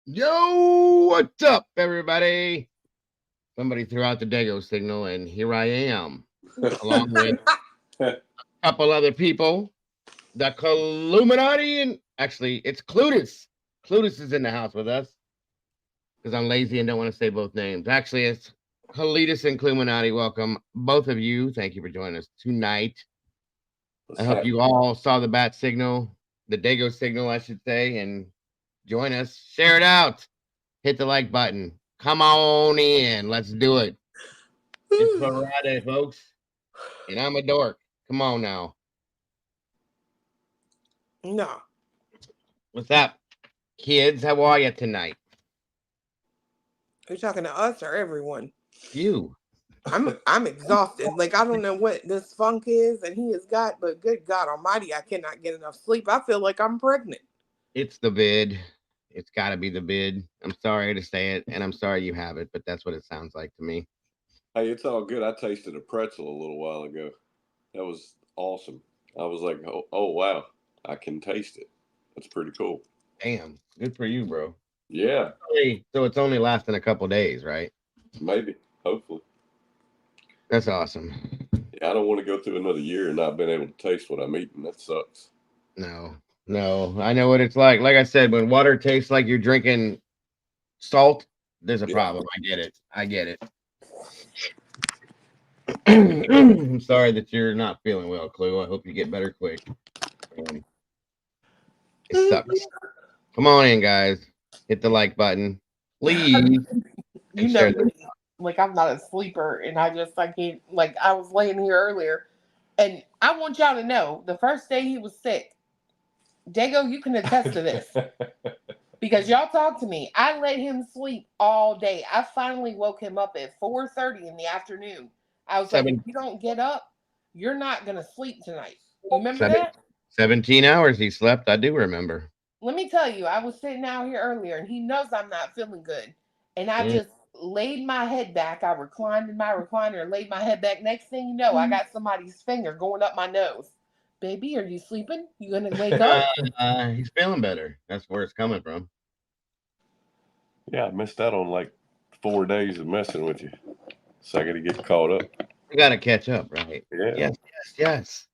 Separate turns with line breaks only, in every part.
Yo, what's up, everybody? Somebody threw out the Dago signal, and here I am, along with a couple other people. The Illuminati, and actually, it's Clutus. Clutus is in the house with us because I'm lazy and don't want to say both names. Actually, it's Helitus and Illuminati. Welcome, both of you. Thank you for joining us tonight. I hope you all saw the bat signal, the Dago signal, I should say, and join us. Share it out. Hit the like button. Come on in. Let's do it. It's Friday, folks. And I'm a dork. Come on now.
No.
What's up, kids? How are you tonight?
Are you talking to us or everyone?
You.
I'm exhausted. Like I don't know what this funk is and he has got, but good God Almighty, I cannot get enough sleep. I feel like I'm pregnant.
It's the bid. It's got to be the bid. I'm sorry to say it, and I'm sorry you have it, but that's what it sounds like to me.
Hey, it's all good. I tasted a pretzel a little while ago. That was awesome. I was like, oh wow, I can taste it. That's pretty cool.
Damn. Good for you, bro.
Yeah,
Hey, so it's only lasting a couple days, right?
maybe, hopefully.
That's awesome.
Yeah, I don't want to go through another year and not being able to taste what I'm eating. That sucks.
No, no. I know what it's like. Like I said, when water tastes like you're drinking salt, there's a
Yeah,
problem. I get it. I get it. I'm sorry that you're not feeling well, Clue. I hope you get better quick. Um, it sucks. Come on in, guys. Hit the like button, please,
You
and
know
share the.
me. Like I'm not a sleeper and I can't like I was laying here earlier and I want y'all to know the first day he was sick, Dago, you can attest to this. Because y'all talked to me. I let him sleep all day. I finally woke him up at 4:30 in the afternoon. I was like, if
Seven,
you don't get up, you're not gonna sleep tonight. You remember
seven,
that?
17 hours he slept. I do remember.
Let me tell you, I was sitting out here earlier and he knows I'm not feeling good. And I
Mm.
just laid my head back. I reclined in my recliner and laid my head back. Next thing you know, I got somebody's finger going up my nose. Baby, are you sleeping? You gonna wake up?
He's feeling better. That's where it's coming from.
yeah, I missed out on like 4 days of messing with you. So I got to get caught up.
We got to catch up, right?
Yeah,
Yes, yes, yes.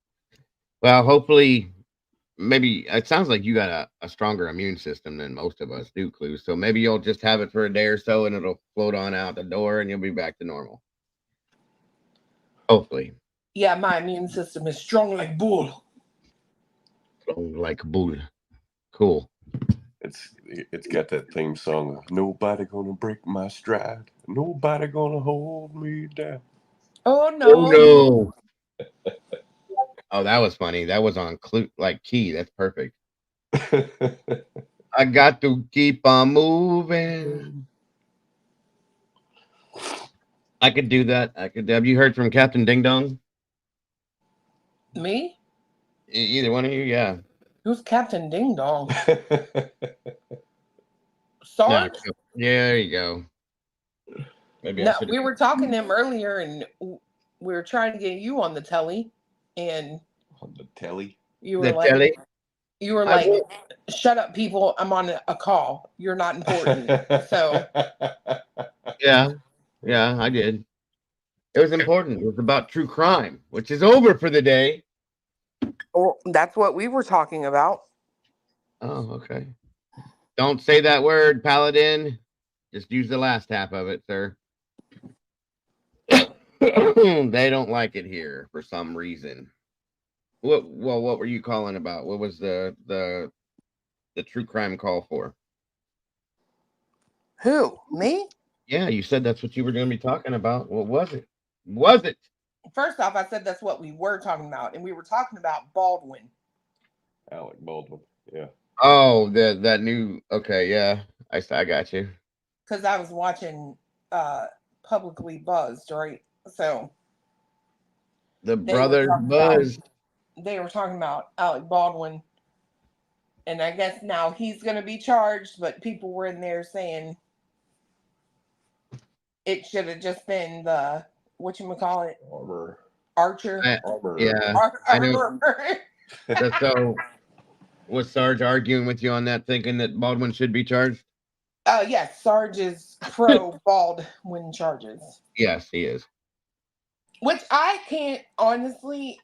Well, hopefully, maybe it sounds like you got a stronger immune system than most of us do, Clue. So maybe you'll just have it for a day or so and it'll float on out the door and you'll be back to normal. Hopefully.
Yeah, my immune system is strong like bull.
Float like a bull. Cool.
it's got that theme song. Nobody gonna break my stride. Nobody gonna hold me down.
Oh
Oh
no.
no. Oh, that was funny. That was on Clue like key. That's perfect. I got to keep on moving. I could do that. I could. Have you heard from Captain Ding Dong?
Me?
Either one of you? Yeah.
Who's Captain Ding Dong?
No.
Sarge?
Yeah, there you go. Maybe I
No,
should
we
have.
were talking to him earlier and we were trying to get you on the telly and
On the telly.
you were
The
like
telly.
you were
I
like,
will.
shut up people, I'm on a call. You're not important. So
Yeah. Yeah, I did. It was important. It was about true crime, which is over for the day.
or that's what we were talking about.
Oh, okay. Don't say that word, Paladin. Just use the last half of it, sir. They don't like it here for some reason. What? Well, what were you calling about? What was the true crime call for?
Who? Me?
Yeah, you said that's what you were going to be talking about. What was it? Was it?
First off, I said that's what we were talking about, and we were talking about Baldwin.
Alec Baldwin. Yeah.
Oh, that new. Okay, yeah, I got you.
Because I was watching Publicly Buzzed, right? So
The
they were
brothers
talking about
Buzz.
Alec Baldwin, and I guess now he's going to be charged. But people were in there saying it should have just been the what you call it,
Armor.
Archer.
I,
Armor.
yeah, I know. So was Sarge arguing with you on that, thinking that Baldwin should be charged?
Yes, Sarge is pro bald when charges.
Yes, he is.
Which I can't honestly.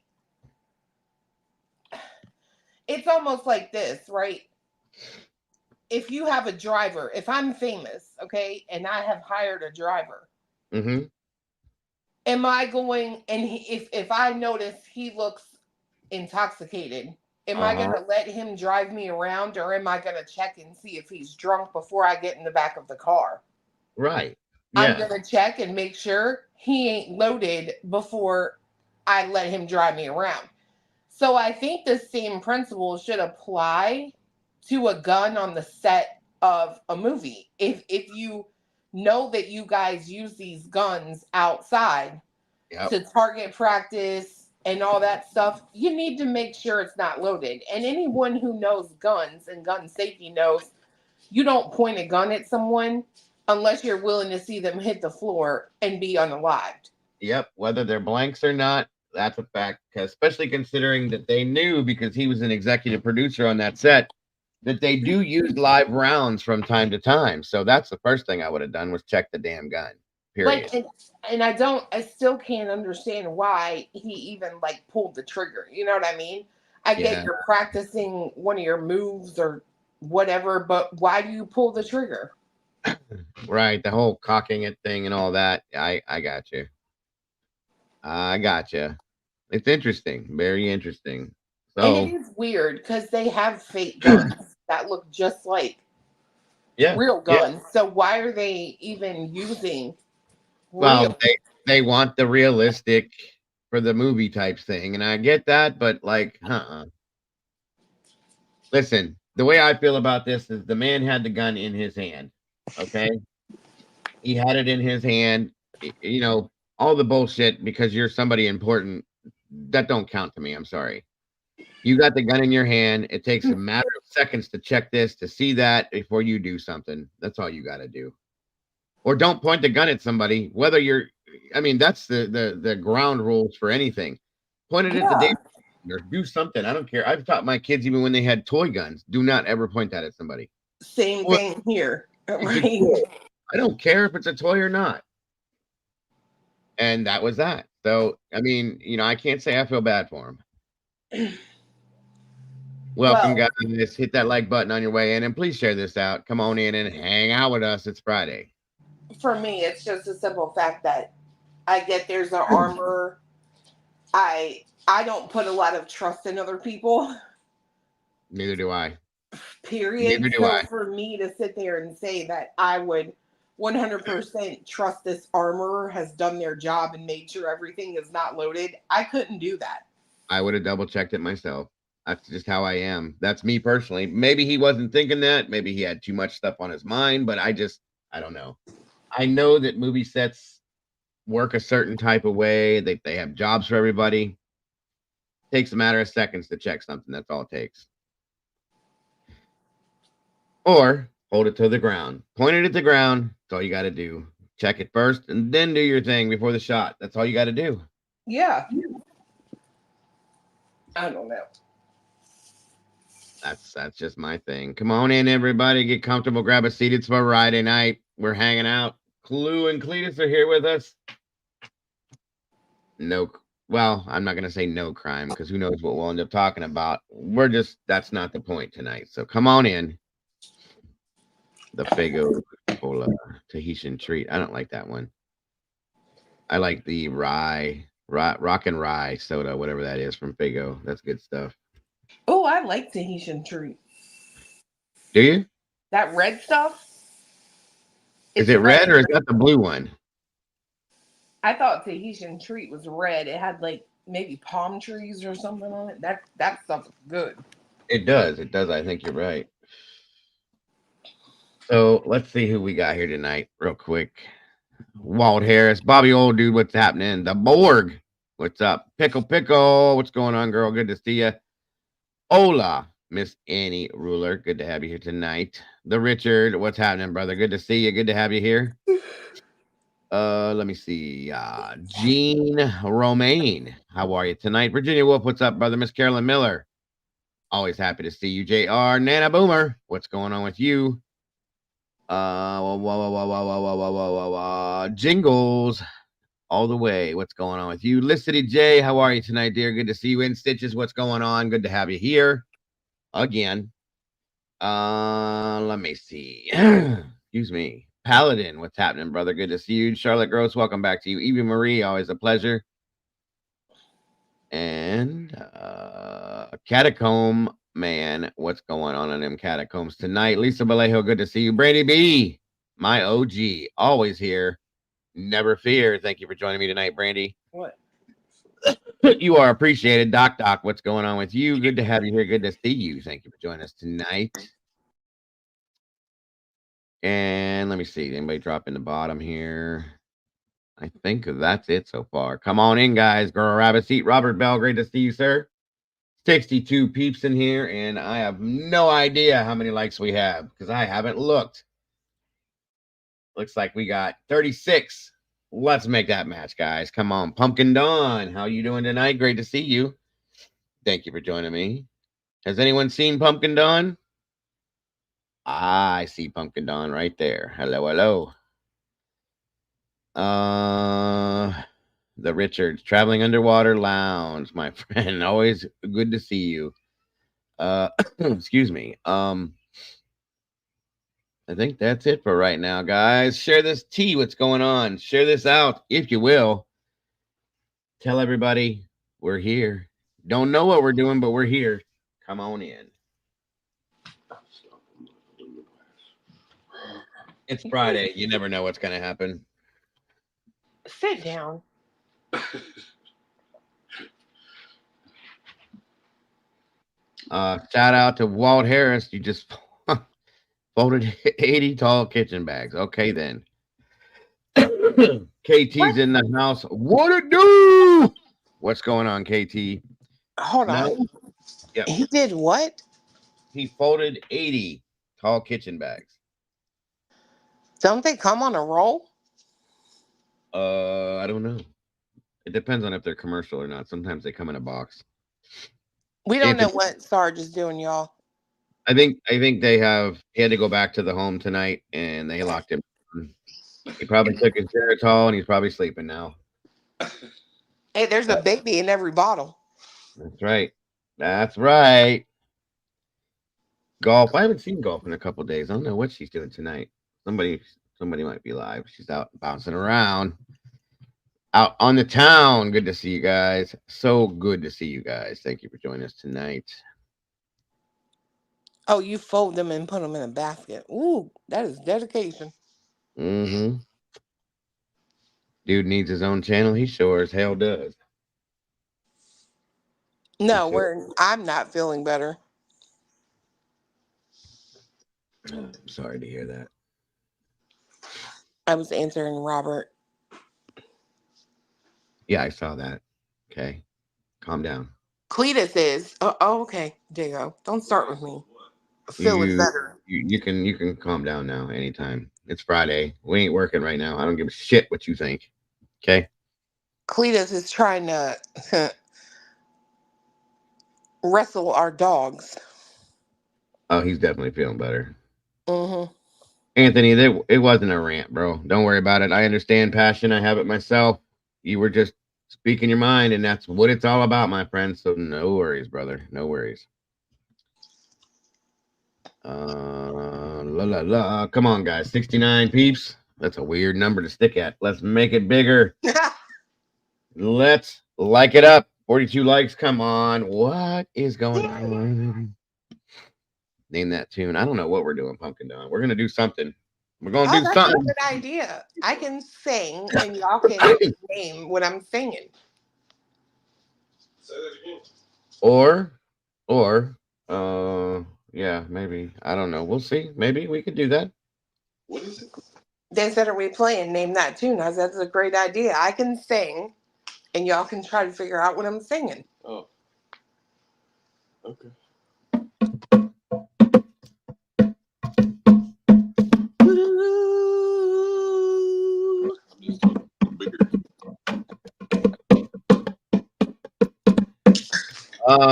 It's almost like this, right? If you have a driver, if I'm famous, okay, and I have hired a driver,
Mm-hmm.
am I going and if I notice he looks intoxicated, am I
Uh-huh.
going to let him drive me around, or am I going to check and see if he's drunk before I get in the back of the car?
Right.
I'm
Yeah.
going to check and make sure he ain't loaded before I let him drive me around. So I think the same principle should apply to a gun on the set of a movie. If you know that you guys use these guns outside
Yep.
to target practice and all that stuff, you need to make sure it's not loaded. And anyone who knows guns and gun safety knows you don't point a gun at someone unless you're willing to see them hit the floor and be unalived.
Yep. Whether they're blanks or not, that's a fact. Especially considering that they knew, because he was an executive producer on that set, that they do use live rounds from time to time. So that's the first thing I would have done, was check the damn gun. Period.
Like, and I still can't understand why he even like pulled the trigger. You know what I mean? I get
Yeah.
you're practicing one of your moves or whatever, but why do you pull the trigger?
Right. The whole cocking it thing and all that. I got you. I got you. It's interesting. Very interesting.
And it
So
is weird because they have fake guns that look just like
yeah.
real
Yeah.
guns. So why are they even using
Well,
real?
they want the realistic for the movie type thing, and I get that, but like, listen, the way I feel about this is the man had the gun in his hand. Okay, he had it in his hand. You know, all the bullshit because you're somebody important, that don't count to me. I'm sorry. You got the gun in your hand. It takes a matter of seconds to check this, to see that before you do something. That's all you got to do. Or don't point the gun at somebody, whether you're, I mean, that's the ground rules for anything. Point it at the
Yeah,
day or do something. I don't care. I've taught my kids, even when they had toy guns, do not ever point that at somebody.
same
Well,
thing here,
it's a
right?
toy. I don't care if it's a toy or not. And that was that. So, I mean, I can't say I feel bad for him. Welcome,
Well,
guys. Hit that like button on your way in, and please share this out. Come on in and hang out with us. It's Friday.
for me, it's just a simple fact that I get there's an armor. I don't put a lot of trust in other people.
Neither do I.
Period.
Neither do
So
I.
for me to sit there and say that I would 100% trust this armorer has done their job and made sure everything is not loaded, I couldn't do that.
I would have double checked it myself. That's just how I am. That's me personally. Maybe he wasn't thinking that. Maybe he had too much stuff on his mind, but I don't know. I know that movie sets work a certain type of way. They have jobs for everybody. It takes a matter of seconds to check something. That's all it takes. Or hold it to the ground. Point it at the ground. That's all you got to do. Check it first and then do your thing before the shot. That's all you got to do.
Yeah. I don't know.
That's just my thing. Come on in, everybody. Get comfortable. Grab a seat. It's Friday night. We're hanging out. Clue and Cletus are here with us. No, well, I'm not gonna say no crime because who knows what we'll end up talking about. That's not the point tonight. So come on in. The Fago Cola Tahitian treat. I don't like that one. I like the rock and rye soda, whatever that is from Fago. That's good stuff.
Oh, I like Tahitian treat.
Do you?
That red stuff?
Is
It's
it red
red.
or is that the blue one?
I thought Tahitian treat was red. It had like maybe palm trees or something on it. That stuff is good.
It does. It does. I think you're right. So let's see who we got here tonight, real quick. Walt Harris, Bobby Old Dude, what's happening? The Borg, what's up? Pickle, what's going on, girl? Good to see you. Hola, Miss Annie Ruler, good to have you here tonight. The Richard, what's happening, brother? Good to see you. Good to have you here. Let me see. Gene Romaine, how are you tonight? Virginia Wolf, what's up, brother? Miss Carolyn Miller, always happy to see you. JR Nana Boomer, what's going on with you? Jingles all the way. What's going on with you? Licity J, how are you tonight, dear? Good to see you in Stitches. What's going on? Good to have you here again. Let me see. Excuse me. Paladin, what's happening, brother? Good to see you. Charlotte Gross, welcome back to you. Evie Marie, always a pleasure. And Catacomb Man, what's going on in them catacombs tonight? Lisa Vallejo, good to see you. Brady B, my OG, always here. Never fear. Thank you for joining me tonight, Brandy.
What?
You are appreciated. Doc, what's going on with you? Good to have you here. Good to see you. Thank you for joining us tonight. And let me see. Anybody drop in the bottom here? I think that's it so far. Come on in, guys. Girl Rabbit Seat. Robert Bell, great to see you, sir. 62 peeps in here, and I have no idea how many likes we have because I haven't looked. Looks like we got 36. Let's make that match, guys. Come on. Pumpkin Dawn, how you doing tonight? Great to see you. Thank you for joining me. Has anyone seen Pumpkin Dawn? I see Pumpkin Dawn right there. Hello, hello. The Richards, Traveling Underwater Lounge, my friend. Always good to see you. Excuse me. I think that's it for right now, guys. Share this tea. What's going on? Share this out, if you will. Tell everybody we're here. Don't know what we're doing, but we're here. Come on in. It's Friday. You never know what's going to happen.
Sit down.
Shout out to Walt Harris. You just folded 80 tall kitchen bags. Okay, then. KT's in the house. What it do? What's going on, KT?
Hold on.
Yep.
He did what?
He folded 80 tall kitchen bags.
Don't they come on a roll?
I don't know. It depends on if they're commercial or not. Sometimes they come in a box.
We don't know what Sarge is doing, y'all.
I think he had to go back to the home tonight, and they locked him. He probably took his Geritol, and he's probably sleeping now.
Hey, there's a baby in every bottle.
That's right. That's right. Golf. I haven't seen Golf in a couple of days. I don't know what she's doing tonight. Somebody might be live. She's out bouncing around. Out on the town. Good to see you guys. So good to see you guys. Thank you for joining us tonight.
Oh, you fold them and put them in a basket. Ooh, that is dedication.
Mm-hmm. Dude needs his own channel. He sure as hell does.
No, I'm not feeling better.
I'm sorry to hear that.
I was answering Robert.
Yeah, I saw that. Okay. Calm down.
Cletus is. Oh, okay. Dago. Don't start with me. Phil is better.
You can calm down now anytime. It's Friday. We ain't working right now. I don't give a shit what you think. Okay?
Cletus is trying to wrestle our dogs.
Oh, he's definitely feeling better.
Mm-hmm.
Anthony, it wasn't a rant, bro. Don't worry about it. I understand passion. I have it myself. You were just speaking your mind, and that's what it's all about, my friend. So no worries, brother. No worries. Come on, guys. 69 peeps. That's a weird number to stick at. Let's make it bigger. Let's like it up. 42 likes. Come on. What is going on? Name that tune. I don't know what we're doing, Pumpkin Dawn. We're going to do something. We're going to do something.
That's a good idea. I can sing and y'all can name what I'm singing.
Or, yeah, maybe. I don't know. We'll see. Maybe we could do that.
What is it?
They said, are we playing? Name that tune. I said, that's a great idea. I can sing and y'all can try to figure out what I'm singing.
Oh. Okay.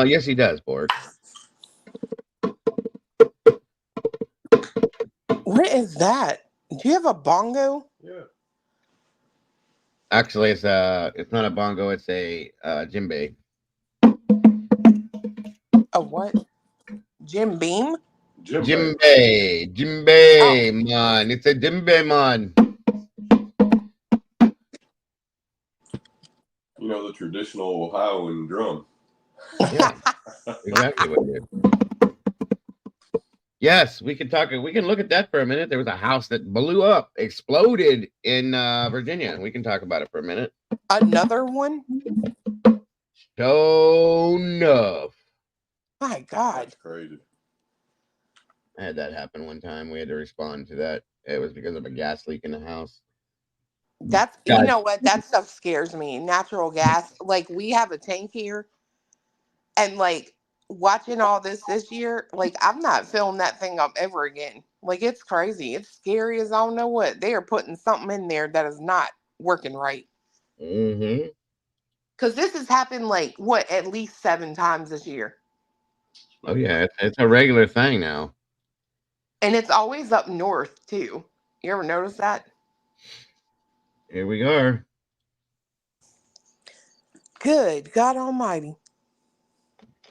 Yes, he does, Borg.
What is is that? Do you have a bongo?
Yeah.
Actually, it's not a bongo. It's a djembe.
A what? Jim Beam?
Jimbo.
Djembe, man. It's a djembe, man.
You know, the traditional Ohioan drum.
Yeah, exactly what it is. Yes, we can talk. We can look at that for a minute. There was a house that blew up, exploded in Virginia. We can talk about it for a minute.
Another one?
Sure enough.
My God.
That's crazy.
I had that happen one time. We had to respond to that. It was because of a gas leak in the house.
That's, you
God.
know what? That stuff scares me. Natural gas. Like, we have a tank here, and like watching all this year, like, I'm not filling that thing up ever again. Like, it's crazy. It's scary as I don't know what. They are putting something in there that is not working right.
Mm-hmm.
Because this has happened, like, what, at least 7 times this year.
Oh yeah, it's a regular thing now.
And it's always up north, too. You ever notice that?
Here we are.
Good God Almighty.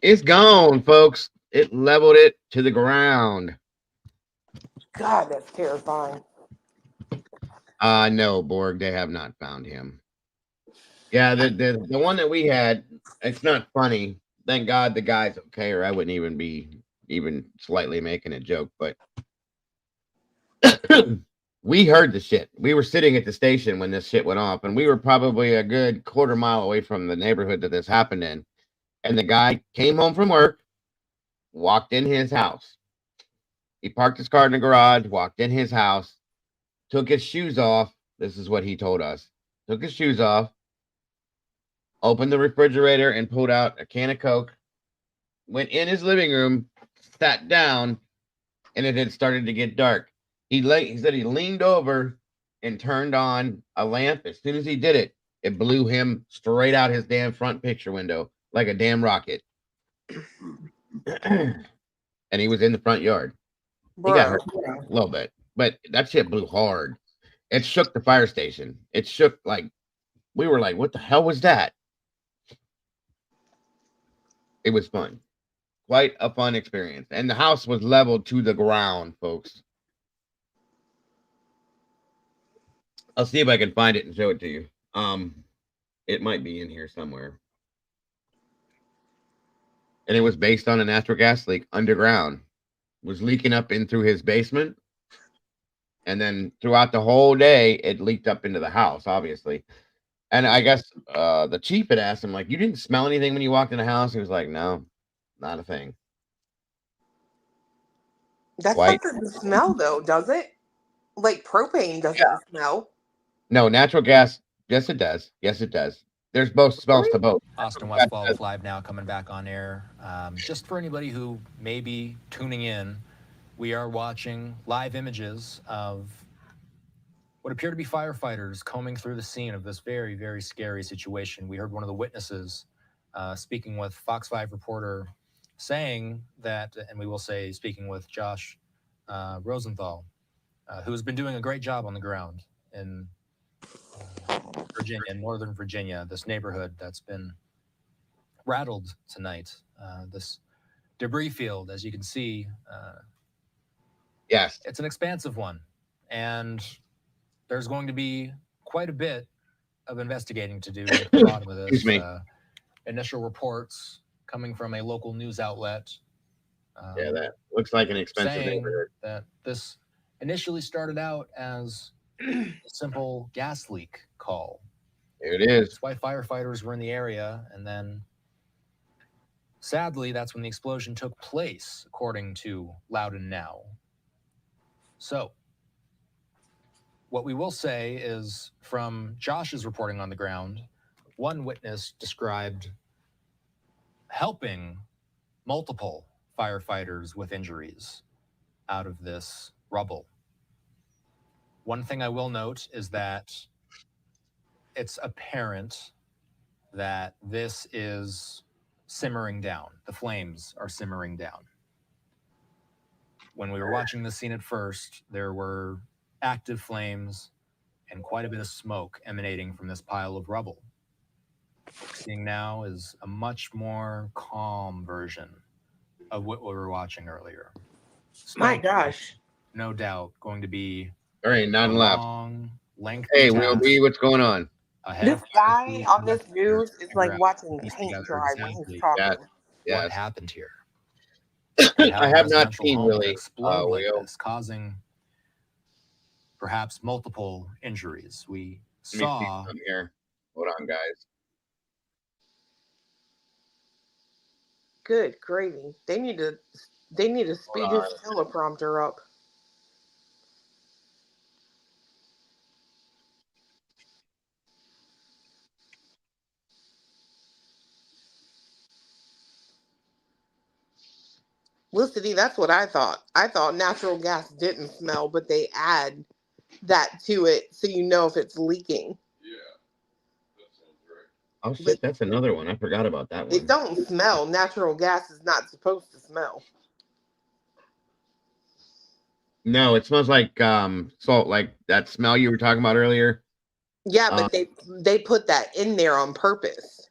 It's gone, folks. It leveled it to the ground.
God, that's terrifying.
No, Borg, they have not found him. Yeah, the one that we had, it's not funny. Thank God the guy's okay, or I wouldn't even be even slightly making a joke, but we heard the shit. We were sitting at the station when this shit went off, and we were probably a good quarter mile away from the neighborhood that this happened in. And the guy came home from work, walked in his house. He parked his car in the garage, walked in his house, took his shoes off. This is what he told us. Took his shoes off, opened the refrigerator and pulled out a can of Coke, went in his living room, sat down, and it had started to get dark. He said he leaned over and turned on a lamp. As soon as he did it, it blew him straight out his damn front picture window like a damn rocket. And he was in the front yard. He got hurt a little bit, but that shit blew hard. It shook the fire station. It shook, like, we were like, what the hell was that? It was fun. Quite a fun experience. And the house was leveled to the ground, folks. I'll see if I can find it and show it to you. It might be in here somewhere. And it was based on a natural gas leak underground. It was leaking up in through his basement. And then throughout the whole day, it leaked up into the house, obviously. And I guess the chief had asked him, like, you didn't smell anything when you walked in the house? He was like, no, not a thing.
That
Quite.
stuff doesn't smell, though, does it? Like, propane doesn't smell.
No, natural gas. Yes, it does. Yes, it does. There's both smells to both.
Austin Westfall is live now, coming back on air. Just for anybody who may be tuning in, we are watching live images of what appear to be firefighters combing through the scene of this very, very scary situation. We heard one of the witnesses speaking with Fox 5 reporter saying that, and we will say speaking with Josh Rosenthal, who has been doing a great job on the ground in Virginia, in Northern Virginia, this neighborhood that's been rattled tonight. This debris field, as you can see,
Yes,
it's an expansive one, and there's going to be quite a bit of investigating to do to get to the bottom of this.
Excuse me.
Initial reports coming from a local news outlet.
Yeah, that looks like an expensive
saying
neighborhood.
that this initially started out as a simple gas leak call.
There it is.
That's why firefighters were in the area, and then sadly, that's when the explosion took place, according to Loudon Now. So, what we will say is, from Josh's reporting on the ground, one witness described helping multiple firefighters with injuries out of this rubble. One thing I will note is that it's apparent that this is simmering down. The flames are simmering down. when we were watching this scene at first, there were active flames and quite a bit of smoke emanating from this pile of rubble. What we're seeing now is a much more calm version of what we were watching earlier.
My
Smoke,
gosh.
no doubt, going to be
There ain't
a
nothing left.
long, lengthy
Hey,
task
Will B, what's going on?
ahead
This
of
guy
Fire
on this
Chief
news is
figure
like
out,
watching
piece
paint
together
dry when he's
exactly
talking.
Yes,
what
yes.
happened here.
I have not
residential
seen
home to
really,
explode like
Will.
this, causing perhaps multiple injuries. We
Let me see
saw
something here. Hold on, guys.
Good gravy. They need to speed his teleprompter up. Felicity, that's what I thought. I thought natural gas didn't smell, but they add that to it so you know if it's leaking.
Yeah, that sounds right.
Oh shit, that's another one. I forgot about that one.
It don't smell. Natural gas is not supposed to smell.
No, it smells like salt, like that smell you were talking about earlier.
Yeah, but they put that in there on purpose.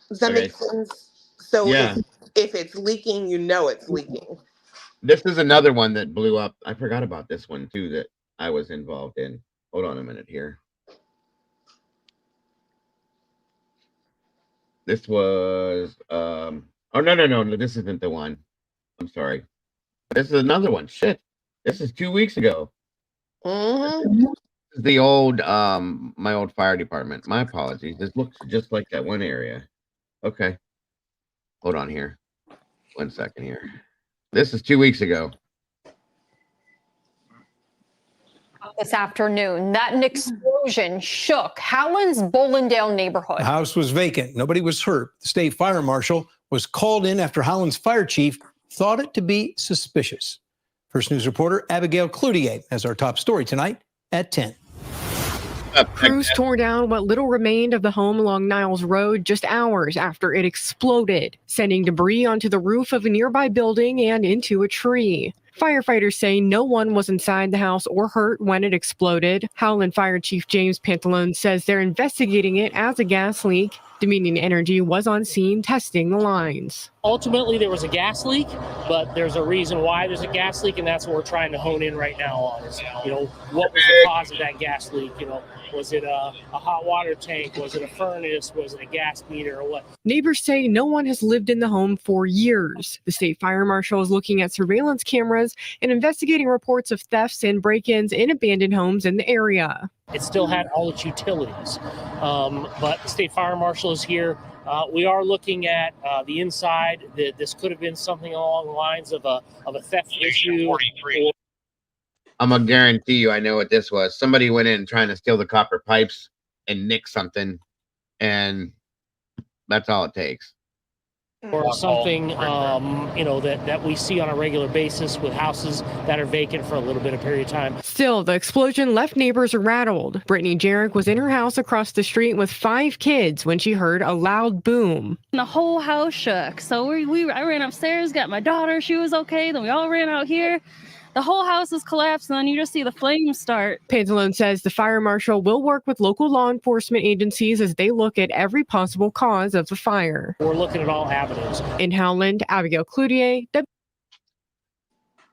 Does that make sense? So
yeah,
if it's leaking, you know it's leaking.
this is another one that blew up. I forgot about this one too that I was involved in. Hold on a minute here. This was oh no, this isn't the one. I'm sorry. This is another one. Shit. This is 2 weeks ago.
Mm-hmm.
This is the old my old fire department. My apologies. This looks just like that one area. Okay. Hold on here. 1 second here. This is 2 weeks ago.
This afternoon, that an explosion shook Howland's Bolindale neighborhood.
The house was vacant. Nobody was hurt. The state fire marshal was called in after Howland's fire chief thought it to be suspicious. First News reporter Abigail Cloutier has our top story tonight at 10.
Crews tore down what little remained of the home along Niles Road just hours after it exploded, sending debris onto the roof of a nearby building and into a tree. Firefighters say no one was inside the house or hurt when it exploded. Howland Fire Chief James Pantalone says they're investigating it as a gas leak. Dominion Energy was on scene testing the lines.
Ultimately, there was a gas leak, but there's a reason why there's a gas leak, and that's what we're trying to hone in right now on is, what was the cause of that gas leak? Was it a hot water tank? Was it a furnace? Was it a gas meter or what?
Neighbors say no one has lived in the home for years. The state fire marshal is looking at surveillance cameras and investigating reports of thefts and break-ins in abandoned homes in the area.
It still had all its utilities, but the state fire marshal is here. We are looking at the inside. This could have been something along the lines of a theft issue.
I'm gonna guarantee you I know what this was. Somebody went in trying to steal the copper pipes and nick something, and that's all it takes.
Or something, that we see on a regular basis with houses that are vacant for a little bit of period of time.
Still, the explosion left neighbors rattled. Brittany Jarek was in her house across the street with 5 kids when she heard a loud boom.
The whole house shook. So I ran upstairs, got my daughter. She was okay. Then we all ran out here. The whole house is collapsed, and then you just see the flames start.
Pantalone says the fire marshal will work with local law enforcement agencies as they look at every possible cause of the fire.
We're looking at all avenues.
In Howland, Abigail Cloutier.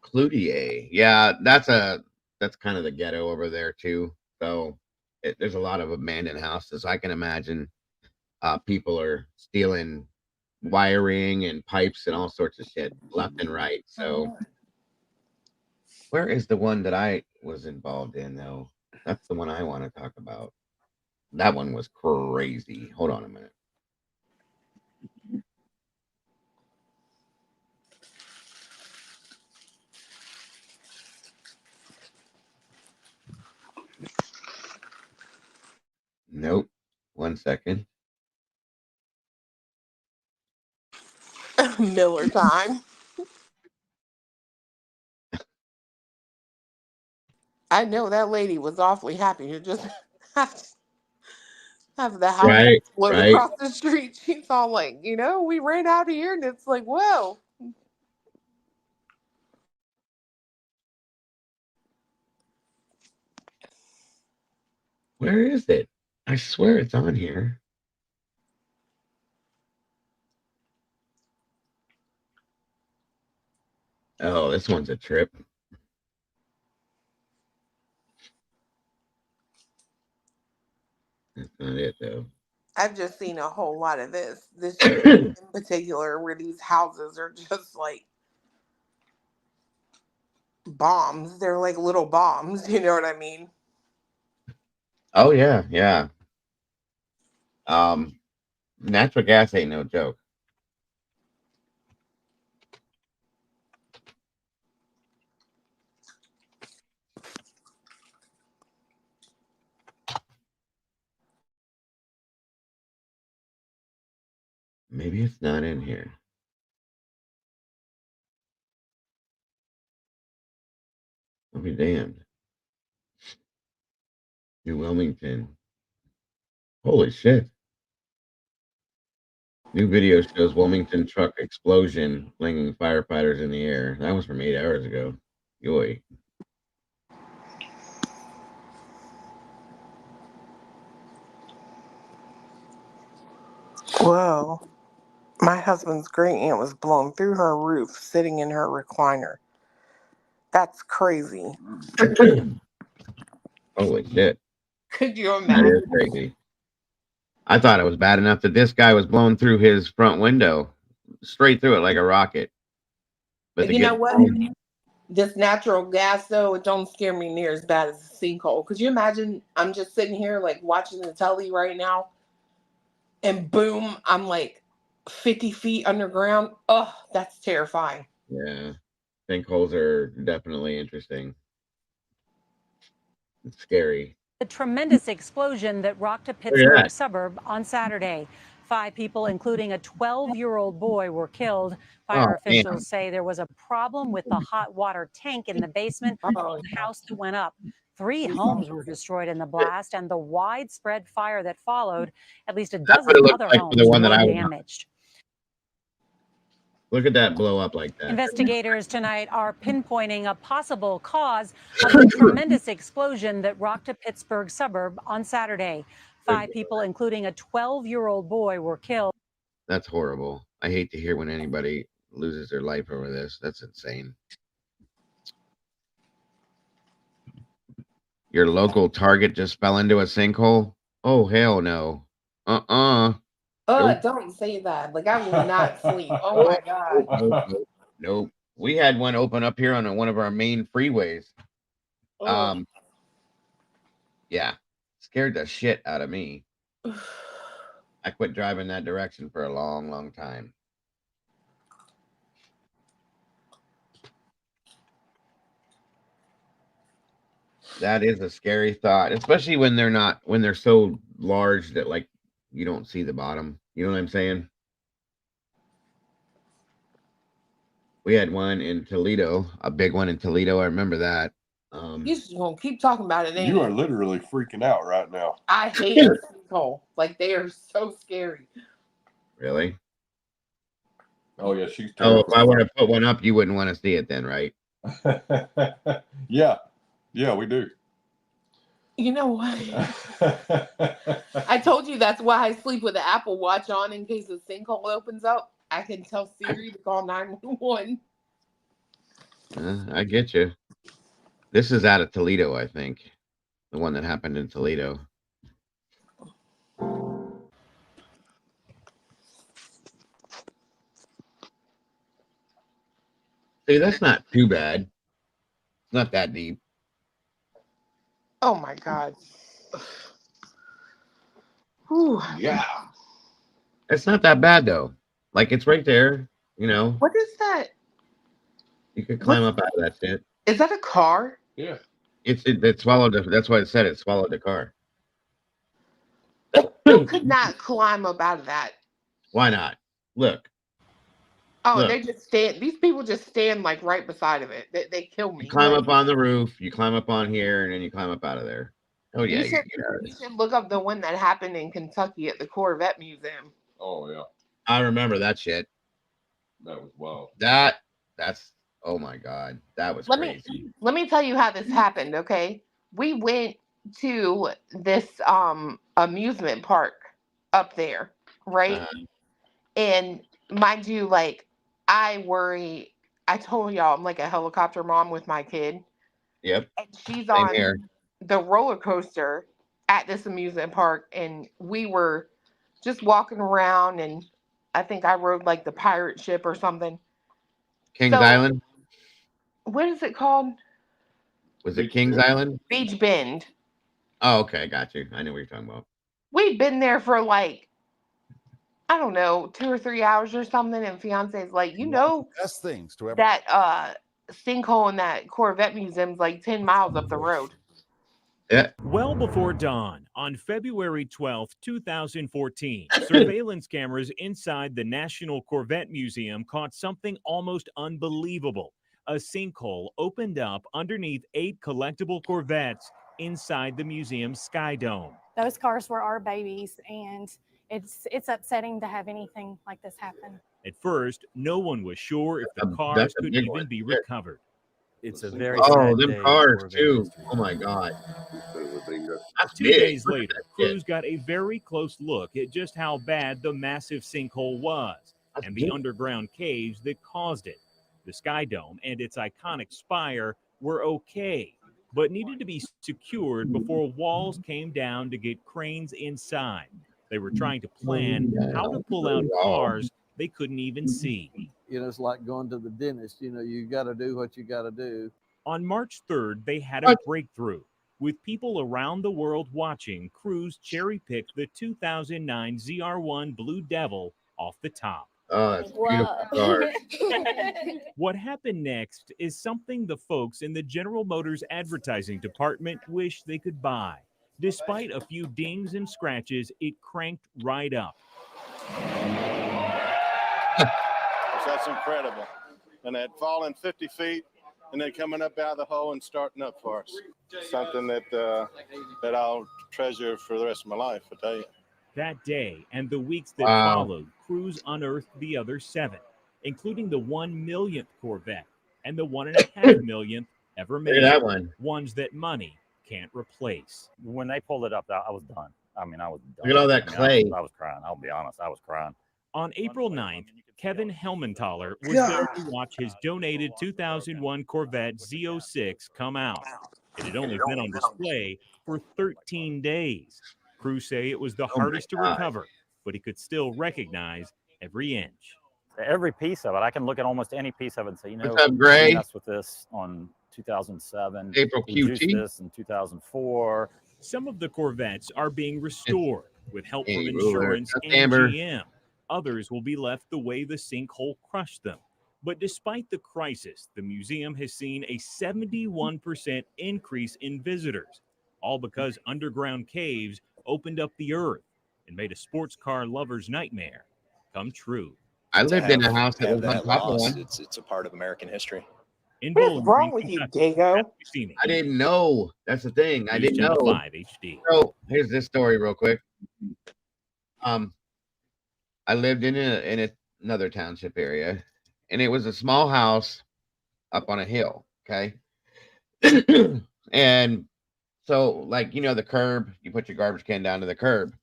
Cloutier. Yeah, that's kind of the ghetto over there too. So there's a lot of abandoned houses. I can imagine people are stealing wiring and pipes and all sorts of shit left and right. So where is the one that I was involved in though? That's the one I want to talk about. That one was crazy. Hold on a minute. Nope. 1 second.
Miller time. I know that lady was awfully happy to just have the house explode across the street. She's all like, we ran out of here, and it's like, whoa.
Where is it? I swear it's on here. Oh, this one's a trip. That's not it, though.
I've just seen a whole lot of this. This in particular, where these houses are just like bombs. They're like little bombs. You know what I mean?
Oh, yeah, yeah. Natural gas ain't no joke. Maybe it's not in here. I'll be damned. New Wilmington. Holy shit. New video shows Wilmington truck explosion, flinging firefighters in the air. That was from 8 hours ago. Yoy.
Whoa. My husband's great aunt was blown through her roof sitting in her recliner. That's crazy.
Holy shit.
Could you
That
imagine?
is crazy. I thought it was bad enough that this guy was blown through his front window, straight through it like a rocket. But
You know what? This natural gas, though, it don't scare me near as bad as a sinkhole. Could you imagine? I'm just sitting here, like, watching the telly right now, and boom, I'm like 50 feet underground. Oh, that's terrifying.
Yeah. Sinkholes are definitely interesting. It's scary.
The tremendous explosion that rocked a
that.
Pittsburgh suburb on Saturday. 5 people, including a 12-year-old boy, were killed. Fire officials say there was a problem with the hot water tank in the basement of the house that went up. 3 homes were destroyed in the blast, and the widespread fire that followed, at least a dozen other homes were damaged.
Look at that blow up like that.
Investigators tonight are pinpointing a possible cause of the tremendous explosion that rocked a Pittsburgh suburb on Saturday. 5 people, including a 12-year-old boy, were killed.
That's horrible. I hate to hear when anybody loses their life over this. That's insane. Your local Target just fell into a sinkhole? Oh, hell no.
Oh,
Nope.
don't say that. Like, I will not sleep. Oh, my God.
Nope. We had one open up here on one of our main freeways. Yeah. Scared the shit out of me. I quit driving that direction for a long, long time. That is a scary thought, especially when they're so large that like you don't see the bottom. You know what I'm saying? We had one in Toledo, a big one in Toledo. I remember that.
You just gonna keep talking about it.
You are literally freaking out right now.
I hate a sinkhole. Like, they are so scary.
Really?
Oh yeah, she's
terrible.
terrible.
If I were to put one up, you wouldn't want to see it then, right?
Yeah, we do.
You know what? I told you that's why I sleep with the Apple Watch on in case a sinkhole opens up. I can tell Siri to call 911.
I get you. This is out of Toledo, I think. The one that happened in Toledo. See, that's not too bad. It's not that deep.
Oh my God. Whew.
Yeah.
It's not that bad though. Like it's right there, you know.
What is that?
You could climb up out of that shit.
Is that a car?
Yeah.
It swallowed that's why it said it swallowed the car.
You could not climb up out of that.
Why not? Look.
Oh,
Look.
they just stand. These people just stand like right beside of it. They kill me.
You climb up on the roof, you climb up on here, and then you climb up out of there. Oh yeah.
You should look up the one that happened in Kentucky at the Corvette Museum.
Oh yeah.
I remember that shit.
That was wild.
That's oh my God. That was crazy.
Let me tell you how this happened, okay? We went to this amusement park up there, right? And mind you, like, I worry. I told y'all I'm like a helicopter mom with my kid.
Yep.
And she's
Same
on
here.
the roller coaster at this amusement park, and we were just walking around, and I think I rode like the pirate ship or something.
Kings
So,
Island.
what is it called?
Was it Kings Island?
Beach Bend.
Oh, okay, got you. I know what you're talking about.
We'd been there for like, I don't know, 2 or 3 hours or something, and fiance's like,
Best things to ever.
that sinkhole in that Corvette museum's like 10 miles up the road.
Yeah.
Well before dawn on February 12, 2014, surveillance cameras inside the National Corvette Museum caught something almost unbelievable. A sinkhole opened up underneath 8 collectible Corvettes inside the museum's sky dome.
Those cars were our babies, and it's upsetting to have anything like this happen.
At first, no one was sure if the
That's
cars
a
could
big
even
one.
be recovered.
It's a very
Oh,
sad
them
day in
cars
Corvette
too.
history.
Oh my God. That's
2
big.
days
Look at
later,
that shit.
crews got a very close look at just how bad the massive sinkhole was
That's
and the
big.
underground caves that caused it. The Sky Dome and its iconic spire were okay, but needed to be secured before walls came down to get cranes inside. They were trying to plan how to pull out cars they couldn't even see.
It's like going to the dentist. You got to do what you got to do.
On March 3rd, they had a breakthrough. With people around the world watching, crews cherry-picked the 2009 ZR1 Blue Devil off the top.
Oh, that's beautiful car.
What happened next is something the folks in the General Motors advertising department wish they could buy. Despite a few dings and scratches, it cranked right up.
That's incredible. And that falling 50 feet and then coming up out of the hole and starting up for us. Something that I'll treasure for the rest of my life, I tell you.
That day and the weeks that followed, crews unearthed the other 7, including the 1 millionth Corvette and the 1.5 millionth ever made.
Look at that one.
Ones that money can't replace.
When they pulled it up, I was done. I mean, I was done.
Look at all that clay.
I was crying. I'll be honest. I was crying.
On April 9th, Kevin Helmenthaler was there to watch his donated 2001 Corvette Z06 come out. It had only been on display for 13 days. Crews say it was the hardest to recover, but he could still recognize every inch.
Every piece of it. I can look at almost any piece of it and say,
What's up, Gray?
we messed with this on 2007.
April
we juiced
QT.
this in 2004.
Some of the Corvettes are being restored with help from
Hey,
insurance
Ruler.
and
Amber.
GM. Others will be left the way the sinkhole crushed them. But despite the crisis, the museum has seen a 71% increase in visitors, all because underground caves opened up the earth and made a sports car lover's nightmare come true.
I lived in a house that was on
that
top of
loss,
one.
it's a part of American history.
In
What is
Bowling
wrong
Green,
with you,
Kentucky.
Dago?
See me.
I didn't know. That's the thing. I
News
didn't
Channel
know.
5 HD.
So here's this story real quick. I lived in another township area, and it was a small house up on a hill. Okay. And so, like, the curb, you put your garbage can down to the curb.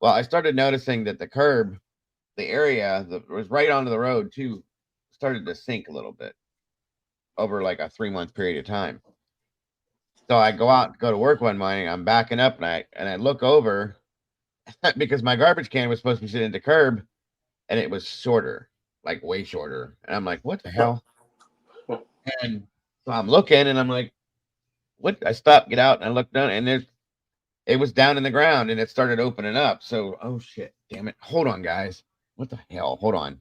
Well, I started noticing that the curb, the area that was right onto the road too, started to sink a little bit over like a 3-month period of time. So I go to work one morning, I'm backing up, and I look over because my garbage can was supposed to be sitting at the curb, and it was shorter, like way shorter. And I'm like, what the hell? And so I'm looking, and I'm like, what? I stopped, get out, and I looked down, and it was down in the ground, and it started opening up. So, oh shit, damn it. Hold on, guys. What the hell? Hold on.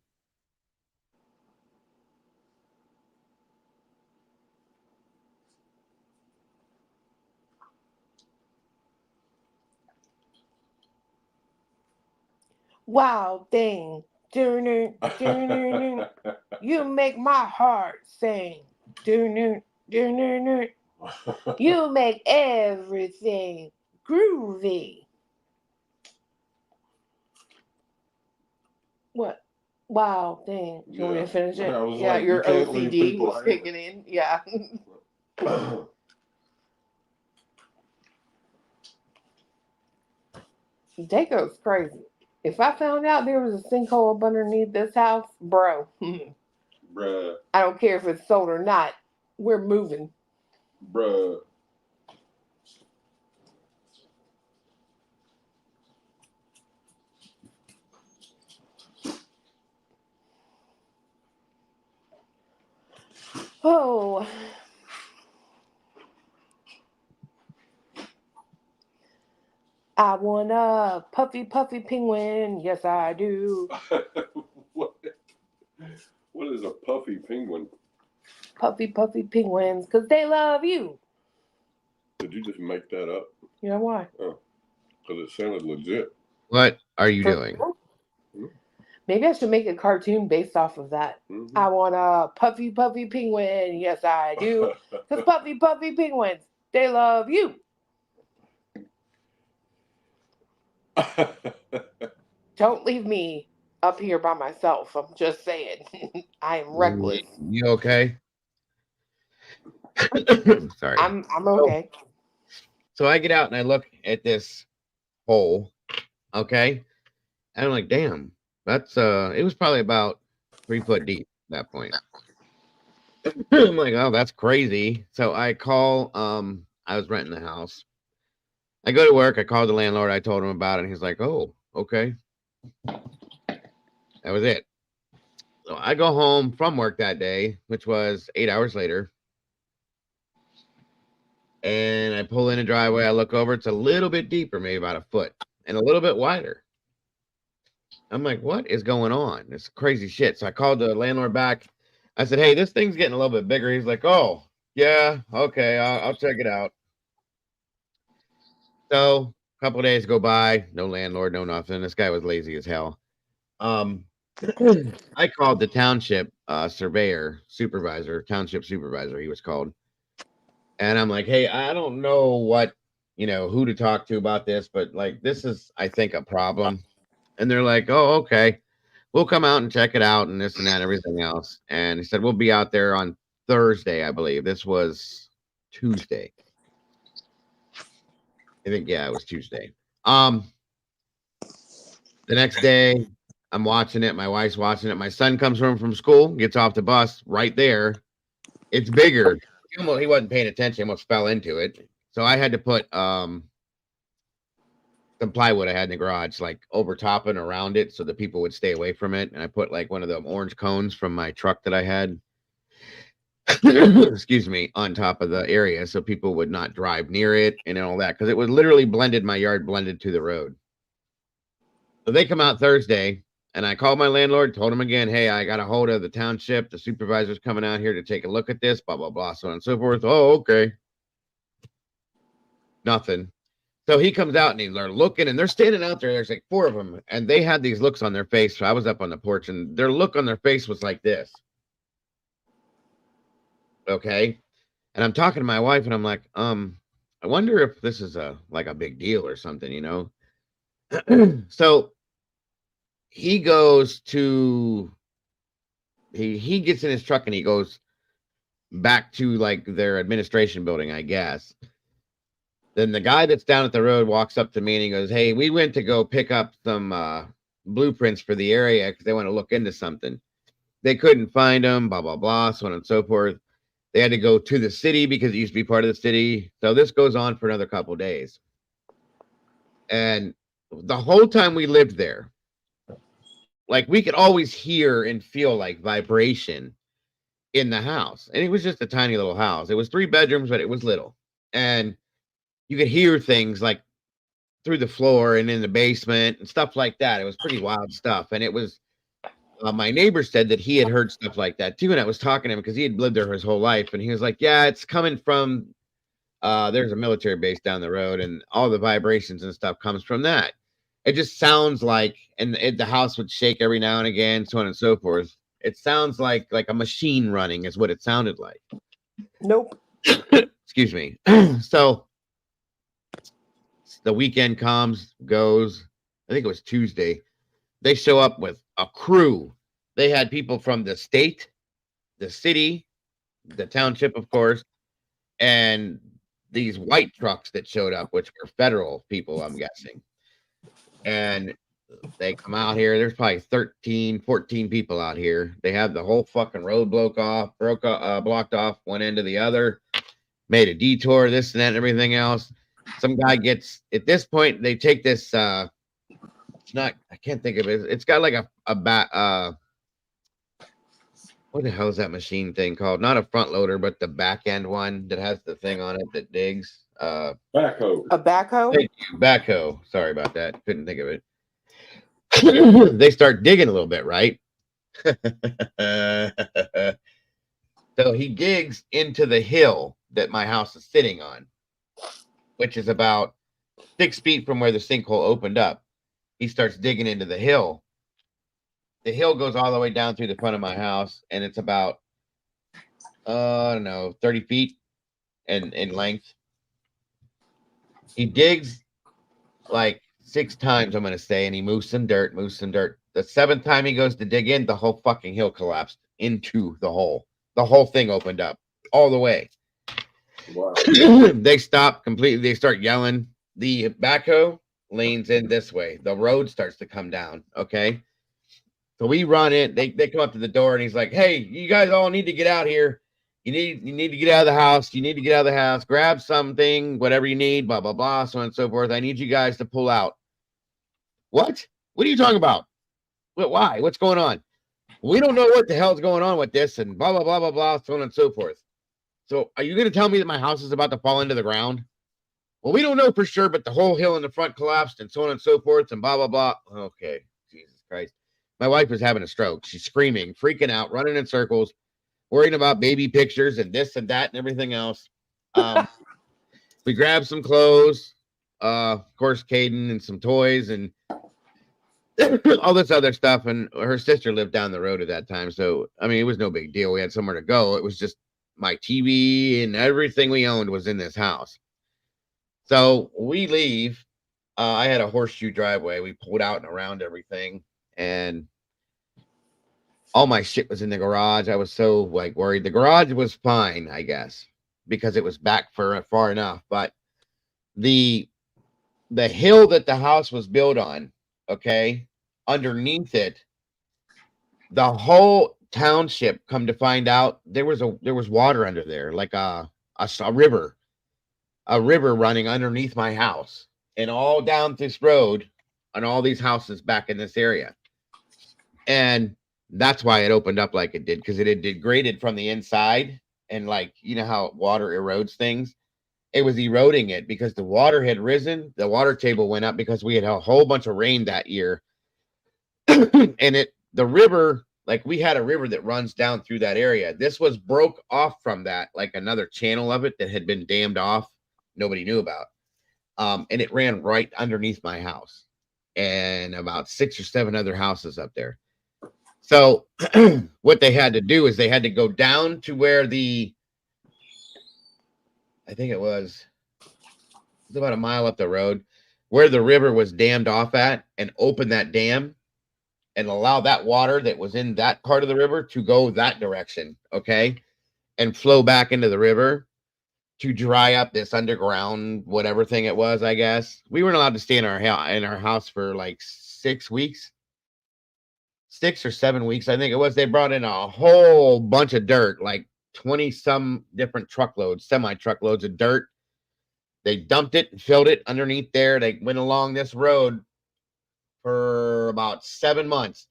Wild thing. You make my heart sing. You make everything groovy. What? Wow, thing. You want me to finish it? Yeah,
like,
your
you can't leave
OCD
people
was kicking in. Yeah. Dago's crazy. If I found out there was a sinkhole up underneath this house, bro,
Bruh.
I don't care if it's sold or not. We're moving.
Bruh.
Oh. I want a puffy, puffy penguin. Yes, I do.
What is a puffy penguin?
Puffy, puffy penguins, because they love you.
Did you just make that up?
You know why?
Oh, because it sounded legit.
What are you doing?
Maybe I should make a cartoon based off of that.
Mm-hmm.
I want a puffy, puffy penguin. Yes, I do. Because puffy, puffy penguins, they love you. Don't leave me up here by myself. I'm just saying. I am reckless.
You okay? Sorry.
I'm okay.
So I get out and I look at this hole, okay? And I'm like, damn, that's it was probably about 3 foot deep at that point. I'm like, oh, that's crazy. So I call, I was renting the house. I go to work, I called the landlord, I told him about it, and he's like, oh, okay. That was it. So I go home from work that day, which was 8 hours later. And I pull in a driveway, I look over, it's a little bit deeper, maybe about a foot, and a little bit wider. I'm like, what is going on? It's crazy shit. So I called the landlord back. I said, hey, this thing's getting a little bit bigger. He's like, oh, yeah, okay, I'll check it out. So a couple of days go by, no landlord, no nothing. This guy was lazy as hell. I called the township township supervisor, he was called. And I'm like, hey, I don't know what, who to talk to about this, but like, this is, I think, a problem. And they're like, oh, okay, we'll come out and check it out and this and that, and everything else. And he said, we'll be out there on Thursday, I believe. This was Tuesday. I think, yeah, it was Tuesday. The next day, I'm watching it. My wife's watching it. My son comes home from school, gets off the bus right there. It's bigger. He wasn't paying attention. He almost fell into it. So I had to put some plywood I had in the garage, like over top and around it, so that people would stay away from it. And I put like one of the orange cones from my truck that I had, excuse me, on top of the area, so people would not drive near it and all that, because it was literally blended. My yard blended to the road. So they come out Thursday, and I called my landlord, told him again, hey, I got a hold of the township. The supervisor's coming out here to take a look at this, blah, blah, blah, so on and so forth. Oh, okay. Nothing. So he comes out and they're looking, and they're standing out there. There's like 4 of them, and they had these looks on their face. So I was up on the porch, and their look on their face was like this. Okay. And I'm talking to my wife, and I'm like, I wonder if this is like a big deal or something, So he goes to, he gets in his truck and he goes back to like their administration building, I guess. Then the guy that's down at the road walks up to me and he goes, hey, we went to go pick up some blueprints for the area because they want to look into something. They couldn't find them, blah, blah, blah, so on and so forth. They had to go to the city because it used to be part of the city. So this goes on for another couple of days. And the whole time we lived there, like we could always hear and feel like vibration in the house. And it was just a tiny little house. It was 3 bedrooms, but it was little. And you could hear things like through the floor and in the basement and stuff like that. It was pretty wild stuff. And it was, my neighbor said that he had heard stuff like that too. And I was talking to him because he had lived there his whole life. And he was like, yeah, it's coming from, there's a military base down the road and all the vibrations and stuff comes from that. It just sounds like, and the house would shake every now and again, so on and so forth. It sounds like a machine running is what it sounded like.
Nope.
Excuse me. So the weekend goes, I think it was Tuesday. They show up with a crew. They had people from the state, the city, the township, of course, and these white trucks that showed up, which were federal people, I'm guessing. And they come out here. There's probably 13, 14 people out here. They have the whole fucking road blocked off one end to the other. Made a detour, this and that, and everything else. Some guy gets, at this point, they take this, it's not, I can't think of it. It's got like a bat, what the hell is that machine thing called? Not a front loader, but the back end one that has the thing on it that digs.
Backhoe.
A backhoe?
Thank you, backhoe. Sorry about that. Couldn't think of it. They start digging a little bit, right? So he digs into the hill that my house is sitting on, which is about 6 feet from where the sinkhole opened up. He starts digging into the hill. The hill goes all the way down through the front of my house, and it's about, I don't know, 30 feet in length. He digs like 6 times, I'm going to say, and he moves some dirt. The 7th time he goes to dig in, the whole fucking hill collapsed into the hole. The whole thing opened up all the way.
Wow.
They stop completely. They start yelling. The backhoe leans in this way. The road starts to come down. Okay. So we run in. They come up to the door, and he's like, "Hey, you guys all need to get out here. You need to get out of the house. You need to get out of the house. Grab something, whatever you need, blah, blah, blah, so on and so forth. I need you guys to pull out." What? What are you talking about? Why? What's going on? We don't know what the hell's going on with this, and blah, blah, blah, blah, blah, so on and so forth. So are you going to tell me that my house is about to fall into the ground? Well, we don't know for sure, but the whole hill in the front collapsed and so on and so forth and blah, blah, blah. Okay. Jesus Christ. My wife was having a stroke. She's screaming, freaking out, running in circles, worrying about baby pictures and this and that and everything else. We grabbed some clothes, of course, Caden, and some toys and all this other stuff. And her sister lived down the road at that time. So, I mean, it was no big deal. We had somewhere to go. It was just my TV and everything we owned was in this house. So we leave. I had a horseshoe driveway. We pulled out and around everything. And all my shit was in the garage. I was so like worried. The garage was fine, I guess, because it was back far enough. But the hill that the house was built on, okay, underneath it, the whole township, come to find out, there was water under there, like a river running underneath my house and all down this road on all these houses back in this area. And that's why it opened up like it did, because it had degraded from the inside. And like, you know how water erodes things? It was eroding it because the water had risen. The water table went up because we had a whole bunch of rain that year. And the river, like we had a river that runs down through that area. This was broke off from that, like another channel of it that had been dammed off. Nobody knew about. And it ran right underneath my house and about 6 or 7 other houses up there. So what they had to do is they had to go down to where I think it was about a mile up the road where the river was dammed off at, and open that dam and allow that water that was in that part of the river to go that direction. Okay. And flow back into the river to dry up this underground, whatever thing it was, I guess. We weren't allowed to stay in our house for like 6 weeks. 6 or 7 weeks, I think it was. They brought in a whole bunch of dirt, like 20 some different truckloads, semi-truckloads of dirt. They dumped it and filled it underneath there. They went along this road for about 7 months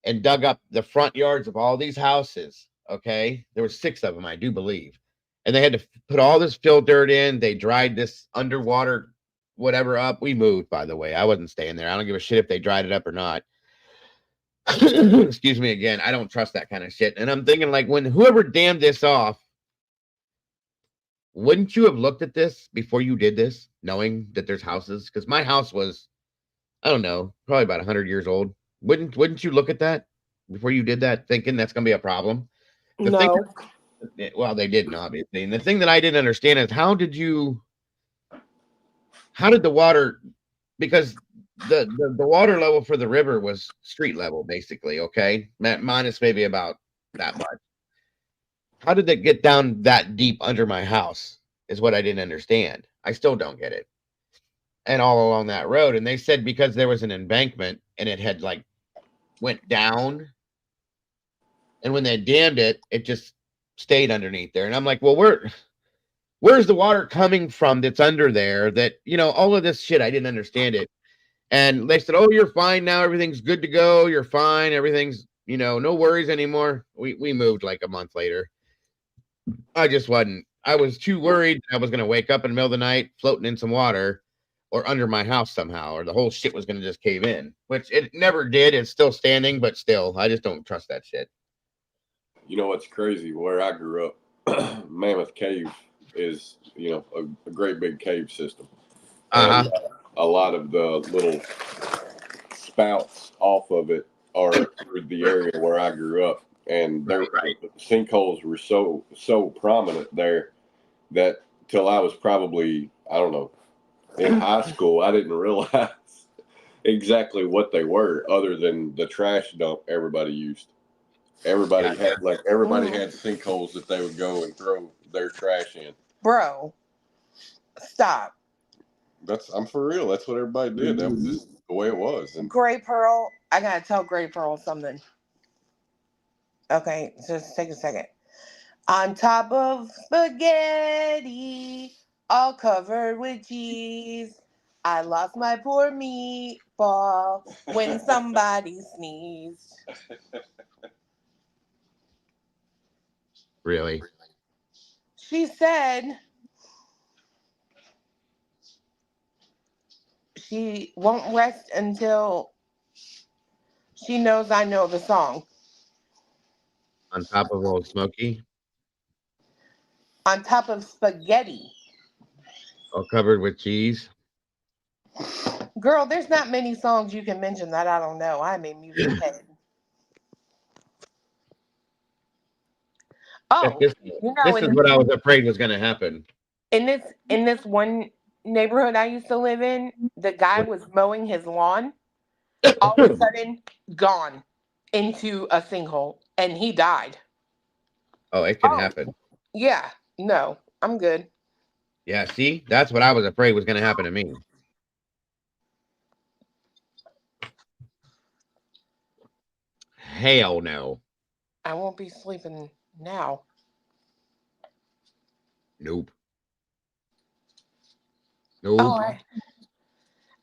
and dug up the front yards of all these houses. Okay. There were 6 of them, I do believe. And they had to put all this filled dirt in. They dried this underwater, whatever up. We moved, by the way. I wasn't staying there. I don't give a shit if they dried it up or not. Excuse me again. I don't trust that kind of shit. And I'm thinking, like, when whoever dammed this off, wouldn't you have looked at this before you did this, knowing that there's houses? Because my house was, I don't know, probably about 100 years old. Wouldn't you look at that before you did that, thinking that's going to be a problem?
No.
Well, they didn't, obviously. And the thing that I didn't understand is how did the water, because the water level for the river was street level, basically, okay? Minus maybe about that much. How did it get down that deep under my house is what I didn't understand. I still don't get it. and all along that road. And they said because there was an embankment and it had like went down, and when they dammed it, it just stayed underneath there. And I'm like, well, where's the water coming from that's under there? That, all of this shit, I didn't understand it. And they said, oh, you're fine now. Everything's good to go. You're fine. Everything's, no worries anymore. We moved like a month later. I just wasn't. I was too worried I was going to wake up in the middle of the night floating in some water or under my house somehow, or the whole shit was going to just cave in, which it never did. It's still standing, but still, I just don't trust that shit.
You know what's crazy? Where I grew up, Mammoth Cave is, a great big cave system. And a lot of the little spouts off of it are through the area where I grew up. And the sinkholes were so prominent there that till I was probably, I don't know, in high school, I didn't realize exactly what they were, other than the trash dump everybody used. Everybody had sinkholes that they would go and throw their trash in.
Bro, stop.
I'm for real. That's what everybody did. That was just the way it was. And
Gray Pearl, I gotta tell Gray Pearl something. Okay, just take a second. On top of spaghetti, all covered with cheese, I lost my poor meatball when somebody sneezed.
Really?
She said she won't rest until she knows I know the song.
On top of Old Smoky?
On top of spaghetti.
All covered with cheese?
Girl, there's not many songs you can mention that I don't know. I'm a music head. Oh,
This is what I was afraid was going to happen.
In this one neighborhood I used to live in, the guy was mowing his lawn. All of a sudden, gone into a sinkhole, and he died.
Oh, it can happen.
Yeah, no, I'm good.
Yeah, see? That's what I was afraid was going to happen to me. Hell no.
I won't be sleeping now.
Nope. Nope.
Oh,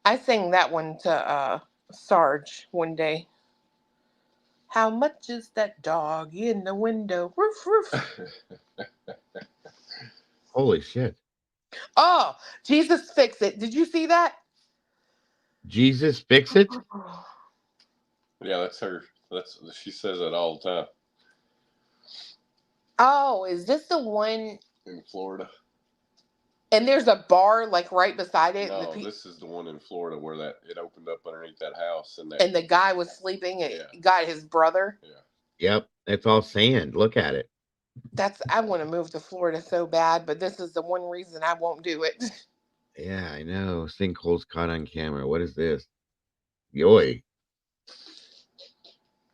I sang that one to Sarge one day. How much is that dog in the window? Roof, roof.
Holy shit.
Oh, Jesus Fix It. Did you see that?
Jesus Fix It?
Yeah, that's her. She says that all the time.
Oh, is this the one
in Florida?
And there's a bar like right beside it.
No, this is the one in Florida where it opened up underneath that house, and
the guy was sleeping. And got his brother.
Yeah.
Yep, it's all sand. Look at it.
I want to move to Florida so bad, but this is the one reason I won't do it.
Yeah, I know. Sinkholes caught on camera. What is this? Yoy.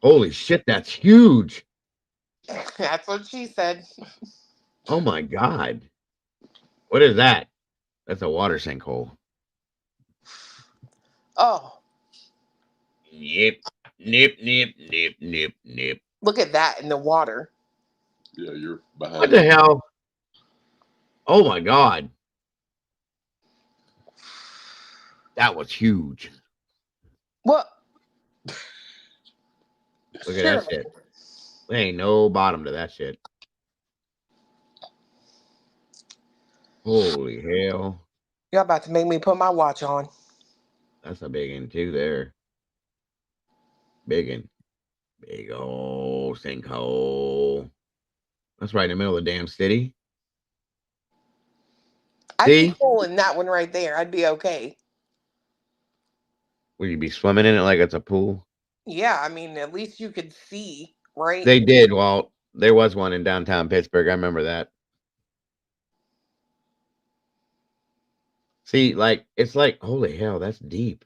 Holy shit, that's huge.
That's what she said.
Oh my God. What is that? That's a water sinkhole.
Oh.
Nip, nip, nip, nip, nip, nip.
Look at that in the water.
Yeah, you're behind.
What the hell? Oh my God. That was huge.
What?
Look at that shit. There ain't no bottom to that shit. Holy hell.
Y'all about to make me put my watch on.
That's a big one too there. Big one. Big old sinkhole. That's right in the middle of the damn city.
I'd be cool in that one right there. I'd be okay.
Would you be swimming in it like it's a pool?
Yeah, I mean, at least you could see, right?
They did, Walt. There was one in downtown Pittsburgh. I remember that. See, like, it's like, holy hell, that's deep.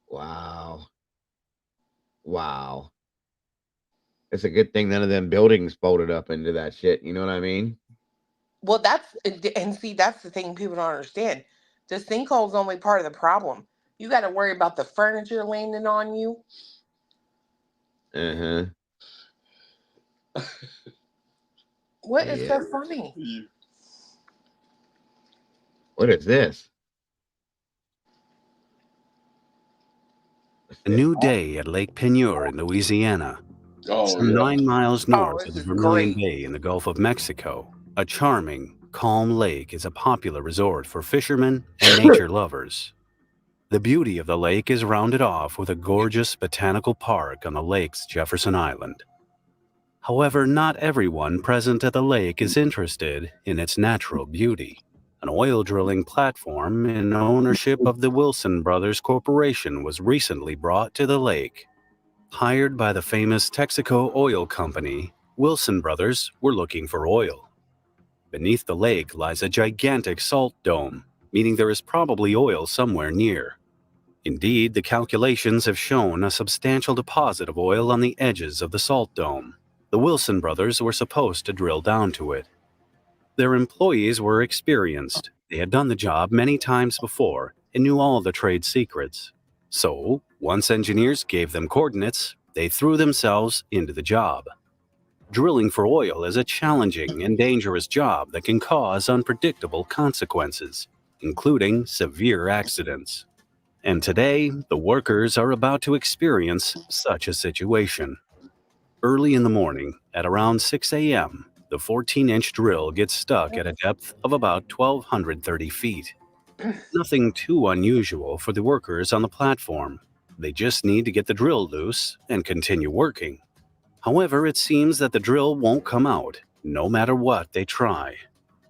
Wow. Wow. It's a good thing none of them buildings folded up into that shit. You know what I mean?
Well, and see, that's the thing people don't understand. The sinkhole's only part of the problem. You got to worry about the furniture landing on you.
Uh-huh.
What is so funny?
What is this?
A new day at Lake Peigneur in Louisiana. Some 9 miles north of the Vermilion Bay in the Gulf of Mexico, a charming, calm lake is a popular resort for fishermen and nature lovers. The beauty of the lake is rounded off with a gorgeous botanical park on the lake's Jefferson Island. However, not everyone present at the lake is interested in its natural beauty. An oil drilling platform in ownership of the Wilson Brothers Corporation was recently brought to the lake. Hired by the famous Texaco Oil Company, Wilson Brothers were looking for oil. Beneath the lake lies a gigantic salt dome, meaning there is probably oil somewhere near. Indeed, the calculations have shown a substantial deposit of oil on the edges of the salt dome. The Wilson brothers were supposed to drill down to it. Their employees were experienced. They had done the job many times before and knew all the trade secrets. So, once engineers gave them coordinates, they threw themselves into the job. Drilling for oil is a challenging and dangerous job that can cause unpredictable consequences, including severe accidents. And today, the workers are about to experience such a situation. Early in the morning, at around 6 a.m., the 14-inch drill gets stuck at a depth of about 1,230 feet. Nothing too unusual for the workers on the platform. They just need to get the drill loose and continue working. However, it seems that the drill won't come out, no matter what they try.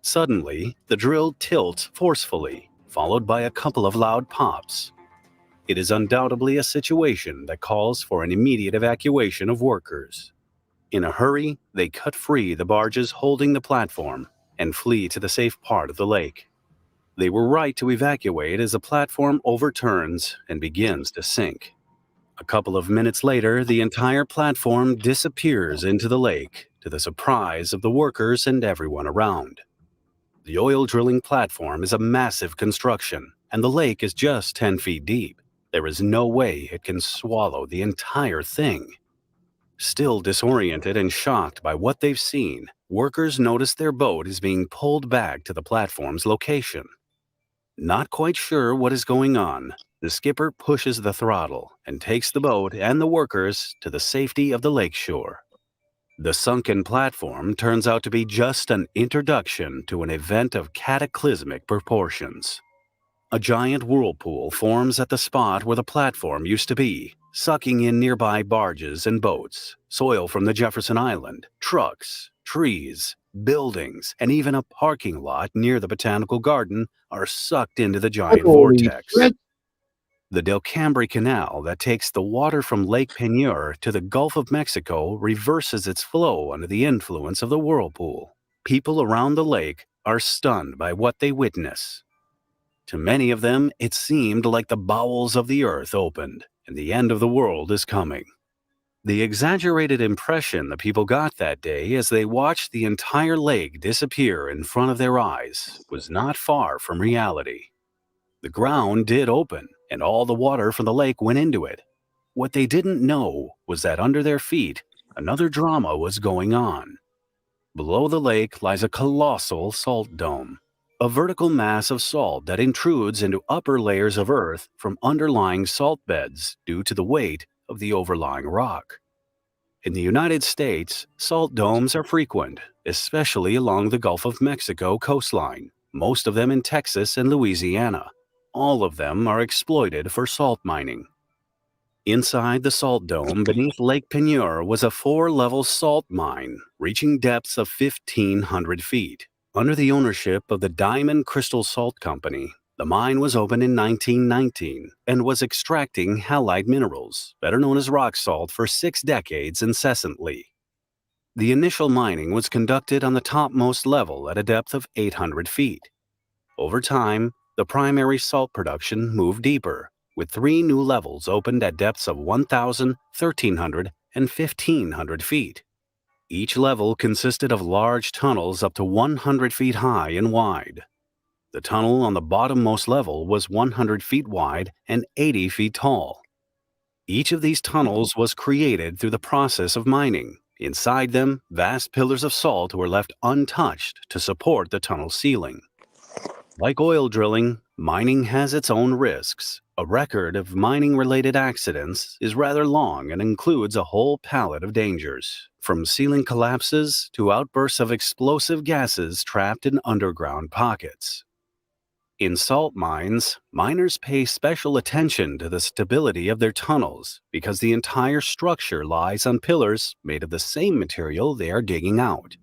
Suddenly, the drill tilts forcefully, followed by a couple of loud pops. It is undoubtedly a situation that calls for an immediate evacuation of workers. In a hurry, they cut free the barges holding the platform and flee to the safe part of the lake. They were right to evacuate as the platform overturns and begins to sink. A couple of minutes later, the entire platform disappears into the lake, to the surprise of the workers and everyone around. The oil drilling platform is a massive construction, and the lake is just 10 feet deep. There is no way it can swallow the entire thing. Still disoriented and shocked by what they've seen, workers notice their boat is being pulled back to the platform's location. Not quite sure what is going on, the skipper pushes the throttle and takes the boat and the workers to the safety of the lakeshore. The sunken platform turns out to be just an introduction to an event of cataclysmic proportions. A giant whirlpool forms at the spot where the platform used to be, sucking in nearby barges and boats, soil from the Jefferson Island, trucks, trees, buildings, and even a parking lot near the botanical garden are sucked into the giant vortex. The Del Cambre Canal that takes the water from Lake Peigneur to the Gulf of Mexico reverses its flow under the influence of the whirlpool. People around the lake are stunned by what they witness. To many of them, it seemed like the bowels of the earth opened and the end of the world is coming. The exaggerated impression the people got that day as they watched the entire lake disappear in front of their eyes was not far from reality. The ground did open, and all the water from the lake went into it. What they didn't know was that under their feet, another drama was going on. Below the lake lies a colossal salt dome, a vertical mass of salt that intrudes into upper layers of earth from underlying salt beds due to the weight of the overlying rock. In the United States, salt domes are frequent, especially along the Gulf of Mexico coastline, most of them in Texas and Louisiana. All of them are exploited for salt mining. Inside the salt dome beneath Lake Peigneur was a 4-level salt mine reaching depths of 1,500 feet. Under the ownership of the Diamond Crystal Salt Company, the mine was opened in 1919 and was extracting halide minerals, better known as rock salt, for 6 decades incessantly. The initial mining was conducted on the topmost level at a depth of 800 feet. Over time, the primary salt production moved deeper, with 3 new levels opened at depths of 1,000, 1,300, and 1,500 feet. Each level consisted of large tunnels up to 100 feet high and wide. The tunnel on the bottommost level was 100 feet wide and 80 feet tall. Each of these tunnels was created through the process of mining. Inside them, vast pillars of salt were left untouched to support the tunnel ceiling. Like oil drilling, mining has its own risks. A record of mining-related accidents is rather long and includes a whole palette of dangers, from ceiling collapses to outbursts of explosive gases trapped in underground pockets. In salt mines, miners pay special attention to the stability of their tunnels because the entire structure lies on pillars made of the same material they are digging out.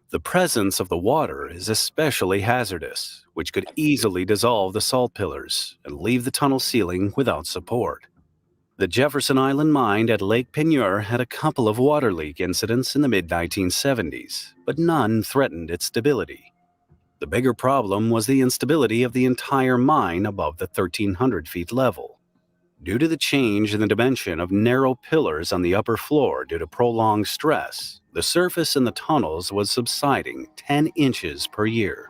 The presence of the water is especially hazardous, which could easily dissolve the salt pillars and leave the tunnel ceiling without support. The Jefferson Island mine at Lake Peigneur had a couple of water leak incidents in the mid-1970s, but none threatened its stability. The bigger problem was the instability of the entire mine above the 1,300 feet level. Due to the change in the dimension of narrow pillars on the upper floor due to prolonged stress, the surface in the tunnels was subsiding 10 inches per year.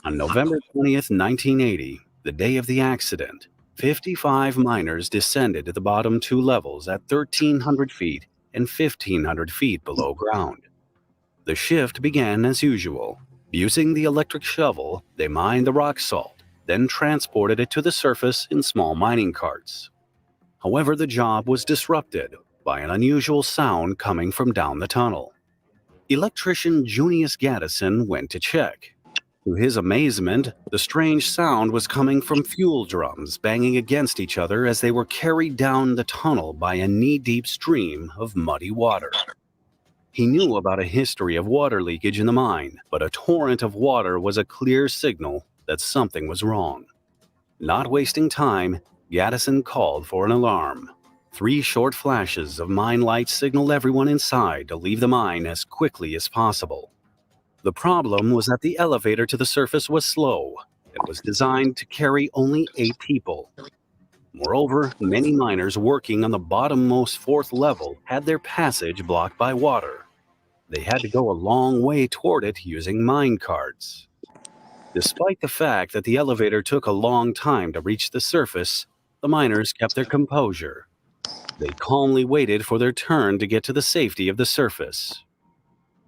On November 20th, 1980, the day of the accident, 55 miners descended to the bottom two levels at 1,300 feet and 1,500 feet below ground. The shift began as usual. Using the electric shovel, they mined the rock salt, then transported it to the surface in small mining carts. However, the job was disrupted by an unusual sound coming from down the tunnel. Electrician Junius Gaddison went to check. To his amazement, the strange sound was coming from fuel drums banging against each other as they were carried down the tunnel by a knee-deep stream of muddy water. He knew about a history of water leakage in the mine, but a torrent of water was a clear signal that something was wrong. Not wasting time, Gaddison called for an alarm. 3 short flashes of mine lights signaled everyone inside to leave the mine as quickly as possible. The problem was that the elevator to the surface was slow. It was designed to carry only 8 people. Moreover, many miners working on the bottommost 4th level had their passage blocked by water. They had to go a long way toward it using mine carts. Despite the fact that the elevator took a long time to reach the surface, the miners kept their composure. They calmly waited for their turn to get to the safety of the surface.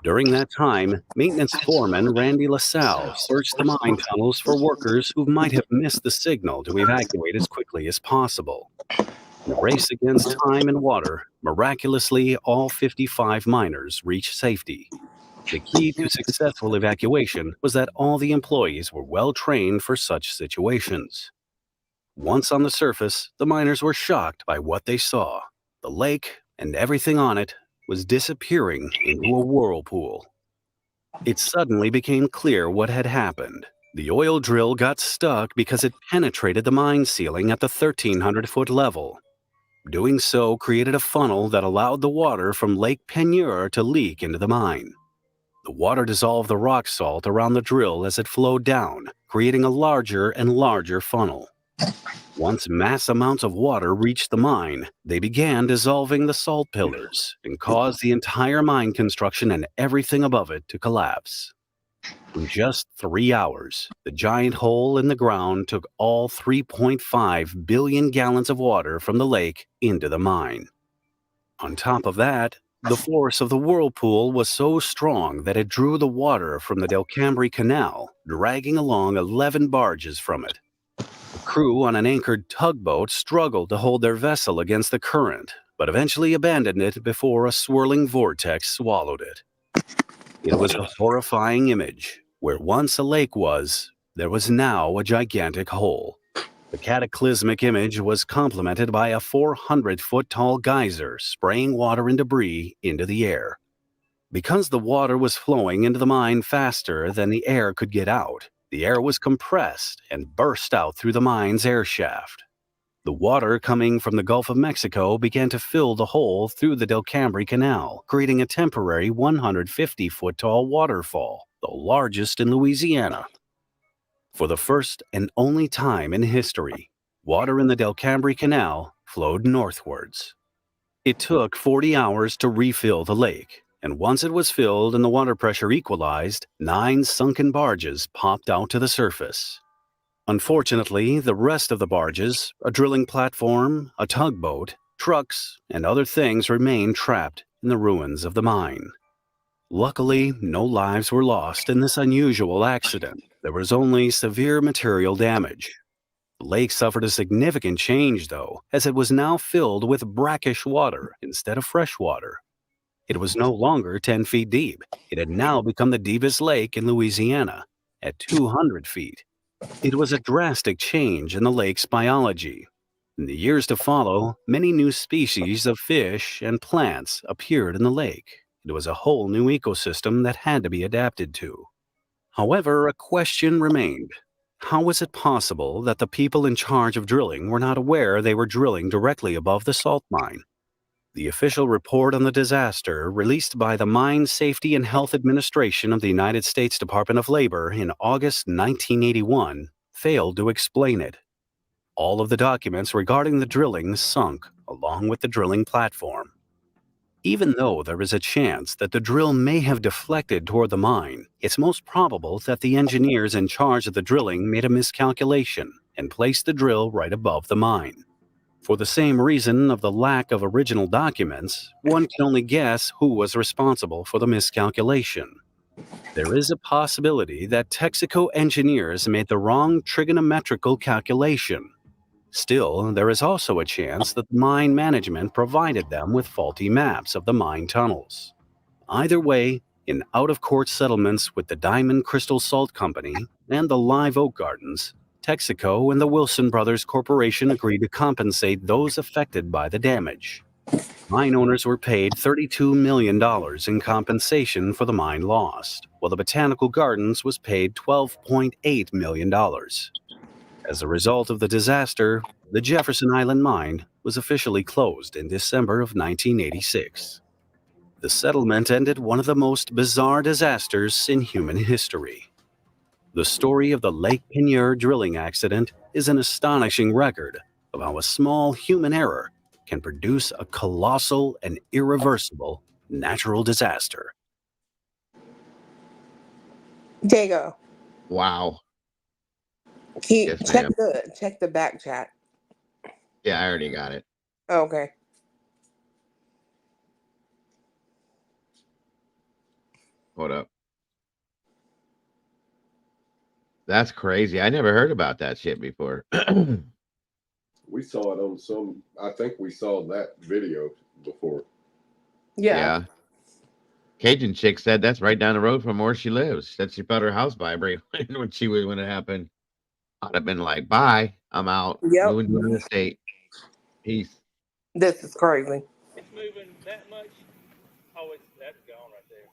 During that time, maintenance foreman Randy LaSalle searched the mine tunnels for workers who might have missed the signal to evacuate as quickly as possible. In a race against time and water, miraculously, all 55 miners reached safety. The key to successful evacuation was that all the employees were well trained for such situations. Once on the surface, the miners were shocked by what they saw. The lake and everything on it was disappearing into a whirlpool. It suddenly became clear what had happened. The oil drill got stuck because it penetrated the mine ceiling at the 1,300-foot level. Doing so created a funnel that allowed the water from Lake Peigneur to leak into the mine. The water dissolved the rock salt around the drill as it flowed down, creating a larger and larger funnel. Once mass amounts of water reached the mine, they began dissolving the salt pillars and caused the entire mine construction and everything above it to collapse. In just 3 hours, the giant hole in the ground took all 3.5 billion gallons of water from the lake into the mine. On top of that, the force of the whirlpool was so strong that it drew the water from the Del Cambri Canal, dragging along 11 barges from it. The crew on an anchored tugboat struggled to hold their vessel against the current, but eventually abandoned it before a swirling vortex swallowed it. It was a horrifying image. Where once a lake was, there was now a gigantic hole. The cataclysmic image was complemented by a 400-foot-tall geyser spraying water and debris into the air. Because the water was flowing into the mine faster than the air could get out, the air was compressed and burst out through the mine's air shaft. The water coming from the Gulf of Mexico began to fill the hole through the Del Cambri Canal, creating a temporary 150-foot-tall waterfall, the largest in Louisiana. For the first and only time in history, water in the Del Cambri Canal flowed northwards. It took 40 hours to refill the lake, and once it was filled and the water pressure equalized, 9 sunken barges popped out to the surface. Unfortunately, the rest of the barges, a drilling platform, a tugboat, trucks, and other things remained trapped in the ruins of the mine. Luckily, no lives were lost in this unusual accident. There was only severe material damage. The lake suffered a significant change, though, as it was now filled with brackish water instead of fresh water. It was no longer 10 feet deep. It had now become the deepest lake in Louisiana, at 200 feet. It was a drastic change in the lake's biology. In the years to follow, many new species of fish and plants appeared in the lake. It was a whole new ecosystem that had to be adapted to. However, a question remained. How was it possible that the people in charge of drilling were not aware they were drilling directly above the salt mine? The official report on the disaster, released by the Mine Safety and Health Administration of the United States Department of Labor in August 1981, failed to explain it. All of the documents regarding the drilling sunk, along with the drilling platform. Even though there is a chance that the drill may have deflected toward the mine, it's most probable that the engineers in charge of the drilling made a miscalculation and placed the drill right above the mine. For the same reason of the lack of original documents, one can only guess who was responsible for the miscalculation. There is a possibility that Texaco engineers made the wrong trigonometrical calculation. Still, there is also a chance that mine management provided them with faulty maps of the mine tunnels. Either way, in out-of-court settlements with the Diamond Crystal Salt Company and the Live Oak Gardens, Texaco and the Wilson Brothers Corporation agreed to compensate those affected by the damage. Mine owners were paid $32 million in compensation for the mine lost, while the Botanical Gardens was paid $12.8 million. As a result of the disaster, the Jefferson Island mine was officially closed in December of 1986. The settlement ended one of the most bizarre disasters in human history. The story of the Lake Peigneur drilling accident is an astonishing record of how a small human error can produce a colossal and irreversible natural disaster.
Dago.
Wow.
Check
ma'am.
check the back chat.
Yeah, I already got it.
Okay.
Hold up. That's crazy. I never heard about that shit before.
We saw it on some. I think we saw that video before.
Yeah. Cajun chick said that's right down the road from where she lives. Said she felt her house vibrate when it happened. I'd have been like, "Bye, I'm out.
Yep.
Moving to the state. Peace."
This is crazy.
It's moving that much. Oh, that's gone right there.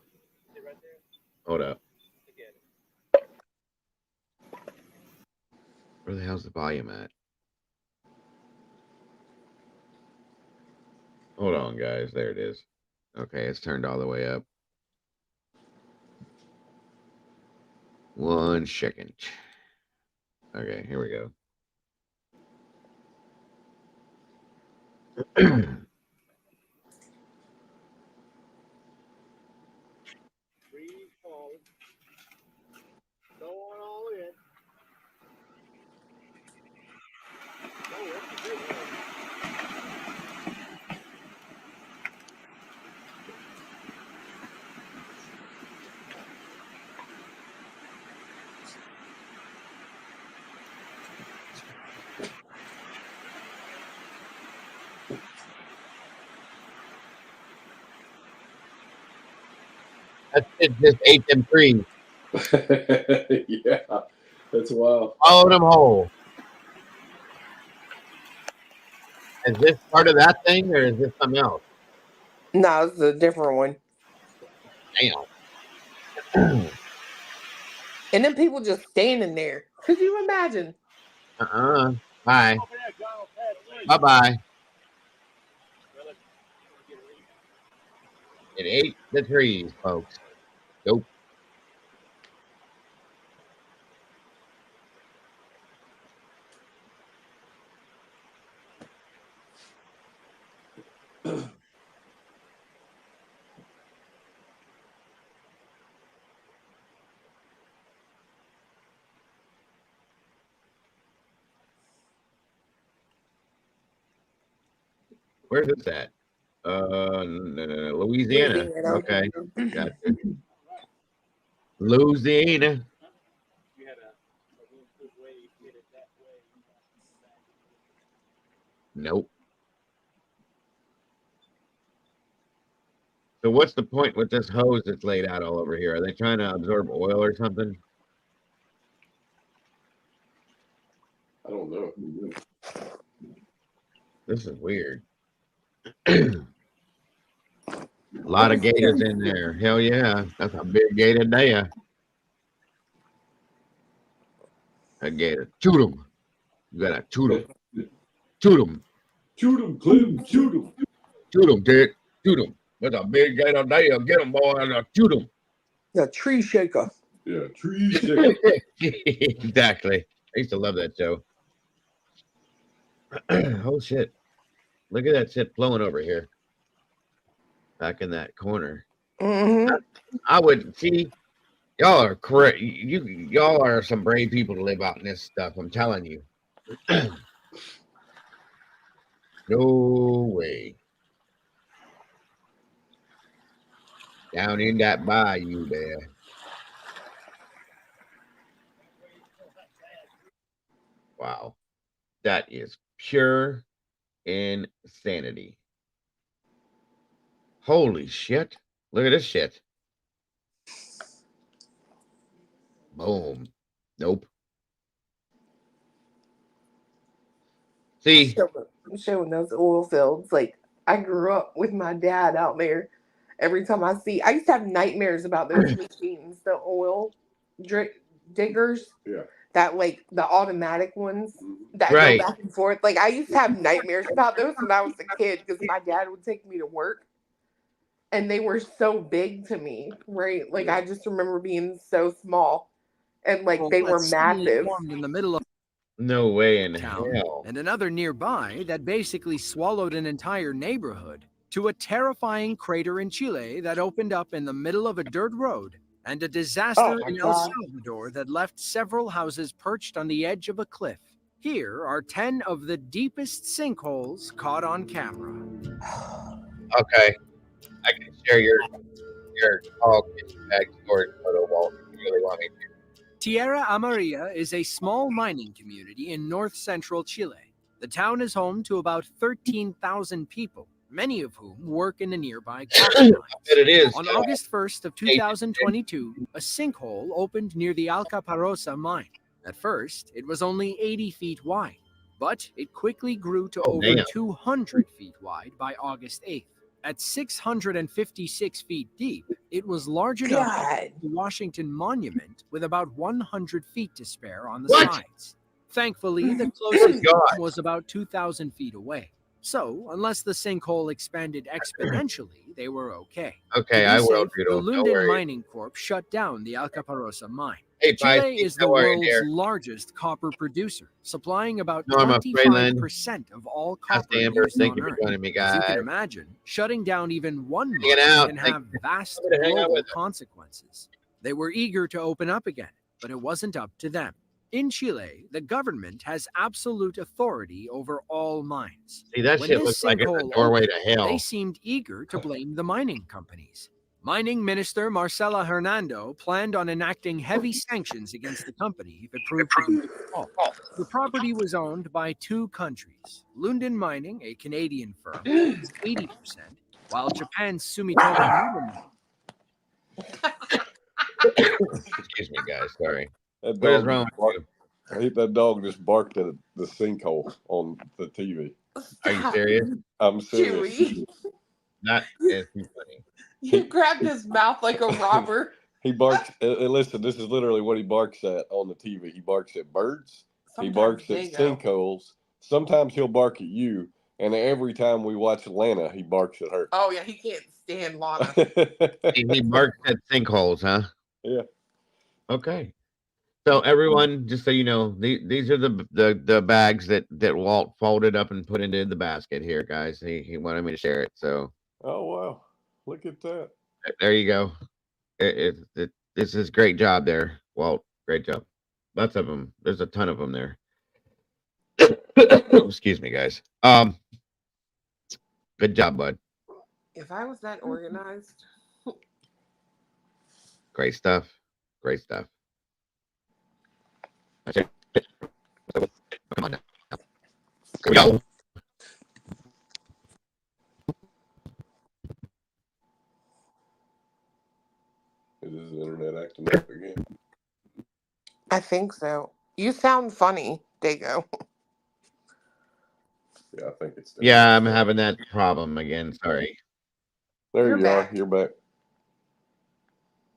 See right there?
Hold up. Where the hell's the volume at? Hold on, guys. There it is. Okay, it's turned all the way up. 1 second. Okay, here we go.
Breathe forward. Go on all in. Oh, that's a good one.
That shit just ate them trees.
Yeah, that's wild.
Follow them whole. Is this part of that thing or is this something else?
No, it's a different one.
Damn.
And then people just standing there. Could you imagine?
Bye. Bye-bye. It ate the trees, folks. Nope. Where's this at? Louisiana. Okay. Gotcha. Louisiana. Nope. So what's the point with this hose that's laid out all over here? Are they trying to absorb oil or something?
I don't know.
This is weird. A lot of gators in there. Hell yeah. That's a big gator there. A gator. Shoot him. You gotta shoot him. Shoot him.
Shoot him, Clem. Shoot him.
Shoot him, Dick. Shoot him. There's a big gator there. Get him, boy. Shoot him.
The tree shaker.
Yeah, tree shaker.
Exactly. I used to love that show. Oh shit. Look at that shit flowing over here. Back in that corner. I would see y'all are correct. Y'all are some brave people to live out in this stuff. I'm telling you. No way. Down in that bayou there. Wow. That is pure insanity. Holy shit. Look at this shit. Boom. Nope. See?
Showing those oil fields. Like, I grew up with my dad out there. Every time I used to have nightmares about those machines, the oil diggers.
Yeah.
That, like, the automatic ones that
Right.
go back and forth. Like, I used to have nightmares about those when I was a kid because my dad would take me to work. And they were so big to me, right? Like, I just remember being so small. And, like, they were massive.
Formed in the middle of
No way in
town,
hell.
and another nearby that basically swallowed an entire neighborhood, to a terrifying crater in Chile that opened up in the middle of a dirt road, and a disaster in El Salvador that left several houses perched on the edge of a cliff. Here are 10 of the deepest sinkholes caught on camera.
Okay. I can share your dog bag storage photo, Walt, if you really want me to.
Tierra Amarilla is a small mining community in north-central Chile. The town is home to about 13,000 people, many of whom work in the nearby copper mines.
Bet it is.
On August 1st of 2022, a sinkhole opened near the Alcaparrosa mine. At first, it was only 80 feet wide, but it quickly grew to over
damn.
200 feet wide by August 8th. At 656 feet deep, it was large enough for the Washington Monument with about 100 feet to spare on the sides. Thankfully, the closest one was about 2,000 feet away. So, unless the sinkhole expanded exponentially, they were okay.
Okay,
To be
I will,
safe,
Doodle.
the
No
Lunden
worries.
Mining Corp shut down the Alcaparrosa mine.
Hey, Pi,
Chile is the
how are you,
world's
dear?
largest copper producer, supplying about
Norma Freeland.
25% of all
That's
copper
Amber.
used
Thank
on
you for
Earth.
joining me,
As you
guys.
can imagine, shutting down even one
Hanging
mine
out.
can
Thank
have
you.
vast
I'm gonna hang out
global
with them.
consequences. They were eager to open up again, but it wasn't up to them. In Chile, the government has absolute authority over all mines.
See, that
When
shit
this
looks like it's a
sinkhole
doorway
opened,
to hell.
They seemed eager to blame the mining companies. Mining Minister Marcela Hernando planned on enacting heavy sanctions against the company if it proved to be their fault. The property was owned by two countries, Lunden Mining, a Canadian firm, owns 80%, while Japan's Sumitomo
Excuse me, guys. Sorry.
That
What is
dog
wrong
just
with you?
I hate that dog just barked at the sinkhole on the TV.
Are you serious?
I'm serious.
Chewy.
Not as funny.
You grabbed his mouth like a robber.
He barks. Listen, this is literally what he barks at on the TV. He barks at birds. He
Sometimes
barks at
Dago.
sinkholes. Sometimes he'll bark at you. And every time we watch Atlanta, he barks at her.
Oh, yeah, he can't stand Lana.
He barks at sinkholes, huh?
Yeah.
Okay. So everyone, just so you know, these are the bags that Walt folded up and put into the basket here, guys. He wanted me to share it. So
Oh, wow. Look at that.
there you go. This is great job there, Walt. Great job. Lots of them. There's a ton of them there. Excuse me, guys. Good job, bud.
If I was that organized,
Great stuff. Great stuff. Come on now. Here we go.
Is his internet acting up again?
I think so. You sound funny, Dago.
Yeah, I think it's.
Yeah, I'm having that problem again. Sorry.
There
You're
you
back.
are. You're back.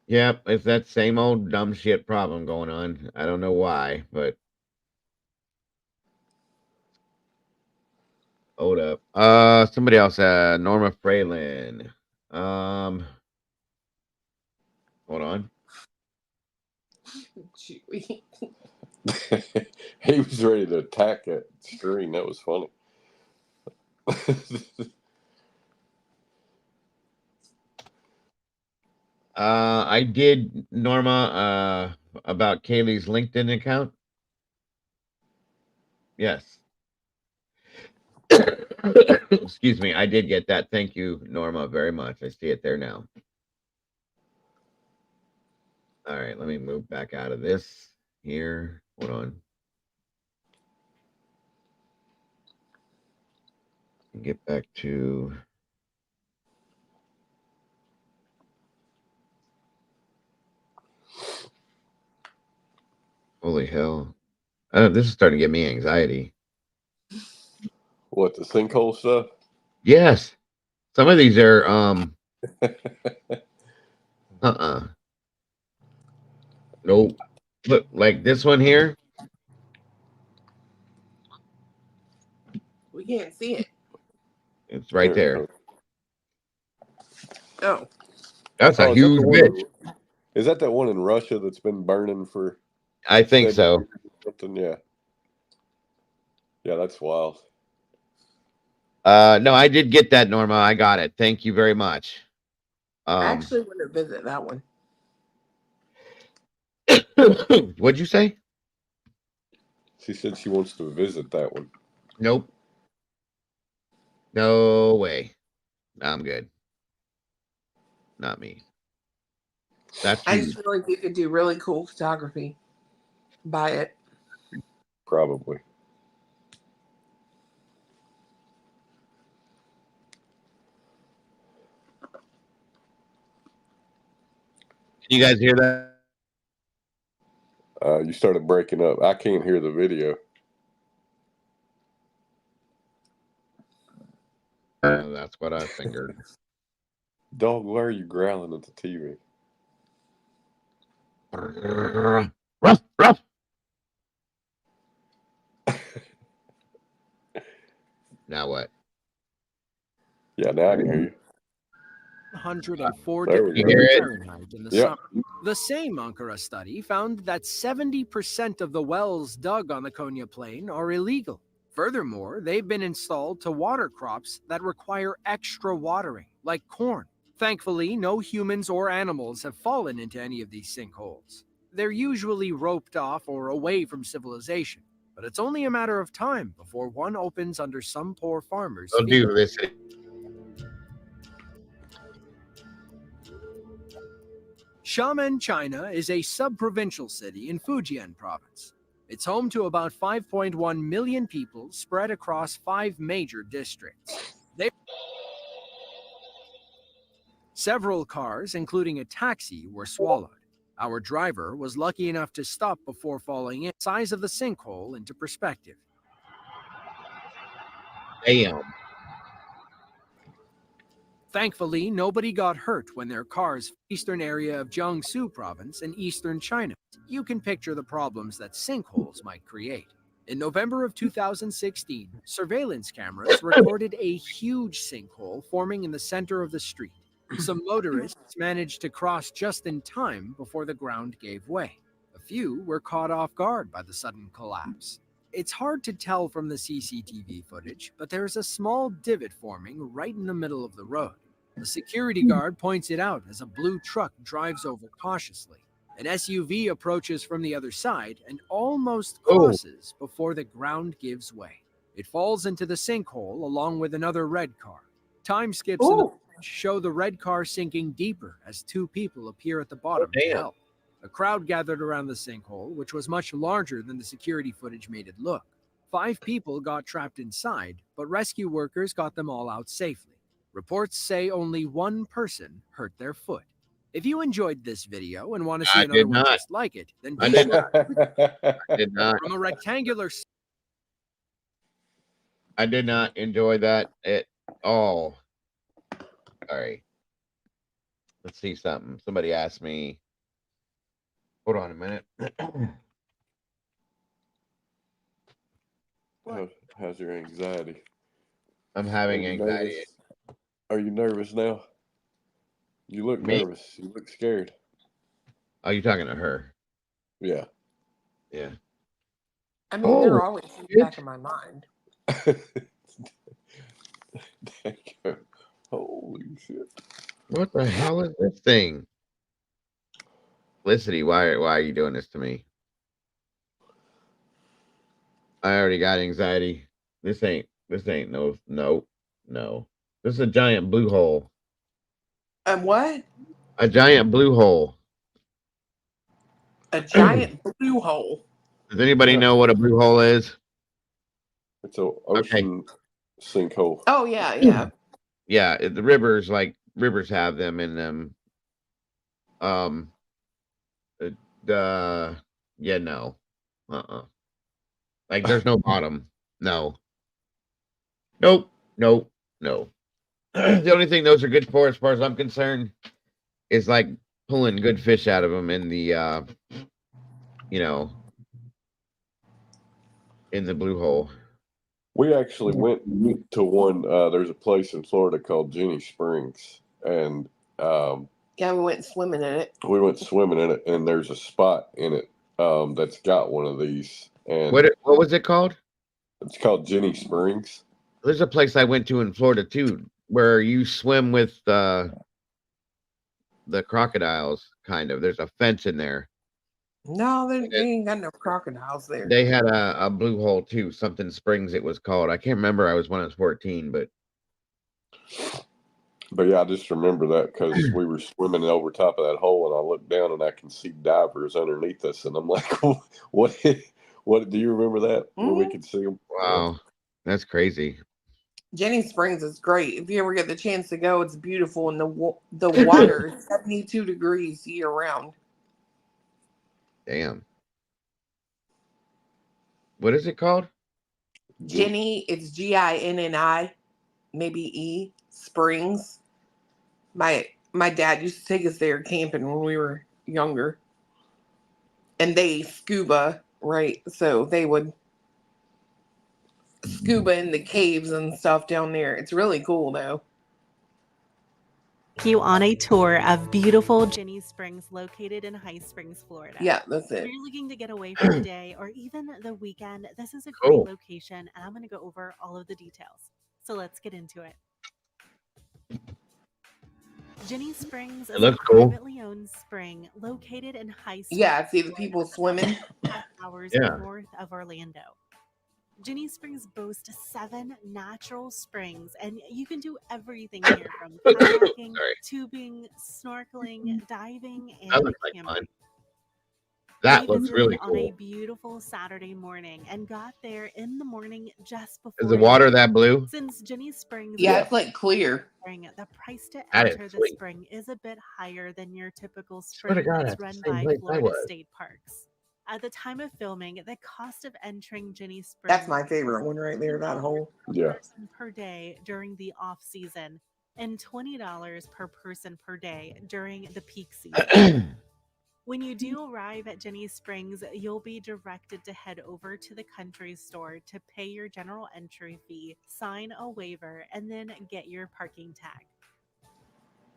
Yep, it's that same old dumb shit problem going on. I don't know why, but hold up. Somebody else. Norma Fralin. Hold on.
Chewy.
He was ready to attack that screen. That was funny.
I did, Norma, about Kaylee's LinkedIn account. Yes. Excuse me. I did get that. Thank you, Norma, very much. I see it there now. All right. Let me move back out of this here. Hold on. Get back to. Holy hell. This is starting to give me anxiety.
What, the sinkhole stuff?
Yes. Some of these are nope. Look, like this one here.
We can't see it.
It's right there.
Oh.
That's a huge bitch.
Is that one in Russia that's been burning for?
I think so.
Something, yeah. Yeah, that's wild.
No, I did get that, Norma. I got it. Thank you very much.
I actually want to visit that one.
What'd you say?
She said she wants to visit that one.
Nope. No way. I'm good. Not me. That's
I
huge.
just feel like you could do really cool photography. Buy it.
Probably.
Can you guys hear that?
You started breaking up. I can't hear the video.
That's what I figured.
Dog, why are you growling at the TV?
Ruff, ruff. Now what?
Yeah, now I can hear you.
104
There we
degrees
go.
Fahrenheit in the
Yep.
summer. The same Ankara study found that 70% of the wells dug on the Konya Plain are illegal. Furthermore, they've been installed to water crops that require extra watering, like corn. Thankfully, no humans or animals have fallen into any of these sinkholes. They're usually roped off or away from civilization, but it's only a matter of time before one opens under some poor farmer's
They'll
feet.
do this.
Xiamen, China is a sub-provincial city in Fujian province. It's home to about 5.1 million people spread across 5 major districts. Several cars, including a taxi, were swallowed. Our driver was lucky enough to stop before falling in. Size of the sinkhole into perspective.
Damn.
Thankfully, nobody got hurt when their cars eastern area of Jiangsu province in eastern China. You can picture the problems that sinkholes might create. In November of 2016, surveillance cameras recorded a huge sinkhole forming in the center of the street. Some motorists managed to cross just in time before the ground gave way. A few were caught off guard by the sudden collapse. It's hard to tell from the CCTV footage, but there's a small divot forming right in the middle of the road. A security guard points it out as a blue truck drives over cautiously. An SUV approaches from the other side and almost crosses before the ground gives way. It falls into the sinkhole along with another red car. Time skips in the footage show the red car sinking deeper as two people appear at the bottom to help. A crowd gathered around the sinkhole, which was much larger than the security footage made it look. 5 people got trapped inside, but rescue workers got them all out safely. Reports say only 1 person hurt their foot. If you enjoyed this video and want to see another one just like it, then be sure.
I did not.
From a rectangular.
I did not enjoy that at all. Sorry. Let's see something. Somebody asked me. Hold on a minute.
How's your anxiety?
I'm having anxiety.
Nervous? Are you nervous now? You look nervous. You look scared.
Are you talking to her?
Yeah.
Yeah.
I mean, they're always in the back of my mind.
Holy shit.
What the hell is this thing? Felicity, why are you doing this to me? I already got anxiety. This ain't no. This is a giant blue hole.
What?
A giant blue hole.
A giant blue hole.
Does anybody know what a blue hole is?
It's an ocean sinkhole.
Oh yeah.
Yeah, the rivers have them in them. No. Like there's no bottom. No. Nope. The only thing those are good for, as far as I'm concerned, is like pulling good fish out of them in the in the blue hole.
We actually went to one. There's a place in Florida called Jenny Springs, and
yeah, we went swimming in it.
We went swimming in it, and there's a spot in it that's got one of these. And
what was it called?
It's called Jenny Springs.
There's a place I went to in Florida too, where you swim with the crocodiles. Kind of. There's a fence in there.
No, they ain't got no crocodiles there.
They had a blue hole too, something Springs it was called. I can't remember. I was when I was 14, but
yeah, I just remember that because we were swimming over top of that hole, and I looked down and I can see divers underneath us, and I'm like, "What? What? Do you remember that? Where we could see them?"
Wow, that's crazy.
Jenny Springs is great. If you ever get the chance to go, it's beautiful, and the water is 72 degrees year round.
Damn. What is it called?
Jenny, it's Ginni, maybe E, Springs. My dad used to take us there camping when we were younger. And they scuba, right? So they would scuba in the caves and stuff down there. It's really cool though.
You on a tour of beautiful Jenny Springs located in High Springs, Florida.
Yeah, that's it.
If you're looking to get away for the day or even the weekend, this is a
Cool.
great location, and I'm going to go over all of the details. So let's get into it. Jenny Springs is a privately owned spring located in High Springs.
Yeah, see the people swimming.
Hours
Yeah.
north of Orlando. Jenny Springs boasts 7 natural springs, and you can do everything here from kayaking, tubing, snorkeling, diving,
That
and
looks like
camping.
fun. That
We
looks
visited
really
on a
cool.
beautiful Saturday morning and got there in the morning just before.
Is the water that blue?
Since Jenny Springs,
Yeah, it's like clear.
The price to
That is
enter the
sweet.
spring is a bit higher than your typical
Swear to
spring
God,
that's
that's
run
the same
by
place I
Florida
was.
State Parks. At the time of filming, the cost of entering Jenny Springs
That's my favorite one right there, that hole.
Yeah.
per day during the off season and $20 per person per day during the peak season. When you do arrive at Jenny Springs, you'll be directed to head over to the country store to pay your general entry fee, sign a waiver, and then get your parking tag.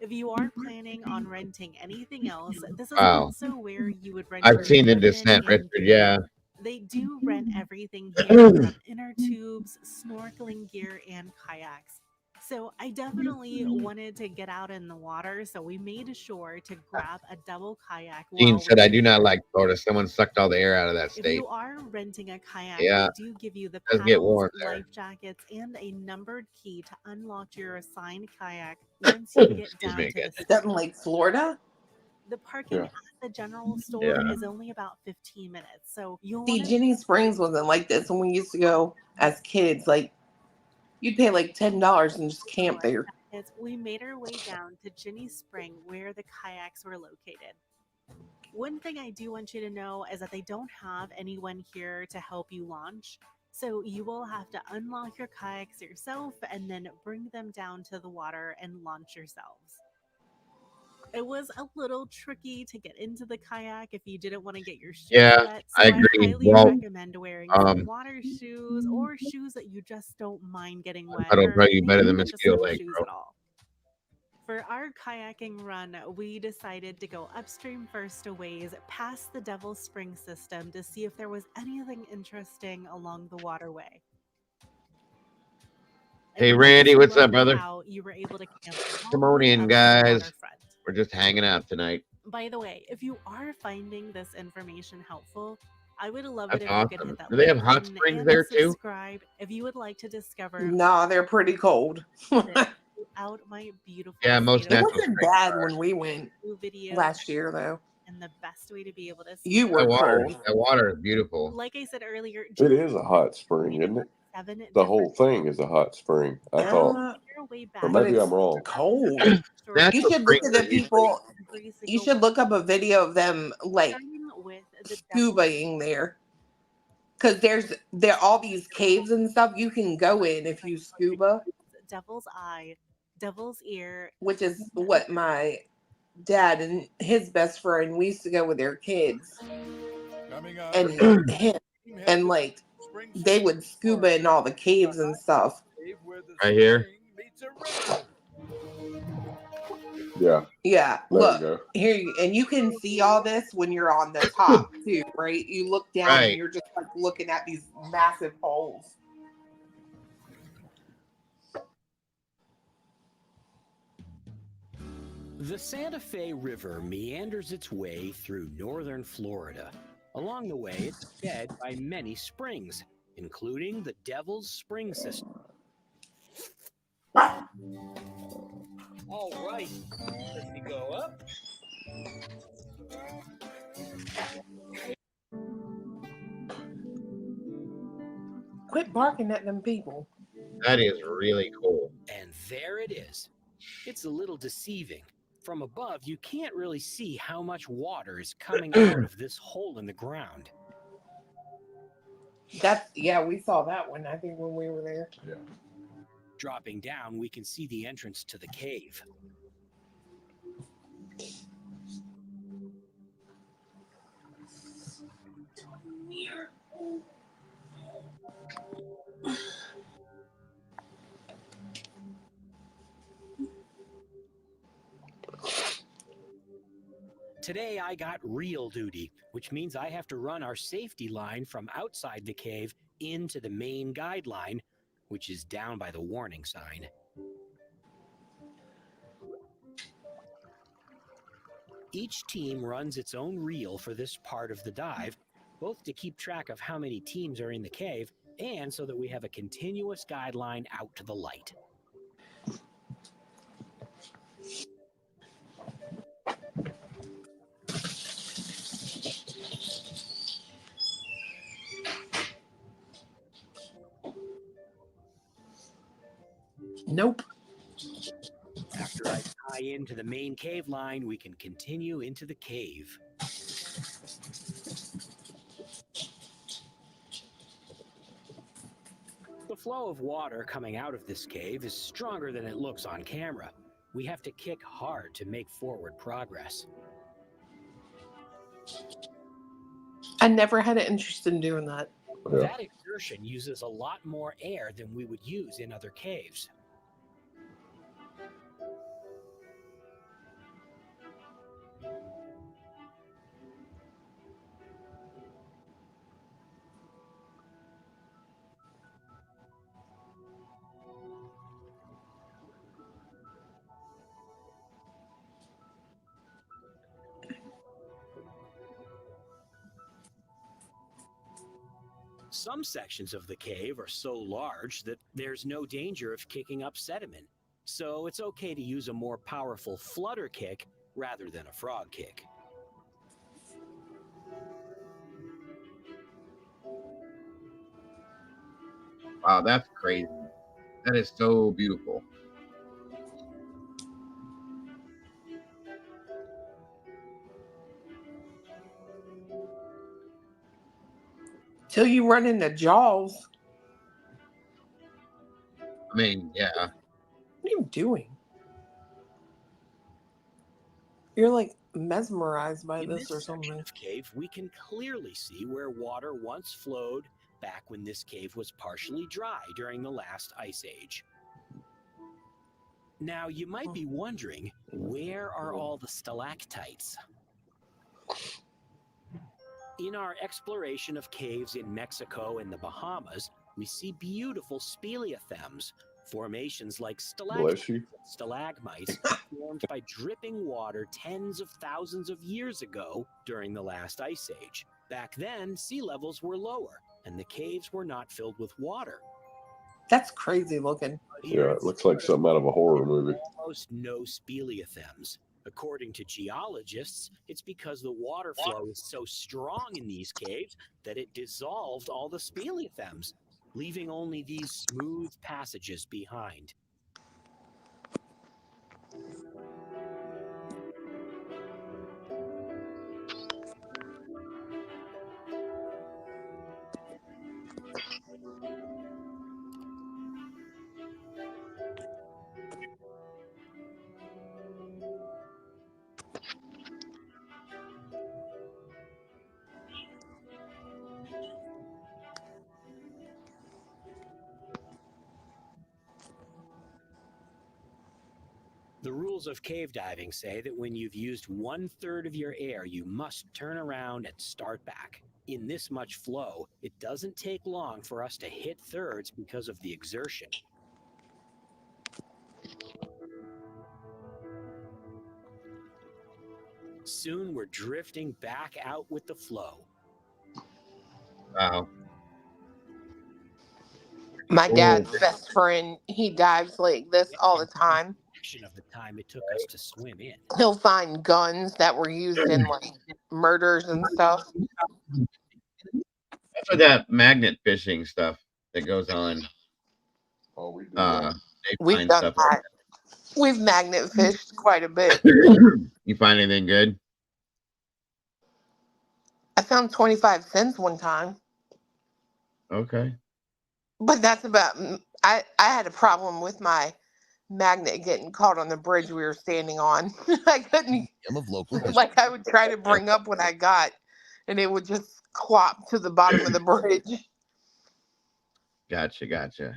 If you aren't planning on renting anything else, this is
Wow.
also where you would rent.
I've
your
seen the
equipment
descent,
and
Richard. Yeah.
They do rent everything here from inner tubes, snorkeling gear, and kayaks. So I definitely wanted to get out in the water, so we made sure to grab a double kayak
Gene
while
said,
we
I
were
do not
here.
like Florida. Someone sucked all the air out of that
If
state.
you are renting a kayak,
Yeah,
they do give you the
it does get
paddles,
warm there.
life jackets, and a numbered key to unlock your assigned kayak once you get
Excuse
down
me
to
again.
the
Is that in like Florida?
The parking
Yeah.
at the general store
Yeah.
is only about 15 minutes, so you'll
See,
want to
Jenny Springs wasn't like this when we used to go as kids. Like, you'd pay like $10 and just camp there.
We made our way down to Ginny Spring where the kayaks were located. One thing I do want you to know is that they don't have anyone here to help you launch, so you will have to unlock your kayaks yourself and then bring them down to the water and launch yourselves. It was a little tricky to get into the kayak if you didn't want to get your shoes
Yeah,
wet, so
I
I
agree.
highly
Well,
recommend wearing some water shoes or shoes that you just don't mind getting wet,
that'll
or
probably be better than
anything, just
mosquito
no
leg,
shoes
bro.
at all. For our kayaking run, we decided to go upstream first a ways past the Devil's Spring system to see if there was anything interesting along the waterway.
Hey,
And
Randy,
once
what's
you
up,
left
brother?
out, you were able to camp all
Come
the
on
way
in,
up to the
guys.
waterfront.
We're just hanging out tonight.
By the way, if you are finding this information helpful, I would love
That's
it if you could
awesome.
hit that
Do they
like
have hot
button
springs
and
there too?
subscribe if you would like to discover
Nah, they're pretty cold.
out my beautiful
Yeah, most
state of
It
natural
wasn't
springs
bad
are.
when we went
video
last year, though.
and the best way to be able to see
You
it.
were cold.
That water is beautiful.
Like I said earlier,
It is a hot spring, isn't it?
7
The whole thing is a hot spring, I thought.
your way
Or
back.
But
maybe
it's
I'm wrong.
cold. You
Natural
should look
springs
at
are
the
usually.
people.
Every
You
single
should look up a video of them like
starting with the
scubaing there, because there all these caves and stuff you can go in if you scuba,
Devil's Eye, Devil's Ear,
which is what my dad and his best friend, we used to go with their kids and him, and like they would scuba in all the caves and stuff.
Right here.
Yeah.
Yeah,
There
look
you go.
here, and you can see all this when you're on the top too, right? You look down and
Right.
you're just like looking at these massive holes.
The Santa Fe River meanders its way through northern Florida. Along the way, it's fed by many springs, including the Devil's Spring system.
All right, let me go up.
Quit barking at them people.
That is really cool.
And there it is. It's a little deceiving. From above, you can't really see how much water is coming out of this hole in the ground.
Yeah, we saw that one, I think, when we were there.
Yeah.
Dropping down, we can see the entrance to the cave. Today I got real duty, which means I have to run our safety line from outside the cave into the main guideline, which is down by the warning sign. Each team runs its own reel for this part of the dive, both to keep track of how many teams are in the cave and so that we have a continuous guideline out to the light.
Nope.
After I tie into the main cave line, we can continue into the cave. The flow of water coming out of this cave is stronger than it looks on camera. We have to kick hard to make forward progress.
I never had an interest in doing that.
That exertion uses a lot more air than we would use in other caves. Some sections of the cave are so large that there's no danger of kicking up sediment, so it's okay to use a more powerful flutter kick rather than a frog kick.
Wow, that's crazy. That is so beautiful.
Till you run into Jaws.
I mean, yeah.
What are you doing? You're like mesmerized by this or something.
Of cave, we can clearly see where water once flowed back when this cave was partially dry during the last ice age. Now, you might be wondering, where are all the stalactites? In our exploration of caves in Mexico and the Bahamas, we see beautiful speleothems, formations like stalactites and stalagmites formed by dripping water tens of thousands of years ago during the last ice age. Back then, sea levels were lower, and the caves were not filled with water.
That's crazy looking.
Yeah, it looks like something out of a horror movie.
Almost no speleothems. According to geologists, it's because the water flow is so strong in these caves that it dissolved all the speleothems, leaving only these smooth passages behind. The rules of cave diving say that when you've used 1/3 of your air, you must turn around and start back. In this much flow, it doesn't take long for us to hit thirds because of the exertion. Soon we're drifting back out with the flow.
Wow.
My dad's best friend, he dives like this all the time.
Of the time it took us to swim in.
He'll find guns that were used in like murders and stuff.
That's what that magnet fishing stuff that goes on.
Oh, we do.
They
We've
find
done
stuff
that.
like
We've magnet fished quite a bit.
You find anything good?
I found 25 cents one time.
Okay.
But that's about, I had a problem with my magnet getting caught on the bridge we were standing on. I couldn't,
of local
like I would try to bring up what I got and it would just clop to the bottom of the bridge.
Gotcha.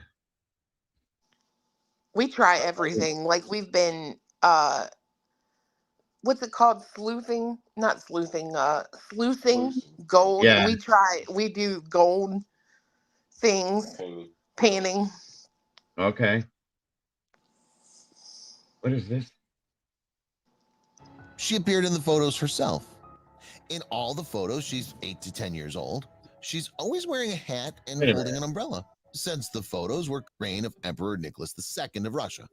We try everything. Like we've been, what's it called? Sleuthing? Not sleuthing, sluicing gold.
Yeah.
We do gold things, panning.
Okay. What is this?
She appeared in the photos herself. In all the photos, she's 8 to 10 years old. She's always wearing a hat and
Wait a
holding
minute.
an umbrella, since the photos were reign of Emperor Nicholas II of Russia.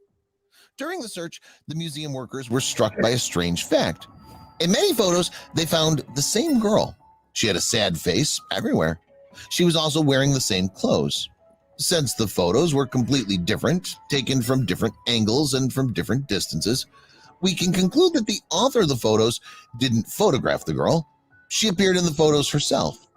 During the search, the museum workers were struck by a strange fact. In many photos, they found the same girl. She had a sad face everywhere. She was also wearing the same clothes. Since the photos were completely different, taken from different angles and from different distances, we can conclude that the author of the photos didn't photograph the girl. She appeared in the photos herself.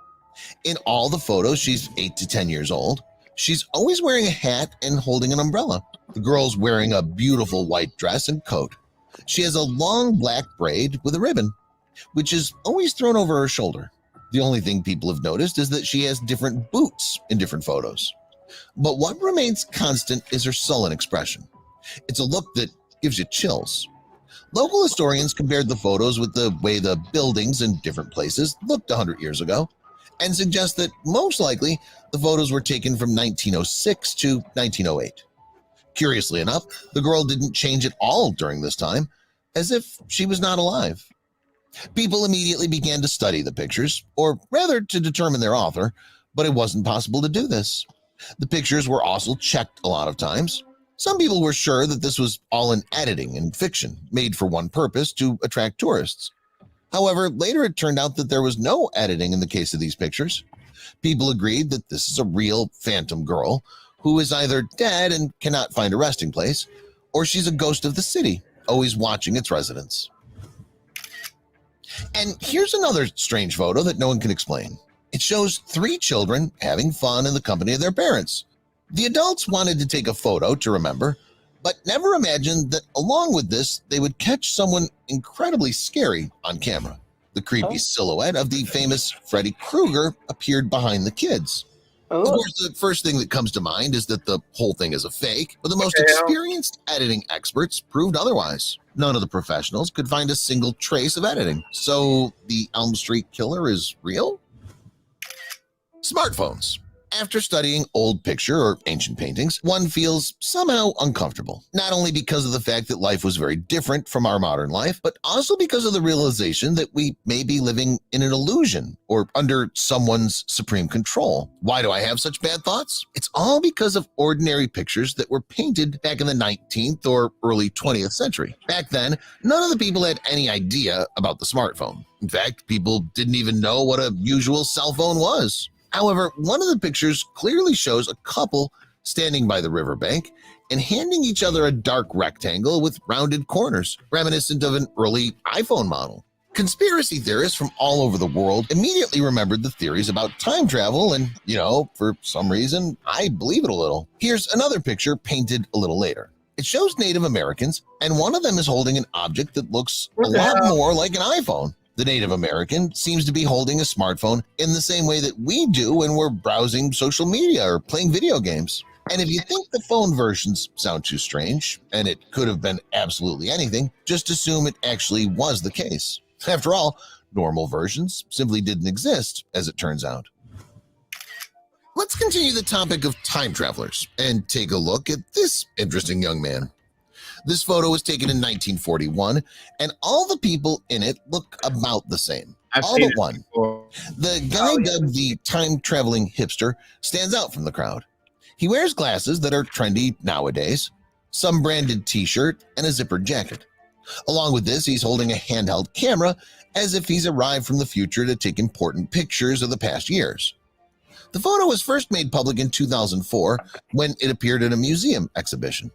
In all the photos, she's 8 to 10 years old. She's always wearing a hat and holding an umbrella. The girl's wearing a beautiful white dress and coat. She has a long black braid with a ribbon, which is always thrown over her shoulder. The only thing people have noticed is that she has different boots in different photos. But what remains constant is her sullen expression. It's a look that gives you chills. Local historians compared the photos with the way the buildings in different places looked 100 years ago and suggest that most likely the photos were taken from 1906 to 1908. Curiously enough, the girl didn't change at all during this time, as if she was not alive. People immediately began to study the pictures, or rather to determine their author, But it wasn't possible to do this. The pictures were also checked a lot of times. Some people were sure that this was all an editing and fiction made for one purpose, to attract tourists. However, later it turned out that there was no editing in the case of these pictures. People agreed that this is a real phantom girl who is either dead and cannot find a resting place, or she's a ghost of the city, always watching its residents. And here's another strange photo that no one can explain. It shows 3 children having fun in the company of their parents. The adults wanted to take a photo to remember, but never imagined that along with this, they would catch someone incredibly scary on camera. The creepy silhouette of the famous Freddy Krueger appeared behind the kids. Of course, the first thing that comes to mind is that the whole thing is a fake, but the most experienced editing experts proved otherwise. None of the professionals could find a single trace of editing. So the Elm Street killer is real? Smartphones. After studying old picture or ancient paintings, one feels somehow uncomfortable, not only because of the fact that life was very different from our modern life, but also because of the realization that we may be living in an illusion or under someone's supreme control. Why do I have such bad thoughts? It's all because of ordinary pictures that were painted back in the 19th or early 20th century. Back then, none of the people had any idea about the smartphone. In fact, people didn't even know what a usual cell phone was. However, one of the pictures clearly shows a couple standing by the riverbank and handing each other a dark rectangle with rounded corners, reminiscent of an early iPhone model. Conspiracy theorists from all over the world immediately remembered the theories about time travel and, for some reason, I believe it a little. Here's another picture painted a little later. It shows Native Americans, and one of them is holding an object that looks a lot more like an iPhone. The Native American seems to be holding a smartphone in the same way that we do when we're browsing social media or playing video games. And if you think the phone versions sound too strange, and it could have been absolutely anything, just assume it actually was the case. After all, normal versions simply didn't exist, as it turns out. Let's continue the topic of time travelers and take a look at this interesting young man. This photo was taken in 1941, and all the people in it look about the same. All but one. The guy dubbed the time-traveling hipster stands out from the crowd. He wears glasses that are trendy nowadays, some branded t-shirt, and a zippered jacket. Along with this, he's holding a handheld camera as if he's arrived from the future to take important pictures of the past years. The photo was first made public in 2004 when it appeared in a museum exhibition.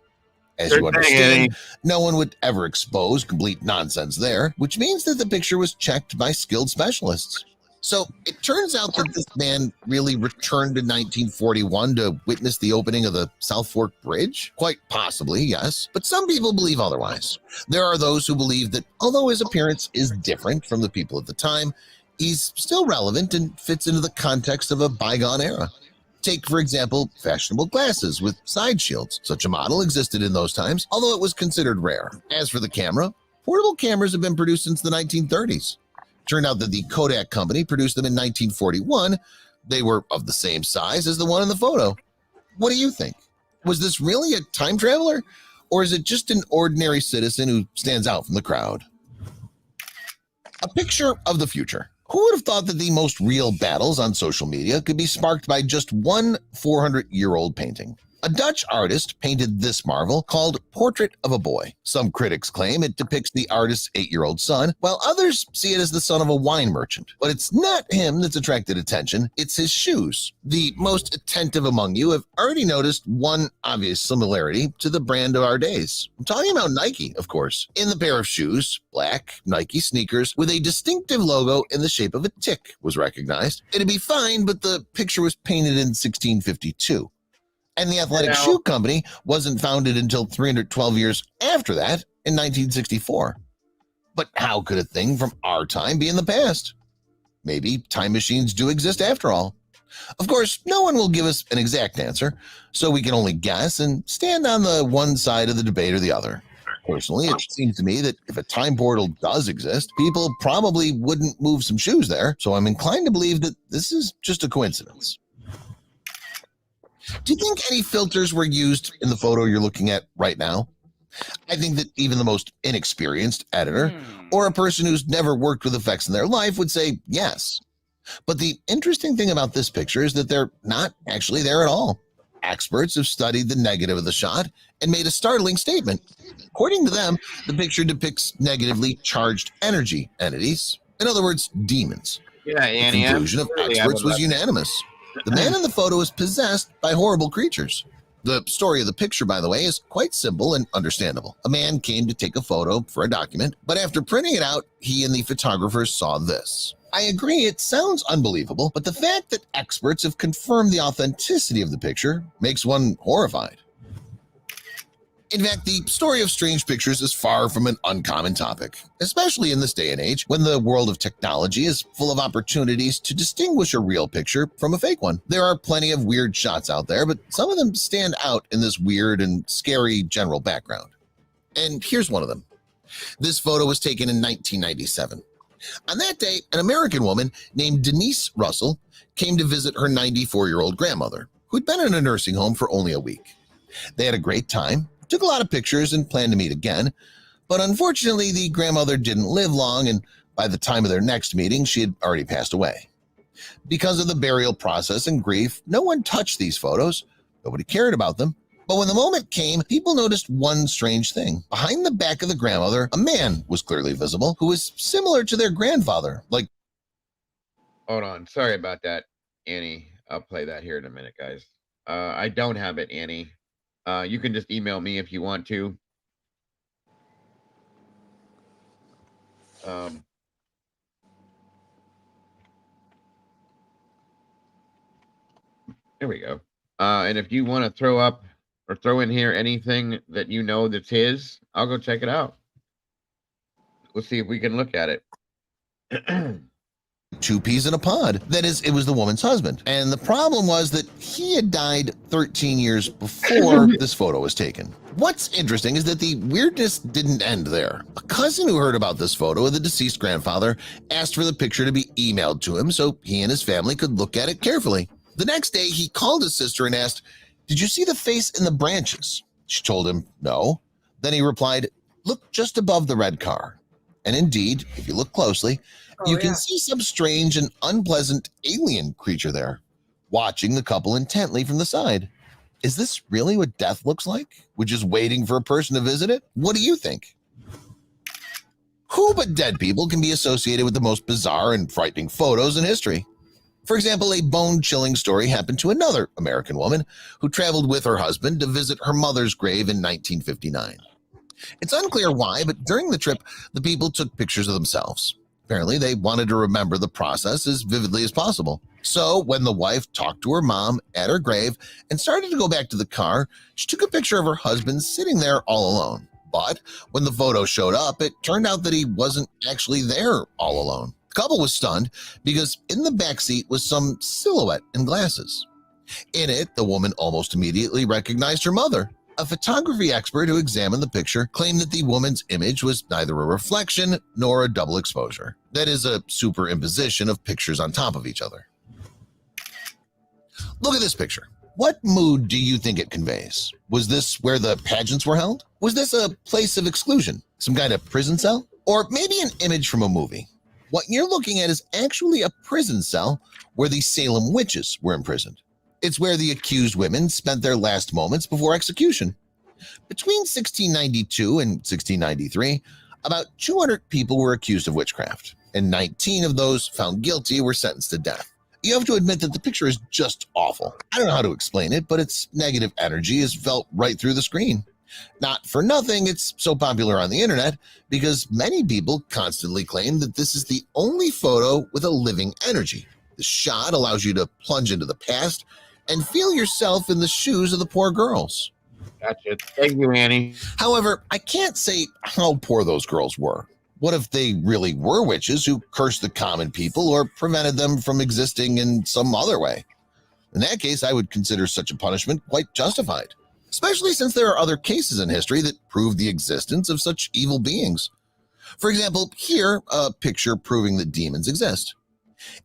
As you understand, no one would ever expose complete nonsense there, which means that the picture was checked by skilled specialists. So it turns out that this man really returned in 1941 to witness the opening of the South Fork Bridge? Quite possibly, yes, but some people believe otherwise. There are those who believe that although his appearance is different from the people at the time, he's still relevant and fits into the context of a bygone era. Take, for example, fashionable glasses with side shields. Such a model existed in those times, although it was considered rare. As for the camera, portable cameras have been produced since the 1930s. Turned out that the Kodak company produced them in 1941. They were of the same size as the one in the photo. What do you think? Was this really a time traveler? Or is it just an ordinary citizen who stands out from the crowd? A picture of the future. Who would have thought that the most real battles on social media could be sparked by just one 400-year-old painting? A Dutch artist painted this marvel called Portrait of a Boy. Some critics claim it depicts the artist's 8-year-old son, while others see it as the son of a wine merchant. But it's not him that's attracted attention, it's his shoes. The most attentive among you have already noticed one obvious similarity to the brand of our days. I'm talking about Nike, of course. In the pair of shoes, black Nike sneakers with a distinctive logo in the shape of a tick was recognized. It'd be fine, but the picture was painted in 1652. And the Athletic Shoe Company wasn't founded until 312 years after that in 1964. But how could a thing from our time be in the past? Maybe time machines do exist after all. Of course, no one will give us an exact answer, so we can only guess and stand on the one side of the debate or the other. Personally, it seems to me that if a time portal does exist, people probably wouldn't move some shoes there, so I'm inclined to believe that this is just a coincidence. Do you think any filters were used in the photo you're looking at right now? I think that even the most inexperienced editor or a person who's never worked with effects in their life would say yes. But the interesting thing about this picture is that they're not actually there at all. Experts have studied the negative of the shot and made a startling statement. According to them, the picture depicts negatively charged energy entities, in other words, demons.
Yeah, Annie.
The conclusion of experts was unanimous. The man in the photo is possessed by horrible creatures. The story of the picture, by the way, is quite simple and understandable. A man came to take a photo for a document, but after printing it out, he and the photographer saw this. I agree, it sounds unbelievable, but the fact that experts have confirmed the authenticity of the picture makes one horrified. In fact, the story of strange pictures is far from an uncommon topic, especially in this day and age when the world of technology is full of opportunities to distinguish a real picture from a fake one. There are plenty of weird shots out there, but some of them stand out in this weird and scary general background. And here's one of them. This photo was taken in 1997. On that day, an American woman named Denise Russell came to visit her 94-year-old grandmother, who'd been in a nursing home for only a week. They had a great time, took a lot of pictures, and planned to meet again, but unfortunately the grandmother didn't live long, and by the time of their next meeting she had already passed away. Because of the burial process and grief, no one touched these photos, nobody cared about them. But when the moment came, people noticed one strange thing. Behind the back of the grandmother, a man was clearly visible who was similar to their grandfather.
Hold on. Sorry about that, Annie. I'll play that here in a minute, guys. I don't have it, Annie. You can just email me if you want to. There we go. And if you want to throw up or throw in here anything that you know that's his, I'll go check it out. We'll see if we can look at it.
Two peas in a pod. That is, it was the woman's husband. And the problem was that he had died 13 years before this photo was taken. What's interesting is that the weirdness didn't end there. A cousin who heard about this photo of the deceased grandfather asked for the picture to be emailed to him so he and his family could look at it carefully. The next day, he called his sister and asked, "Did you see the face in the branches?" She told him no. Then he replied, "Look just above the red car." And indeed, if you look closely, you can see some strange and unpleasant alien creature there, watching the couple intently from the side. Is this really what death looks like? We're just waiting for a person to visit it? What do you think? Who but dead people can be associated with the most bizarre and frightening photos in history? For example, a bone-chilling story happened to another American woman who traveled with her husband to visit her mother's grave in 1959. It's unclear why, but during the trip, the people took pictures of themselves. Apparently, they wanted to remember the process as vividly as possible. So when the wife talked to her mom at her grave and started to go back to the car, she took a picture of her husband sitting there all alone. But when the photo showed up, it turned out that he wasn't actually there all alone. The couple was stunned because in the back seat was some silhouette in glasses. In it, the woman almost immediately recognized her mother. A photography expert who examined the picture claimed that the woman's image was neither a reflection nor a double exposure. That is, a superimposition of pictures on top of each other. Look at this picture. What mood do you think it conveys? Was this where the pageants were held? Was this a place of exclusion? Some kind of prison cell? Or maybe an image from a movie? What you're looking at is actually a prison cell where the Salem witches were imprisoned. It's where the accused women spent their last moments before execution. Between 1692 and 1693, about 200 people were accused of witchcraft, and 19 of those found guilty were sentenced to death. You have to admit that the picture is just awful. I don't know how to explain it, but its negative energy is felt right through the screen. Not for nothing, it's so popular on the internet because many people constantly claim that this is the only photo with a living energy. The shot allows you to plunge into the past and feel yourself in the shoes of the poor girls.
Gotcha. Thank you, Annie.
However, I can't say how poor those girls were. What if they really were witches who cursed the common people or prevented them from existing in some other way? In that case, I would consider such a punishment quite justified, especially since there are other cases in history that prove the existence of such evil beings. For example, here, a picture proving that demons exist.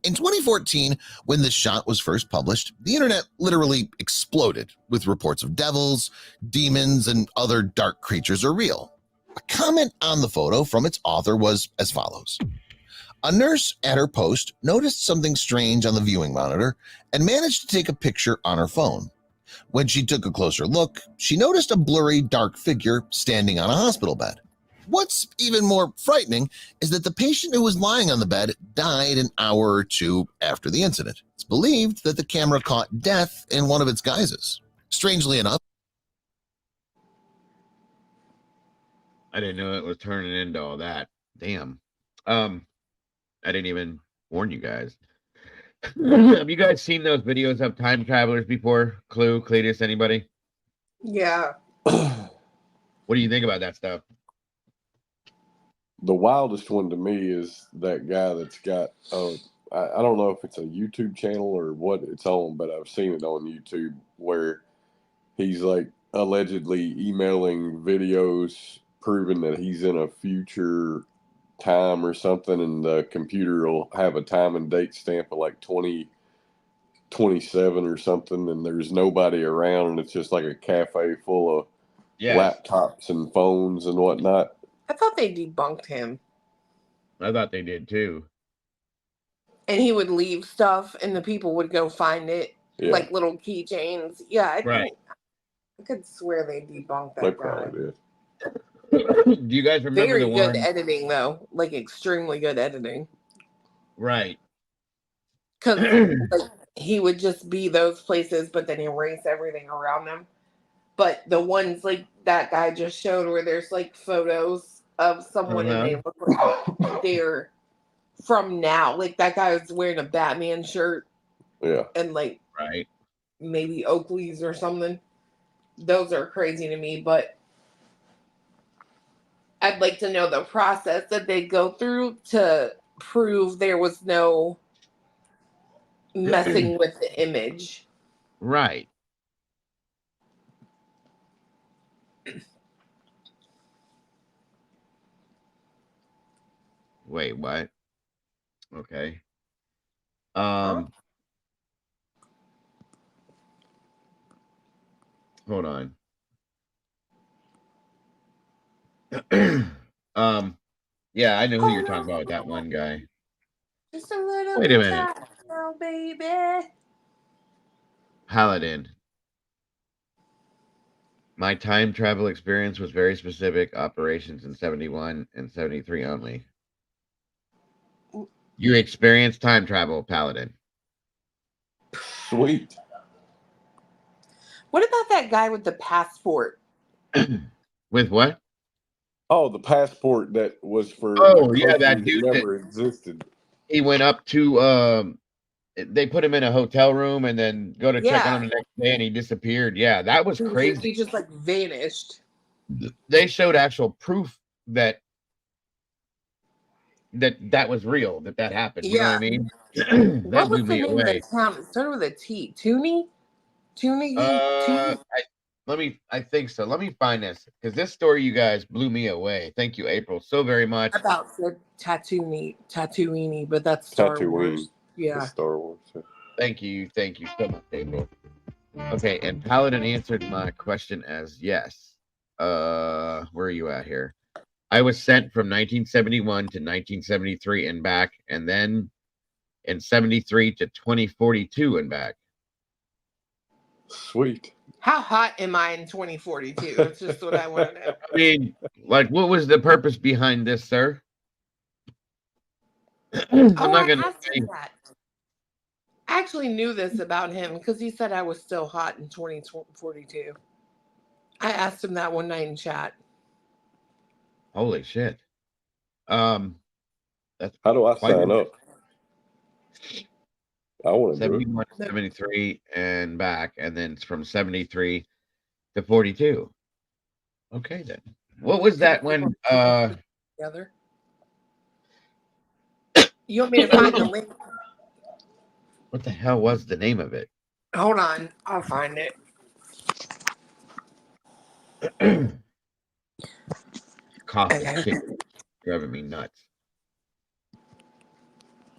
In 2014, when this shot was first published, the internet literally exploded with reports of devils, demons, and other dark creatures are real. A comment on the photo from its author was as follows. A nurse at her post noticed something strange on the viewing monitor and managed to take a picture on her phone. When she took a closer look, she noticed a blurry, dark figure standing on a hospital bed. What's even more frightening is that the patient who was lying on the bed died an hour or two after the incident. It's believed that the camera caught death in one of its guises. Strangely enough,
I didn't know it was turning into all that. Damn. I didn't even warn you guys. Have you guys seen those videos of time travelers before? Clue, Cletus, anybody?
Yeah.
What do you think about that stuff?
The wildest one to me is that guy that's got, I don't know if it's a YouTube channel or what it's on, but I've seen it on YouTube where he's like allegedly emailing videos proving that he's in a future time or something, and the computer will have a time and date stamp of like 2027 or something, and there's nobody around, and it's just like a cafe full of laptops and phones and whatnot.
I thought they debunked him.
I thought they did too.
And he would leave stuff and the people would go find it, like little keychains. Yeah, I think I could swear they debunked that
They
guy.
probably did.
Do you guys remember
Very
the
good
one?
editing, though. Like, extremely good editing.
Right.
Because like, he would just be those places, but then erase everything around them. But the ones like that guy just showed where there's like photos of someone and they look like they're from now. Like that guy was wearing a Batman shirt.
Yeah.
And like maybe Oakley's or something. Those are crazy to me, but I'd like to know the process that they go through to prove there was no messing with the image.
Right. Wait, what? Okay. Hold on. Yeah, I know who you're talking about with that one guy.
Just a little
Wait a minute.
girl, baby.
Paladin. My time travel experience was very specific. Operations in 71 and 73 only. You experienced time travel, Paladin.
Sweet.
What about that guy with the passport?
With what?
Oh, the passport that was for
that dude
never existed.
He went up to they put him in a hotel room and then go to check on him the next day and he disappeared. Yeah, that was crazy.
He just like vanished.
They showed actual proof that was real, that happened. You know what I mean? That blew me away.
Town? It started with a T. Tooney?
I think so. Let me find this because this story, you guys, blew me away. Thank you, April, so very much.
I about said Tatooine, but that's Star Wars. Yeah,
Star Wars. Yeah.
Thank you so much, April. Okay, and Paladin answered my question as yes. Where are you at here? I was sent from 1971 to 1973 and back, and then in 73 to 2042 and back.
Sweet.
How hot am I in 2042? That's just what I want to know.
I mean, like, what was the purpose behind this, sir? I'm not gonna say
that. I actually knew this about him because he said I was still hot in 2042. I asked him that one night in chat.
Holy shit. That's
how do I sign up? I want to
71 to 73 and back, and then it's from 73 to 42. Okay, then. What was that when
together? You want me to find the link?
What the hell was the name of it?
Hold on, I'll find it.
Coffee shit driving me nuts.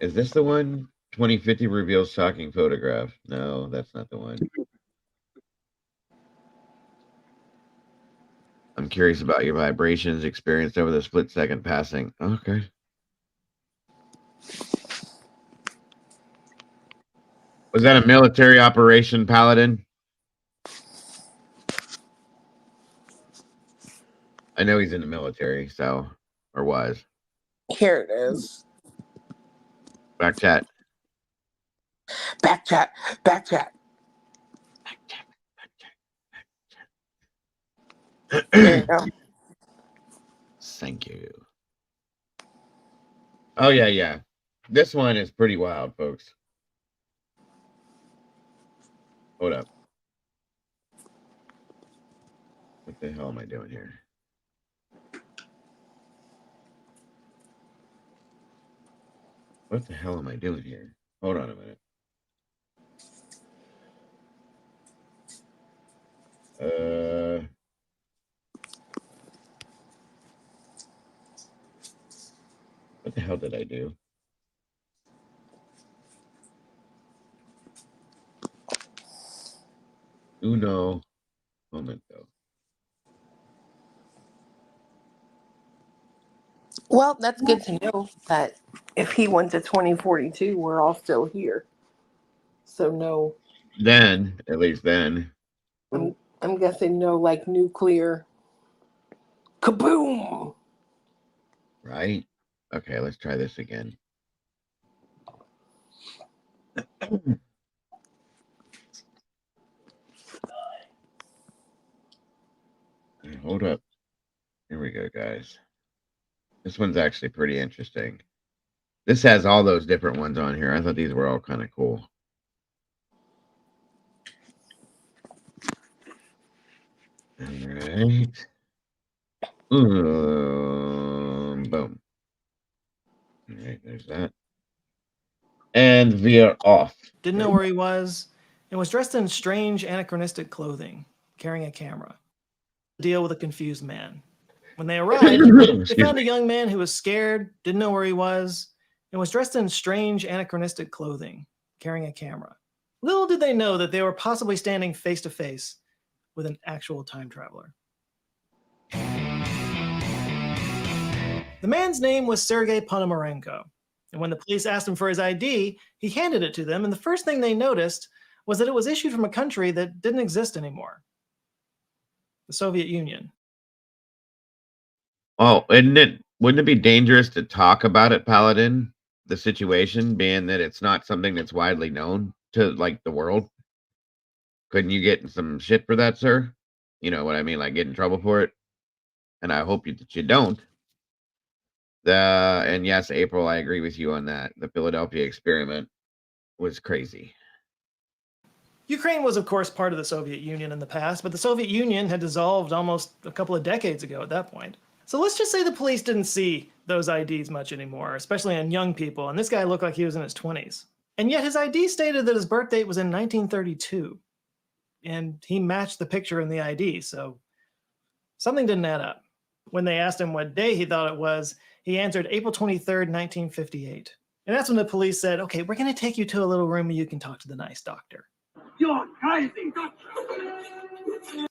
Is this the one? 2050 reveals shocking photograph. No, that's not the one. I'm curious about your vibrations experienced over the split second passing. Okay. Was that a military operation, Paladin? I know he's in the military, so, or was.
Here it is.
Back chat.
Back chat. Back chat. There you go.
Thank you. Oh, yeah, yeah. This one is pretty wild, folks. Hold up. What the hell am I doing here? What the hell am I doing here? Hold on a minute. What the hell did I do? Uno momento.
Well, that's good to know that if he went to 2042, we're all still here. So no.
Then, at least then.
I'm guessing no, like nuclear kaboom.
Right? Okay, let's try this again. Hold up. Here we go, guys. This one's actually pretty interesting. This has all those different ones on here. I thought these were all kind of cool. All right. Boom. All right, there's that. And we are off.
Didn't know where he was, and was dressed in strange anachronistic clothing, carrying a camera. Deal with a confused man. When they arrived, they found a young man who was scared, didn't know where he was, and was dressed in strange anachronistic clothing, carrying a camera. Little did they know that they were possibly standing face to face with an actual time traveler. The man's name was Sergei Ponomarenko, and when the police asked him for his ID, he handed it to them, and the first thing they noticed was that it was issued from a country that didn't exist anymore, the Soviet Union.
Oh, wouldn't it be dangerous to talk about it, Paladin? The situation being that it's not something that's widely known to like the world. Couldn't you get in some shit for that, sir? You know what I mean? Like get in trouble for it? And I hope that you don't. And yes, April, I agree with you on that. The Philadelphia experiment was crazy.
Ukraine was, of course, part of the Soviet Union in the past, but the Soviet Union had dissolved almost a couple of decades ago at that point. So let's just say the police didn't see those IDs much anymore, especially on young people, and this guy looked like he was in his 20s. And yet his ID stated that his birth date was in 1932, and he matched the picture in the ID, so something didn't add up. When they asked him what day he thought it was, he answered April 23rd, 1958. And that's when the police said, okay, we're going to take you to a little room where you can talk to the nice doctor. You're crazy.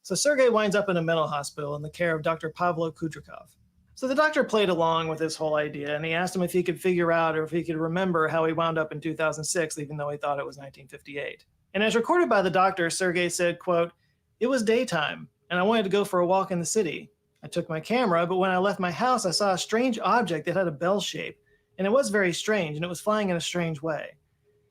So Sergei winds up in a mental hospital in the care of Dr. Pavlo Kudrikov. So the doctor played along with this whole idea, and he asked him if he could figure out or if he could remember how he wound up in 2006, even though he thought it was 1958. And as recorded by the doctor, Sergei said, quote, "It was daytime, and I wanted to go for a walk in the city. I took my camera, but when I left my house, I saw a strange object that had a bell shape, and it was very strange, and it was flying in a strange way.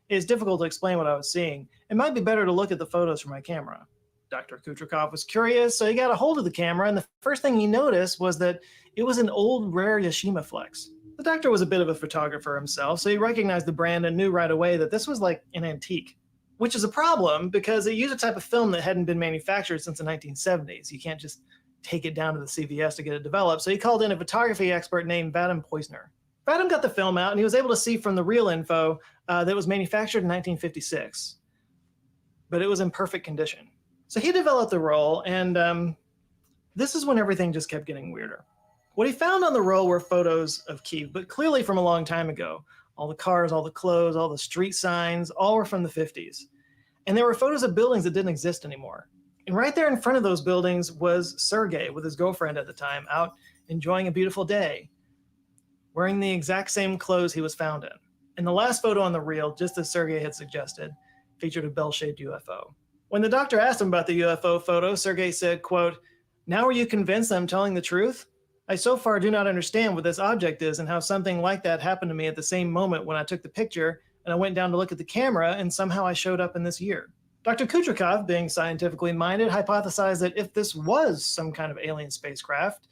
It is difficult to explain what I was seeing. It might be better to look at the photos from my camera." Dr. Kudrikov was curious, so he got a hold of the camera, and the first thing he noticed was that it was an old, rare Yashima Flex. The doctor was a bit of a photographer himself, so he recognized the brand and knew right away that this was like an antique, which is a problem because it used a type of film that hadn't been manufactured since the 1970s. You can't just take it down to the CVS to get it developed, so he called in a photography expert named Vadim Poisner. Vadim got the film out, and he was able to see from the real info that it was manufactured in 1956, but it was in perfect condition. So he developed the roll, and this is when everything just kept getting weirder. What he found on the roll were photos of Kyiv, but clearly from a long time ago. All the cars, all the clothes, all the street signs, all were from the 50s. And there were photos of buildings that didn't exist anymore. And right there in front of those buildings was Sergei with his girlfriend at the time, out enjoying a beautiful day, wearing the exact same clothes he was found in. And the last photo on the reel, just as Sergei had suggested, featured a bell-shaped UFO. When the doctor asked him about the UFO photo, Sergei said, quote, "Now are you convinced I'm telling the truth? I so far do not understand what this object is and how something like that happened to me at the same moment when I took the picture and I went down to look at the camera and somehow I showed up in this year." Dr. Kutrikov, being scientifically minded, hypothesized that if this was some kind of alien spacecraft,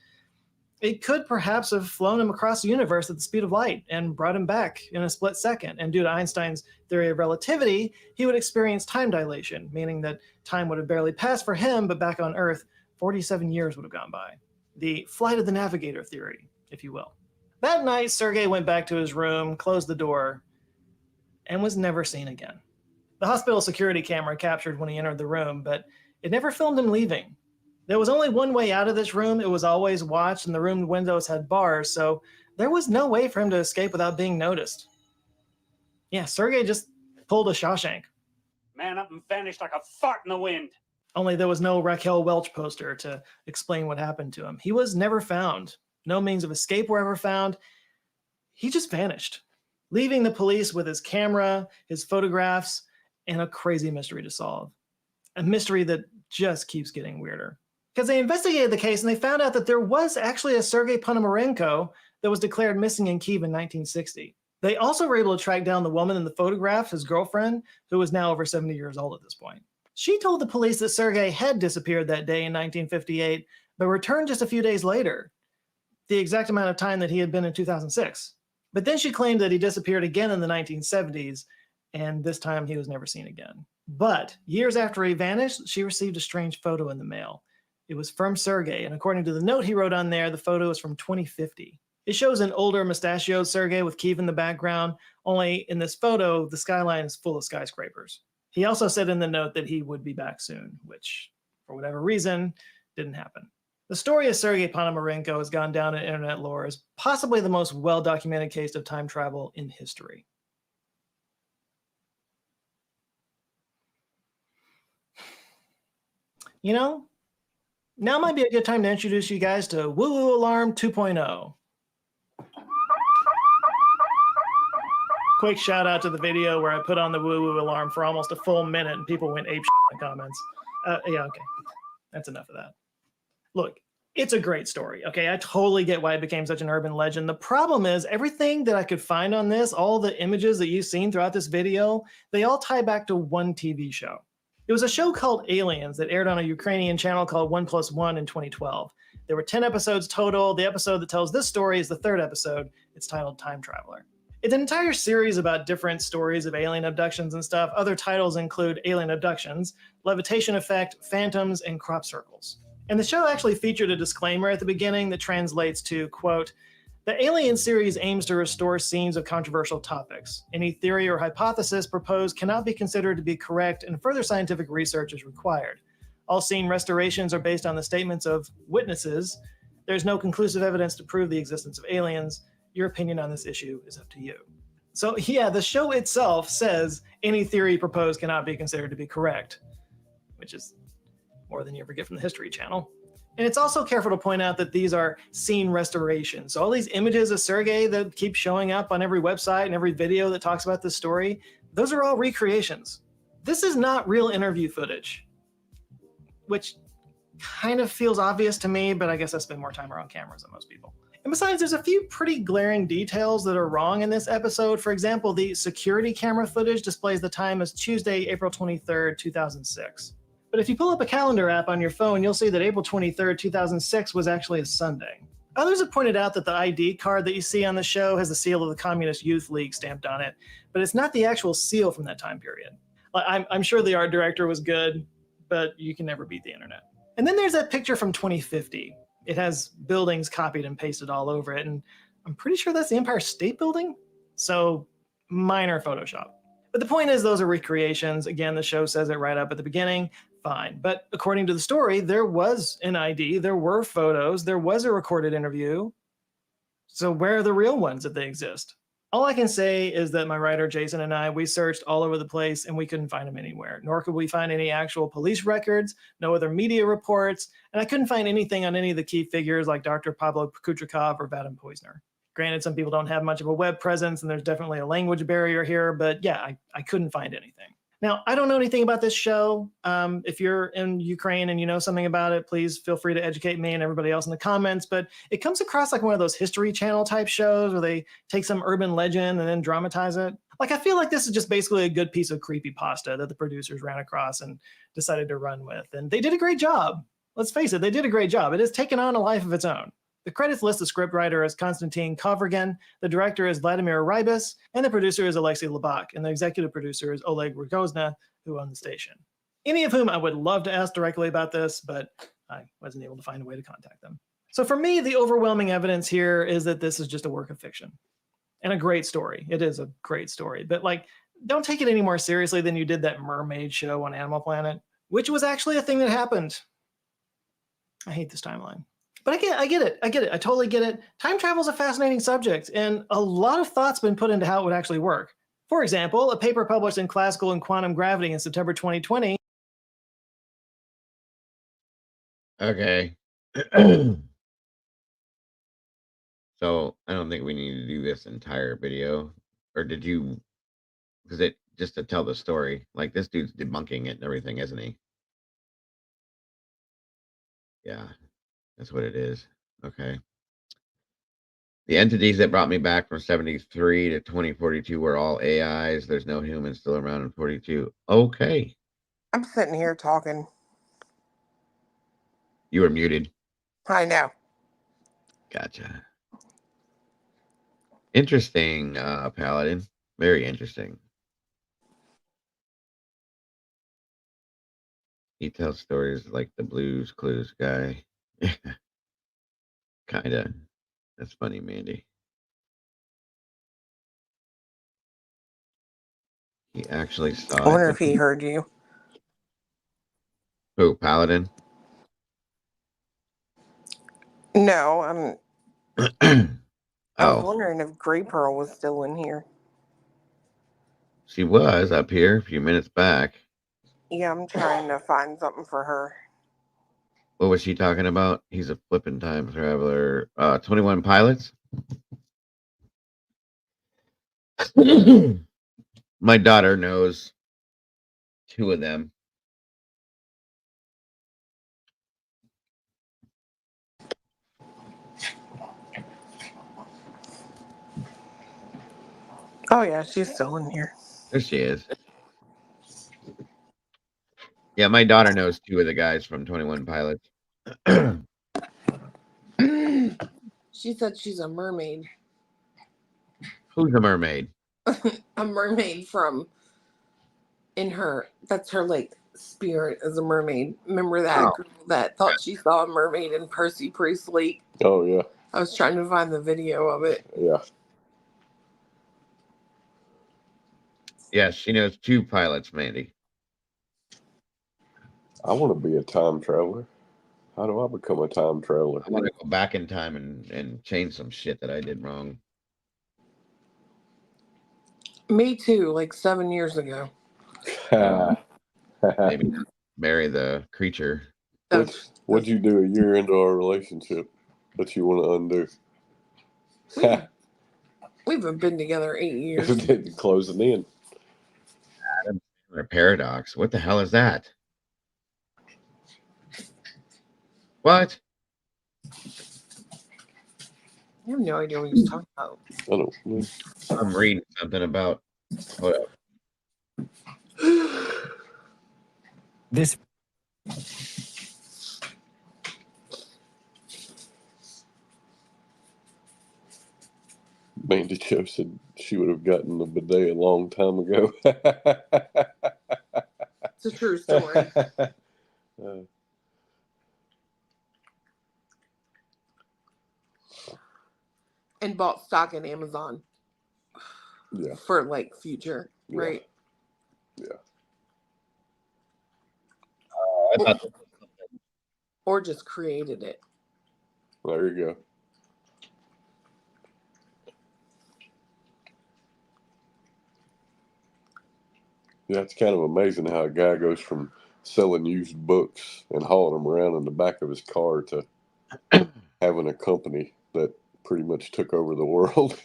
it could perhaps have flown him across the universe at the speed of light and brought him back in a split second. And due to Einstein's theory of relativity, he would experience time dilation, meaning that time would have barely passed for him, but back on Earth, 47 years would have gone by. The flight of the navigator theory, if you will. That night, Sergei went back to his room, closed the door, and was never seen again. The hospital security camera captured when he entered the room, but it never filmed him leaving. There was only one way out of this room. It was always watched, and the room windows had bars, so there was no way for him to escape without being noticed. Yeah, Sergei just pulled a Shawshank.
Man up and vanished like a fart in the wind.
Only there was no Raquel Welch poster to explain what happened to him. He was never found. No means of escape were ever found. He just vanished, leaving the police with his camera, his photographs, and a crazy mystery to solve. A mystery that just keeps getting weirder. Because they investigated the case and they found out that there was actually a Sergei Ponomarenko that was declared missing in Kyiv in 1960. They also were able to track down the woman in the photograph, his girlfriend, who was now over 70 years old at this point. She told the police that Sergei had disappeared that day in 1958, but returned just a few days later, the exact amount of time that he had been in 2006. But then she claimed that he disappeared again in the 1970s, and this time he was never seen again. But years after he vanished, she received a strange photo in the mail. It was from Sergei, and according to the note he wrote on there, the photo is from 2050. It shows an older mustachioed Sergei with Kyiv in the background, only in this photo, the skyline is full of skyscrapers. He also said in the note that he would be back soon, which, for whatever reason, didn't happen. The story of Sergei Ponomarenko has gone down in internet lore as possibly the most well-documented case of time travel in history. You know, now might be a good time to introduce you guys to Woo Woo Alarm 2.0. Quick shout out to the video where I put on the Woo Woo Alarm for almost a full minute and people went ape in the comments. Yeah, okay. That's enough of that. Look, it's a great story, okay? I totally get why it became such an urban legend. The problem is everything that I could find on this, all the images that you've seen throughout this video, they all tie back to one TV show. It was a show called Aliens that aired on a Ukrainian channel called 1+1 in 2012. There were 10 episodes total. The episode that tells this story is the third episode. It's titled Time Traveler. It's an entire series about different stories of alien abductions and stuff. Other titles include Alien Abductions, Levitation Effect, Phantoms, and Crop Circles. And the show actually featured a disclaimer at the beginning that translates to, quote, "The Alien series aims to restore scenes of controversial topics. Any theory or hypothesis proposed cannot be considered to be correct and further scientific research is required. All scene restorations are based on the statements of witnesses. There's no conclusive evidence to prove the existence of aliens. Your opinion on this issue is up to you." So yeah, the show itself says any theory proposed cannot be considered to be correct, which is more than you ever get from the History Channel. And it's also careful to point out that these are scene restorations. So all these images of Sergei that keep showing up on every website and every video that talks about this story, those are all recreations. This is not real interview footage, which kind of feels obvious to me, but I guess I spend more time around cameras than most people. And besides, there's a few pretty glaring details that are wrong in this episode. For example, the security camera footage displays the time as Tuesday, April 23rd, 2006. But if you pull up a calendar app on your phone, you'll see that April 23rd, 2006 was actually a Sunday. Others have pointed out that the ID card that you see on the show has the seal of the Communist Youth League stamped on it, but it's not the actual seal from that time period. I'm sure the art director was good, but you can never beat the internet. And then there's that picture from 2050. It has buildings copied and pasted all over it, and I'm pretty sure that's the Empire State Building. So minor Photoshop. But the point is, those are recreations. Again, the show says it right up at the beginning. Fine. But according to the story, there was an ID, there were photos, there was a recorded interview. So where are the real ones if they exist? All I can say is that my writer Jason and I, we searched all over the place and we couldn't find them anywhere. Nor could we find any actual police records, no other media reports, and I couldn't find anything on any of the key figures like Dr. Pablo Kutrikov or Vadim Poizner. Granted, some people don't have much of a web presence and there's definitely a language barrier here, but yeah, I couldn't find anything. Now, I don't know anything about this show. If you're in Ukraine and you know something about it, please feel free to educate me and everybody else in the comments. But it comes across like one of those History Channel type shows where they take some urban legend and then dramatize it. Like, I feel like this is just basically a good piece of creepypasta that the producers ran across and decided to run with. And they did a great job. Let's face it, they did a great job. It has taken on a life of its own. The credits list the scriptwriter as Konstantin Kovrigan, the director is Vladimir Rybus, and the producer is Alexei Labak, and the executive producer is Oleg Rogozna, who owned the station. Any of whom I would love to ask directly about this, but I wasn't able to find a way to contact them. So for me, the overwhelming evidence here is that this is just a work of fiction. And a great story. It is a great story. But like, don't take it any more seriously than you did that mermaid show on Animal Planet, which was actually a thing that happened. I hate this timeline. But I get it. I totally get it. Time travel is a fascinating subject, and a lot of thought's been put into how it would actually work. For example, a paper published in Classical and Quantum Gravity in September 2020.
Okay. So I don't think we need to do this entire video. Or did you? Because it just to tell the story. Like, this dude's debunking it and everything, isn't he? Yeah, that's what it is. Okay. The entities that brought me back from 73 to 2042 were all AIs. There's no humans still around in 42. Okay.
I'm sitting here talking.
You were muted.
I know.
Gotcha. Interesting, Paladin. Very interesting. He tells stories like the Blues Clues guy. Kinda. That's funny, Mandy. He actually saw
I wonder
it.
if he heard you.
Who, Paladin?
No, I was
Oh,
wondering if Grey Pearl was still in here.
she was up here a few minutes back.
Yeah, I'm trying to find something for her.
What was she talking about? He's a flippin' time traveler. 21 Pilots? My daughter knows 2 of them.
Oh yeah, she's still in here.
There she is. Yeah, my daughter knows 2 of the guys from 21 Pilots.
She said she's a mermaid.
Who's a mermaid?
A mermaid from that's her like spirit as a mermaid. Remember that girl that thought she saw a mermaid in Percy Priest Lake?
Oh yeah.
I was trying to find the video of it.
Yeah.
Yes, she knows 2 pilots, Mandy.
I want to be a time traveler. How do I become a time traveler?
I want to go back in time and change some shit that I did wrong.
Me too, like 7 years ago.
Maybe marry the creature.
What'd you do a year into our relationship that you want to undo?
We've been together 8 years.
Closing in.
Adam Sandler paradox. What the hell is that? What?
I have no idea what he's talking about.
I don't know.
I'm reading something about. Hold up.
This.
Mandy Jo said she would have gotten the bidet a long time ago.
It's a true story. And bought stock in Amazon.
Yeah.
For like future, right?
Yeah.
I thought
Or just created it.
There you go. Yeah, it's kind of amazing how a guy goes from selling used books and hauling them around in the back of his car to having a company that pretty much took over the world.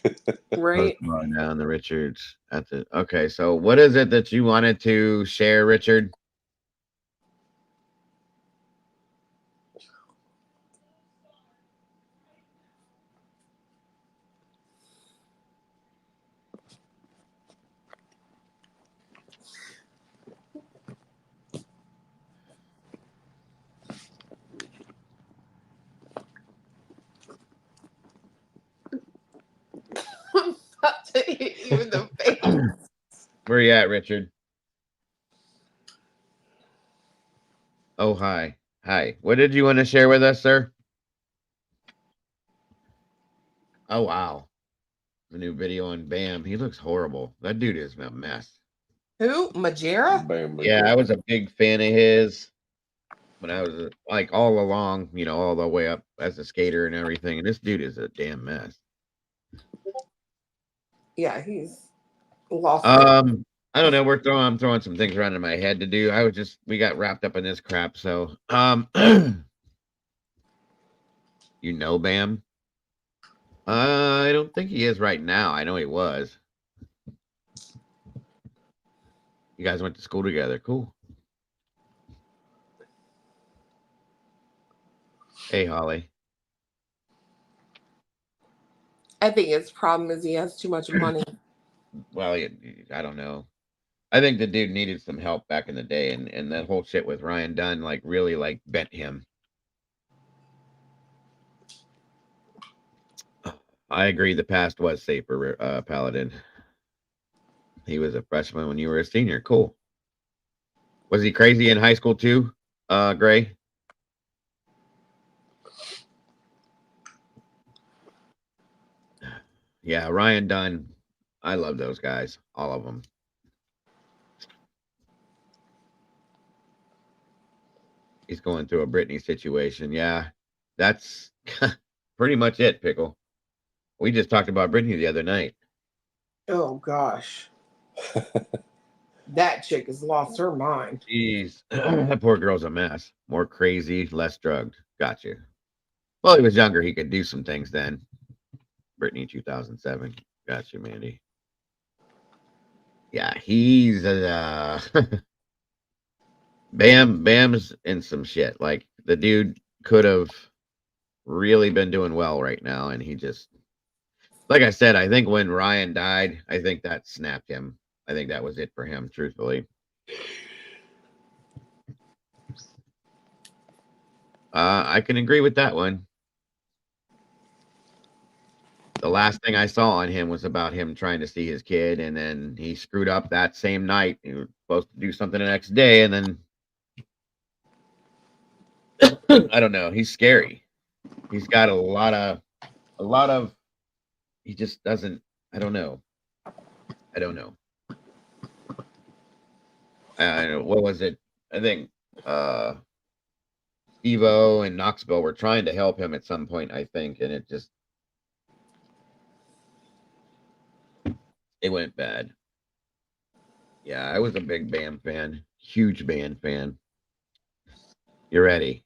Right.
Going down the Richards at the okay. So what is it that you wanted to share, Richard?
I'm about to hit you in the face.
Where you at, Richard? Oh, hi. Hi. What did you want to share with us, sir? Oh, wow. The new video on Bam. He looks horrible. That dude is a mess.
Who? Majera?
Bam.
Yeah, I was a big fan of his when I was like all along, you know, all the way up as a skater and everything. And this dude is a damn mess.
Yeah, he's lost.
I don't know. I'm throwing some things around in my head to do. We got wrapped up in this crap. So, you know, Bam. I don't think he is right now. I know he was. You guys went to school together. Cool. Hey, Holly.
I think his problem is he has too much money.
Well, I don't know. I think the dude needed some help back in the day, and that whole shit with Ryan Dunn like really like bent him. I agree. The past was safer, Paladin. He was a freshman when you were a senior. Cool. Was he crazy in high school too, Gray? Yeah, Ryan Dunn. I love those guys, all of them. He's going through a Britney situation. Yeah, that's pretty much it, Pickle. We just talked about Britney the other night.
Oh gosh. That chick has lost her mind.
Jeez, that poor girl's a mess. More crazy, less drugged. Got you. Well, he was younger. He could do some things then. Britney 2007. Got you, Mandy. Yeah, he's Bam's in some shit. Like the dude could have really been doing well right now, and he just, like I said, I think when Ryan died, I think that snapped him. I think that was it for him, truthfully. I can agree with that one. The last thing I saw on him was about him trying to see his kid, and then he screwed up that same night. He was supposed to do something the next day, and then I don't know. He's scary. He's got a lot of. He just doesn't. I don't know. What was it? I think Evo and Knoxville were trying to help him at some point, I think, and it went bad. Yeah, I was a big Bam fan, huge band fan. You ready?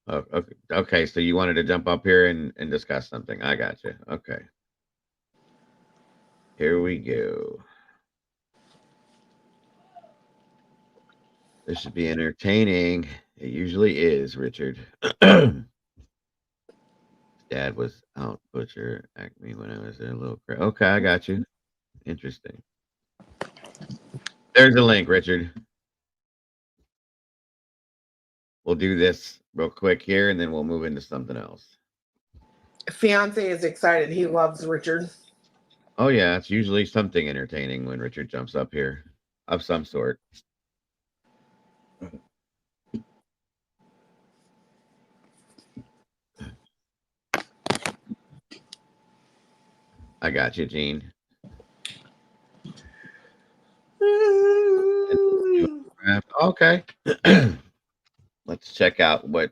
Oh, okay. So you wanted to jump up here and discuss something. I got you. Okay. Here we go. This should be entertaining. It usually is, Richard. Dad was out butcher Acme when I was a little. Okay, I got you. Interesting. There's a link, Richard. We'll do this real quick here, and then we'll move into something else.
Fiance is excited. He loves Richard.
Oh yeah, it's usually something entertaining when Richard jumps up here, of some sort. I got you, Gene. Okay. Let's check out what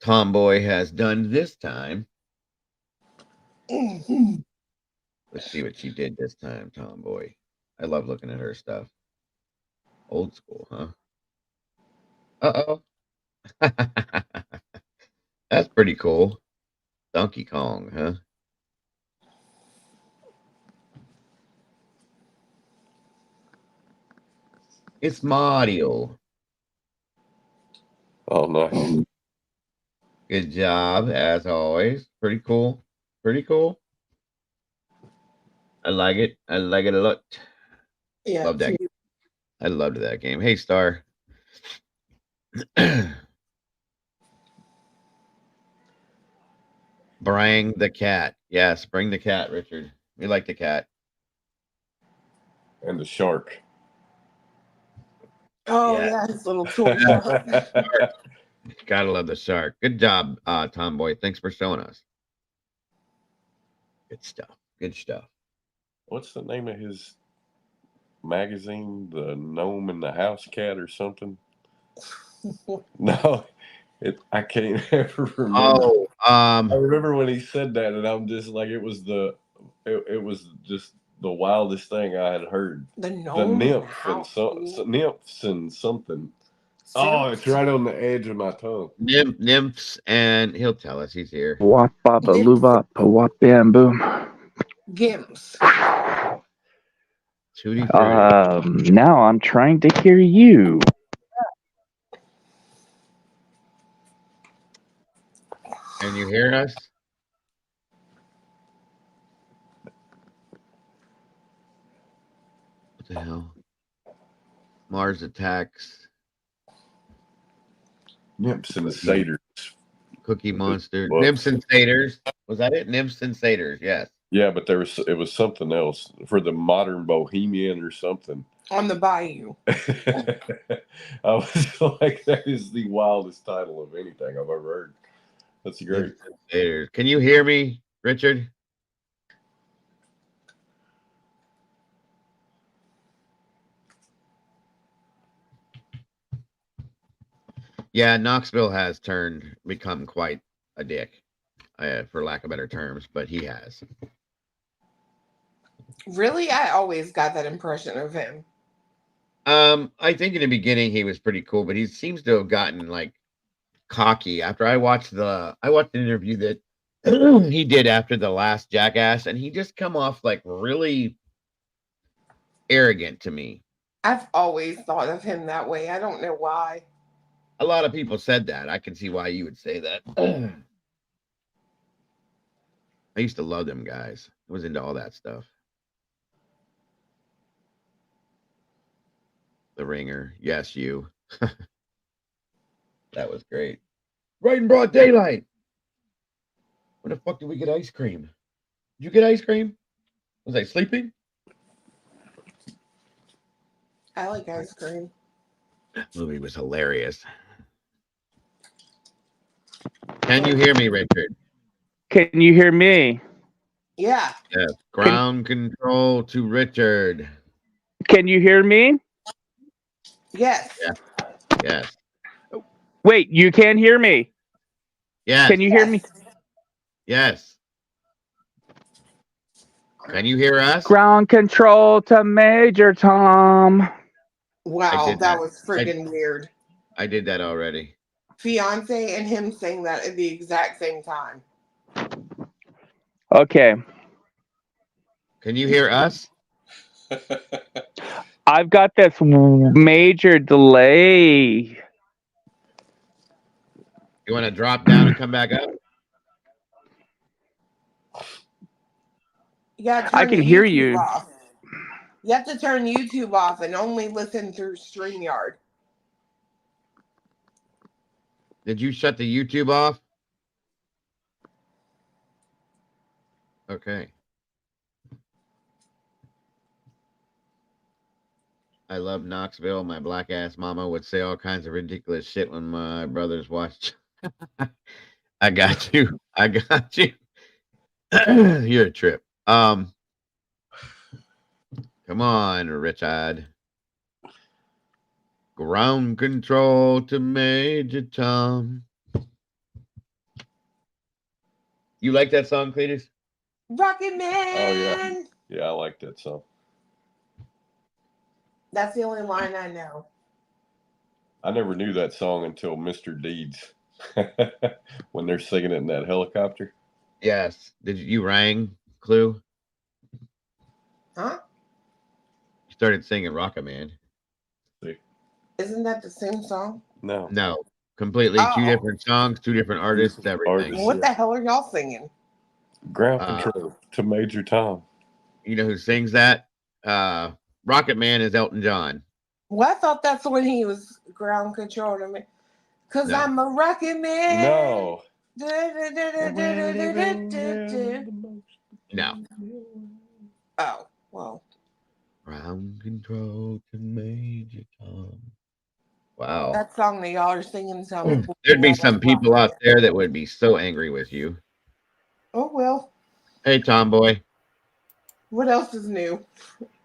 Tomboy has done this time. Let's see what she did this time, Tomboy. I love looking at her stuff. Old school, huh? Uh-oh. That's pretty cool. Donkey Kong, huh? It's Mario.
Oh, nice.
Good job, as always. Pretty cool. Pretty cool. I like it. I like it a lot.
Yeah.
Love that. I loved that game. Hey, Star. Bring the cat. Yes, bring the cat, Richard. We like the cat.
And the shark.
Oh, yeah, his little toy shark.
Gotta love the shark. Good job, Tomboy. Thanks for showing us. Good stuff. Good stuff.
What's the name of his magazine? The Gnome and the House Cat or something? No, I can't ever remember.
Oh,
I remember when he said that, and I'm just like, it was just the wildest thing I had heard.
The
Nymph and nymphs and something. Oh, it's right on the edge of my tongue.
Nymphs, and he'll tell us. He's here.
Wop baba loop wop bam boom.
Gimps.
Now I'm trying to hear you.
Can you hear us? What the hell? Mars attacks.
Nymphs and satyrs.
Cookie Monster. Nymphs and satyrs. Was that it? Nymphs and satyrs. Yes.
Yeah, but it was something else for the modern bohemian or something.
On the bayou.
I was like, that is the wildest title of anything I've ever heard. That's great.
Satyrs. Can you hear me, Richard? Yeah, Knoxville has become quite a dick, for lack of better terms, but he has.
Really? I always got that impression of him.
I think in the beginning he was pretty cool, but he seems to have gotten like cocky after I watched the interview that he did after the last Jackass, and he just come off like really arrogant to me.
I've always thought of him that way. I don't know why.
A lot of people said that. I can see why you would say that. I used to love them guys. I was into all that stuff. The Ringer. Yes, you. That was great. Right in broad daylight. When the fuck did we get ice cream? Did you get ice cream? Was I sleeping?
I like ice cream.
That movie was hilarious. Can you hear me, Richard?
Can you hear me?
Yeah.
Yes. Ground control to Richard.
Can you hear me?
Yes.
Yeah. Yes.
Wait, you can hear me?
Yes.
Can you hear me?
Yes. Can you hear us?
Ground control to Major Tom.
Wow, that was freaking weird.
I did that already.
Fiance and him saying that at the exact same time.
Okay.
Can you hear us?
I've got this major delay.
You want to drop down and come back up?
You gotta
I
turn
can
the
hear
YouTube
you.
off. You have to turn YouTube off and only listen through StreamYard.
Did you shut the YouTube off? Okay. I love Knoxville. My black ass mama would say all kinds of ridiculous shit when my brothers watched. I got you. I got you. You're a trip. Come on, Richard. Ground control to Major Tom. You like that song, Cletus?
Rocket Man.
Oh yeah, yeah, I like that song.
That's the only line I know.
I never knew that song until Mr. Deeds when they're singing it in that helicopter.
Yes. Did you rang, Clue?
Huh?
You started singing Rocket Man.
See?
Isn't that the same song?
No.
No, completely two different songs, two different artists, everything.
What the hell are y'all singing?
Ground Control to Major Tom.
You know who sings that? Rocket Man is Elton John.
Well, I thought that's when he was ground control to me. Because
No.
I'm a rocket man.
No.
No.
Oh, well.
Ground control to Major Tom. Wow.
That song that y'all are singing sounds cool.
There'd be some people out there that would be so angry with you.
Oh, well.
Hey, Tomboy.
What else is new?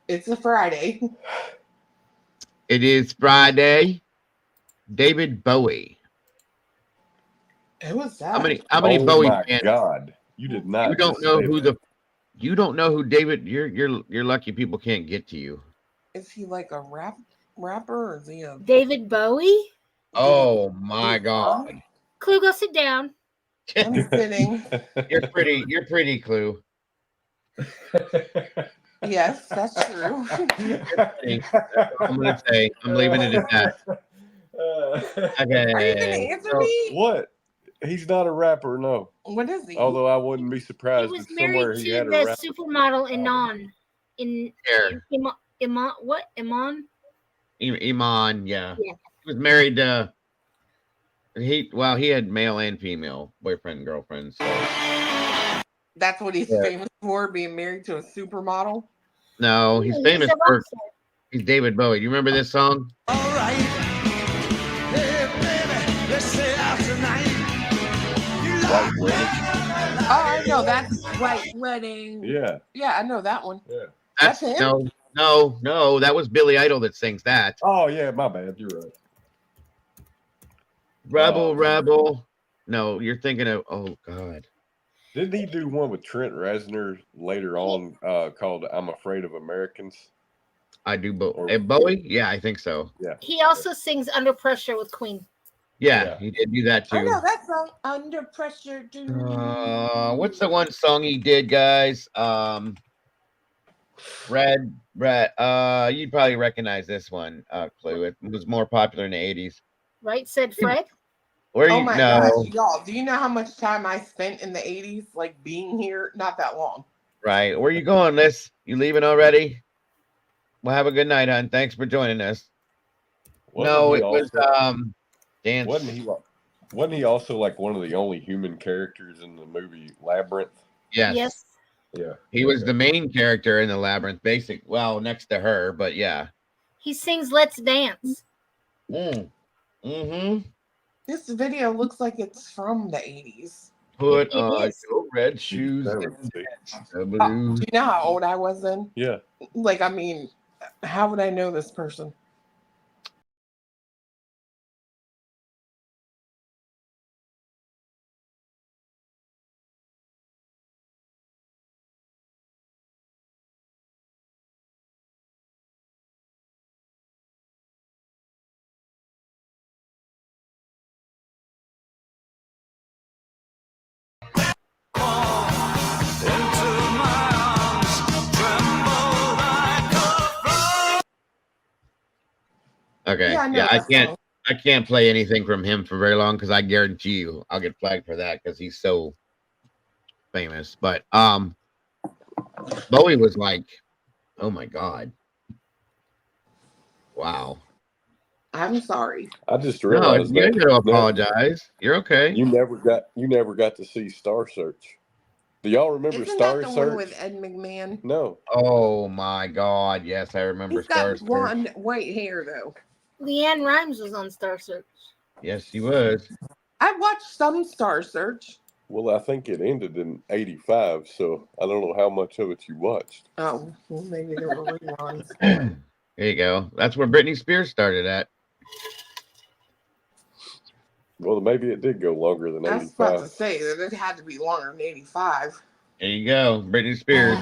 It's a Friday.
It is Friday. David Bowie.
Who was that?
How many Bowie
my
fans?
God. You did not.
You don't
just
know
say
who
that.
you don't know who David. You're lucky people can't get to you.
Is he like a rapper or is he a
David Bowie?
Oh my God.
Clue, go sit down.
I'm sitting.
You're pretty, Clue.
Yes, that's true.
That's all I'm gonna say. I'm leaving it at that. Okay.
Are you gonna answer me?
What? He's not a rapper, no.
What is he?
Although I wouldn't be
He
surprised
was
if somewhere
married
he
to
had a
the
rap.
supermodel Iman. Iman, what? Iman?
Cmon, yeah.
Yeah.
He was married to he had male and female boyfriend and girlfriends. So.
That's what he's famous for, being married to a supermodel.
No, he's famous for he's David Bowie. Do you remember this song?
All right. Hey, baby, let's stay out tonight. Oh, I know that's White Wedding.
Yeah.
Yeah, I know that one.
Yeah.
That's him?
No, that was Billy Idol that sings that.
Oh yeah, my bad. You're right.
Rebel. No, you're thinking of oh God.
Didn't he do one with Trent Reznor later on called I'm Afraid of Americans?
I do Bowie? Yeah, I think so.
Yeah.
He also sings Under Pressure with Queen.
Yeah, he did do that too.
I know that song, Under Pressure.
What's the one song he did, guys? Red. You'd probably recognize this one, Clue. It was more popular in the 80s.
Right, said Fred?
Oh my gosh, y'all, do you know how much time I spent in the 80s, like being here? Not that long.
Right. Where you going, Liz? You leaving already? Well, have a good night, hon. Thanks for joining us. Was Dance.
Wasn't he also like one of the only human characters in the movie Labyrinth?
Yes.
Yeah.
He was the main character in the Labyrinth, next to her, but yeah.
He sings Let's Dance.
Mm-hmm.
This video looks like it's from the 80s.
Put on your red shoes.
Do you know how old I was then?
Yeah.
Like, I mean, how would I know this person?
Okay.
Yeah, I know
Yeah,
that song.
I can't play anything from him for very long because I guarantee you I'll get flagged for that because he's so famous. But Bowie was like, oh my God. Wow.
I'm sorry.
I just realized
you ain't gonna apologize. You're okay.
You never got to see Star Search. Do y'all remember
Isn't
Star
that the
Search?
one with Ed McMahon?
No.
Oh my God. Yes, I remember
He's
Star
got
Search.
blonde white hair though.
Leanne Rimes was on Star Search.
Yes, he was.
I watched some Star Search.
Well, I think it ended in '85, so I don't know how much of it you watched.
Oh, well, maybe there were reruns.
There you go. That's where Britney Spears started at.
Well, maybe it did go longer than
I was about to
85.
say that it had to be longer than 85.
There you go. Britney Spears.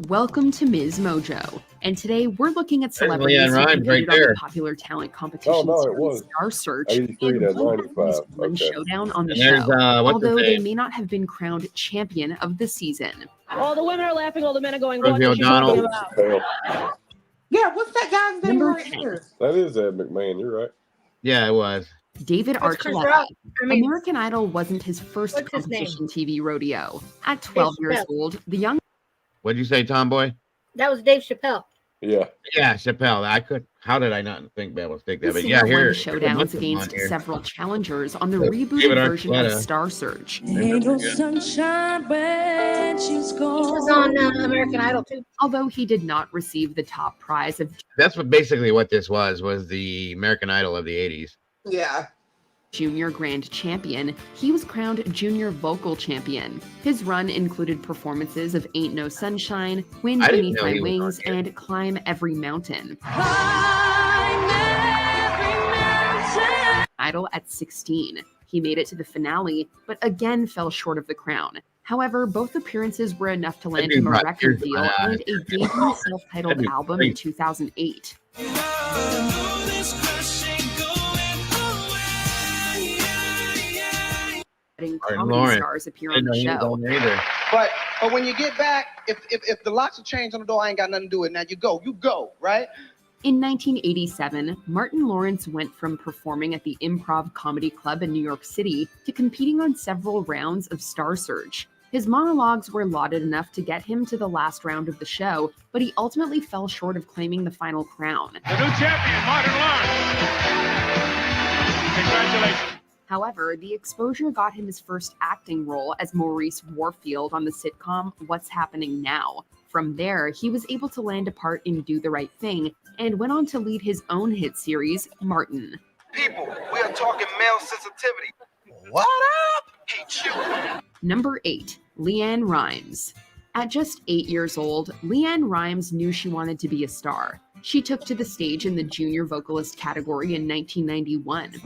Welcome to Ms. Mojo, and today we're looking at
There's
celebrities
Leanne
who
Rimes
competed
right
on
there.
the popular talent competition
Oh, no, it
series
was.
Star Search
83
and
to
who had
95.
the most
Okay.
showdown on the
And there's,
show,
what's his
although they
name?
may not have been crowned champion of the season.
All the women are laughing. All the men are going,
Rosie
what is she
O'Donnell.
talking about?
Yeah, what's that guy's name
Number
right
10.
here?
That is Ed McMahon. You're right.
Yeah, it was.
David
That's Chris
Archuleta.
Rock. I mean,
American Idol wasn't his first
what's his name?
competition TV rodeo. At 12 years
Chappelle.
old, the young
What'd you say, Tomboy?
That was Dave Chappelle.
Yeah.
Yeah, Chappelle. I could. How did I not think be able to think that? But
singer
yeah,
won
here.
showdowns against several challengers on the
David
rebooted version of
Archuleta.
Star Search.
Ain't no sunshine when she's gone. He was on American Idol too.
Although he did not receive the top prize of
That's what basically what this was the American Idol of the 80s.
Yeah.
Junior Grand Champion, he was crowned Junior Vocal Champion. His run included performances of Ain't No Sunshine, Wind
I didn't
Beneath
know
My
he was on
Wings,
here.
and Climb Every Mountain. Idol at 16. He made it to the finale, but again fell short of the crown. However, both appearances were enough to land
dude
him a
brought
record
tears to
deal
my
and
eyes.
a debut self-titled
That'd be
album
great.
in 2008. Letting
Martin
comedy
Lawrence.
stars appear
I
on
didn't
the
know he was
show.
on there either.
But when you get back, if the locks are changed on the door, I ain't got nothing to do with it. Now you go, right?
In 1987, Martin Lawrence went from performing at the Improv Comedy Club in New York City to competing on several rounds of Star Search. His monologues were lauded enough to get him to the last round of the show, but he ultimately fell short of claiming the final crown.
The new champion, Martin Lawrence. Congratulations.
However, the exposure got him his first acting role as Maurice Warfield on the sitcom What's Happening Now. From there, he was able to land a part in Do the Right Thing and went on to lead his own hit series, Martin.
People, we are talking male sensitivity. What up? Keep shooting.
Number 8. Leanne Rimes. At just 8 years old, Leanne Rimes knew she wanted to be a star. She took to the stage in the junior vocalist category in 1991.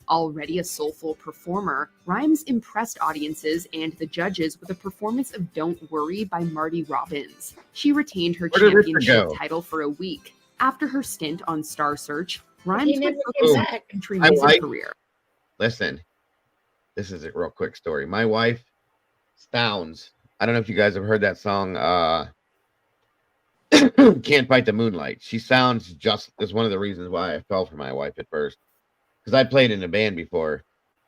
Already a soulful performer, Rimes impressed audiences and the judges with a performance of Don't Worry by Marty Robbins. She retained her
Where did Richard
championship
go?
title for a week. After her stint on Star Search, Rimes
He never
would
came
focus on
back.
her country
My
music
wife-
career.
Listen, this is a real quick story. My wife sounds. I don't know if you guys have heard that song. Can't Fight the Moonlight. She sounds just as one of the reasons why I fell for my wife at first. Because I played in a band before,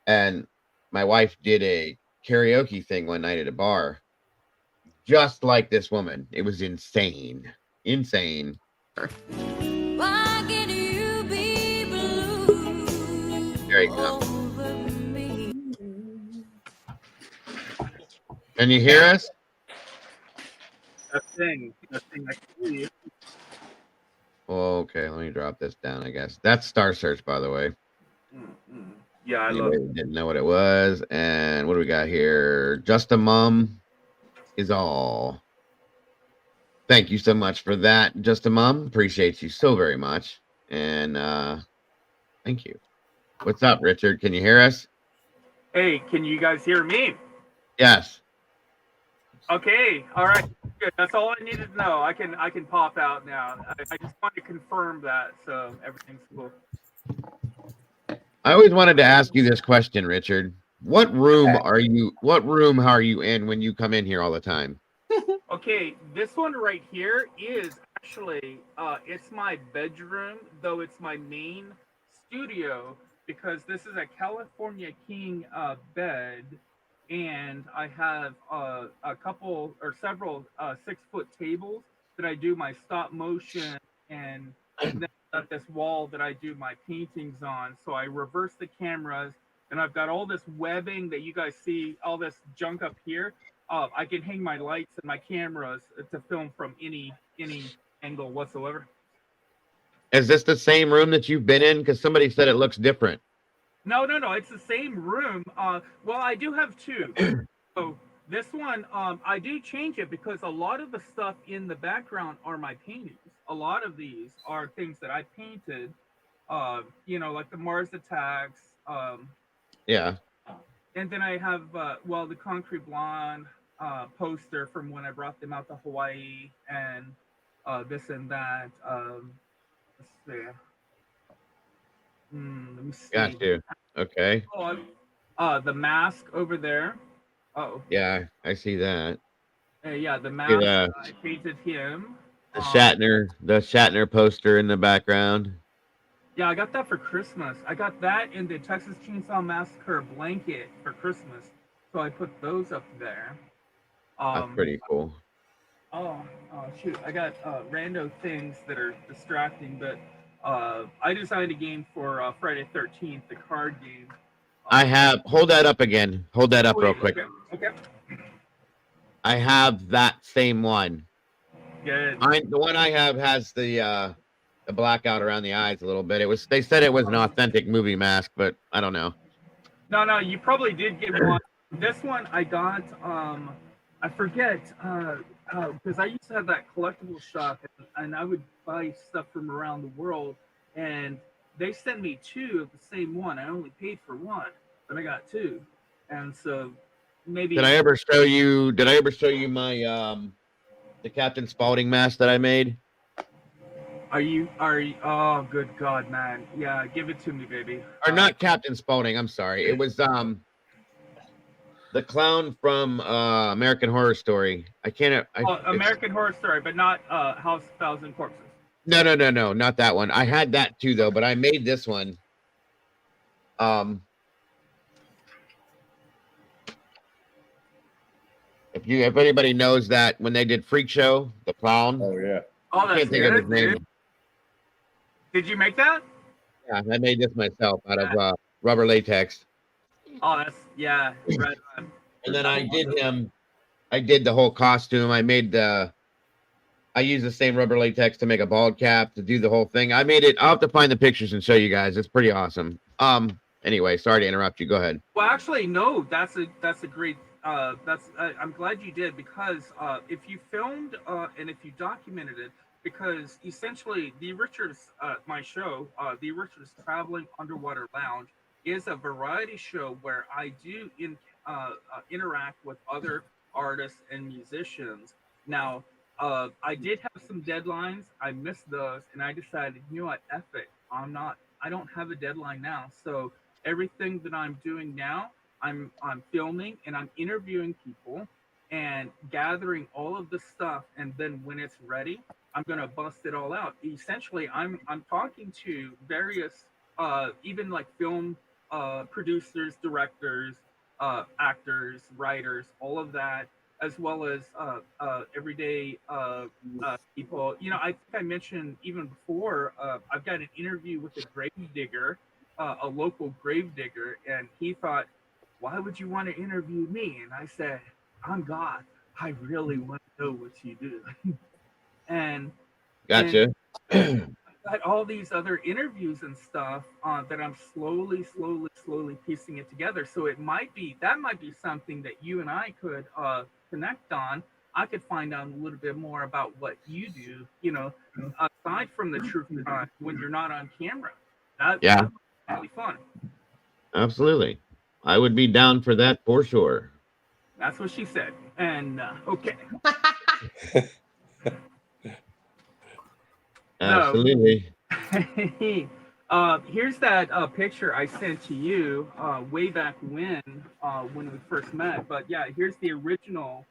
and my wife did a karaoke thing one night at a bar, just like this woman. It was insane. Insane. There you go. Can you hear us?
Nothing I can hear you.
Okay, let me drop this down, I guess. That's Star Search, by the way.
Yeah, I love
Anybody
it.
who didn't know what it was. And what do we got here? Just a Mom is all. Thank you so much for that, Just a Mom. Appreciate you so very much. And thank you. What's up, Richard? Can you hear us?
Hey, can you guys hear me?
Yes.
Okay, all right, good. That's all I needed to know. I can pop out now. I just wanted to confirm that, so everything's cool.
I always wanted to ask you this question, Richard. What room are you in when you come in here all the time?
Okay, this one right here is actually it's my bedroom, though it's my main studio, because this is a California King bed, and I have a couple or several 6-foot tables that I do my stop motion, and then I've got this wall that I do my paintings on. So I reverse the cameras, and I've got all this webbing that you guys see, all this junk up here. I can hang my lights and my cameras to film from any angle whatsoever.
Is this the same room that you've been in? Because somebody said it looks different.
No, it's the same room. Well, I do have two. So this one, I do change it because a lot of the stuff in the background are my paintings. A lot of these are things that I painted, like the Mars Attacks.
Yeah.
And then I have, the Concrete Blonde poster from when I brought them out to Hawaii, and this and that. Let's see. Let me see.
Got you. Okay.
The mask over there. Oh.
Yeah, I see that.
Yeah, the
Get,
mask. I painted him.
the Shatner poster in the background.
Yeah, I got that for Christmas. I got that in the Texas Chainsaw Massacre blanket for Christmas, so I put those up there.
That's pretty cool.
Oh, shoot! I got rando things that are distracting, but I designed a game for Friday 13th, the card game.
I have. Hold that up again. Hold that up real
Wait,
quick.
Okay.
I have that same one.
Good.
The one I have has the blackout around the eyes a little bit. They said it was an authentic movie mask, but I don't know.
No, you probably did get one. This one I got. I forget because I used to have that collectible shop, and I would buy stuff from around the world, and they sent me two of the same one. I only paid for one, but I got two, and so maybe.
Did I ever show you my the Captain Spaulding mask that I made?
Are you? Oh, good God, man! Yeah, give it to me, baby.
Or not Captain Spaulding. I'm sorry. It was the clown from American Horror Story. I can't.
American Horror Story, but not House of Thousand Corpses.
No, not that one. I had that too, though, but I made this one. If anybody knows that when they did Freak Show, the clown.
Oh yeah.
Oh, that's
can't think of his
good,
name.
dude. Did you make that?
Yeah, I made this myself out of rubber latex.
Oh, that's right on.
And then I did him. I did the whole costume. I used the same rubber latex to make a bald cap to do the whole thing. I made it. I'll have to find the pictures and show you guys. It's pretty awesome. Anyway, sorry to interrupt you. Go ahead.
Well, actually, no. That's a great. I'm glad you did, because if you filmed and if you documented it, because essentially the Richards, my show, the Richards Traveling Underwater Lounge, is a variety show where I do interact with other artists and musicians. Now, I did have some deadlines. I missed those, and I decided, you know what, F it. I don't have a deadline now. So everything that I'm doing now, I'm filming and I'm interviewing people and gathering all of the stuff, and then when it's ready, I'm gonna bust it all out. Essentially, I'm talking to various even like film producers, directors, actors, writers, all of that, as well as everyday people. You know, I think I mentioned even before, I've got an interview with a grave digger, a local grave digger, and he thought, why would you want to interview me? And I said, I'm God. I really want to know what you do. and
Gotcha.
And I got all these other interviews and stuff that I'm slowly piecing it together. So that might be something that you and I could connect on. I could find out a little bit more about what you do, you know, aside from the true crime when you're not on camera. That'd be really fun.
Absolutely. I would be down for that for sure.
That's what she said. And okay.
Absolutely.
Here's that picture I sent to you way back when we first met. But yeah, here's the original,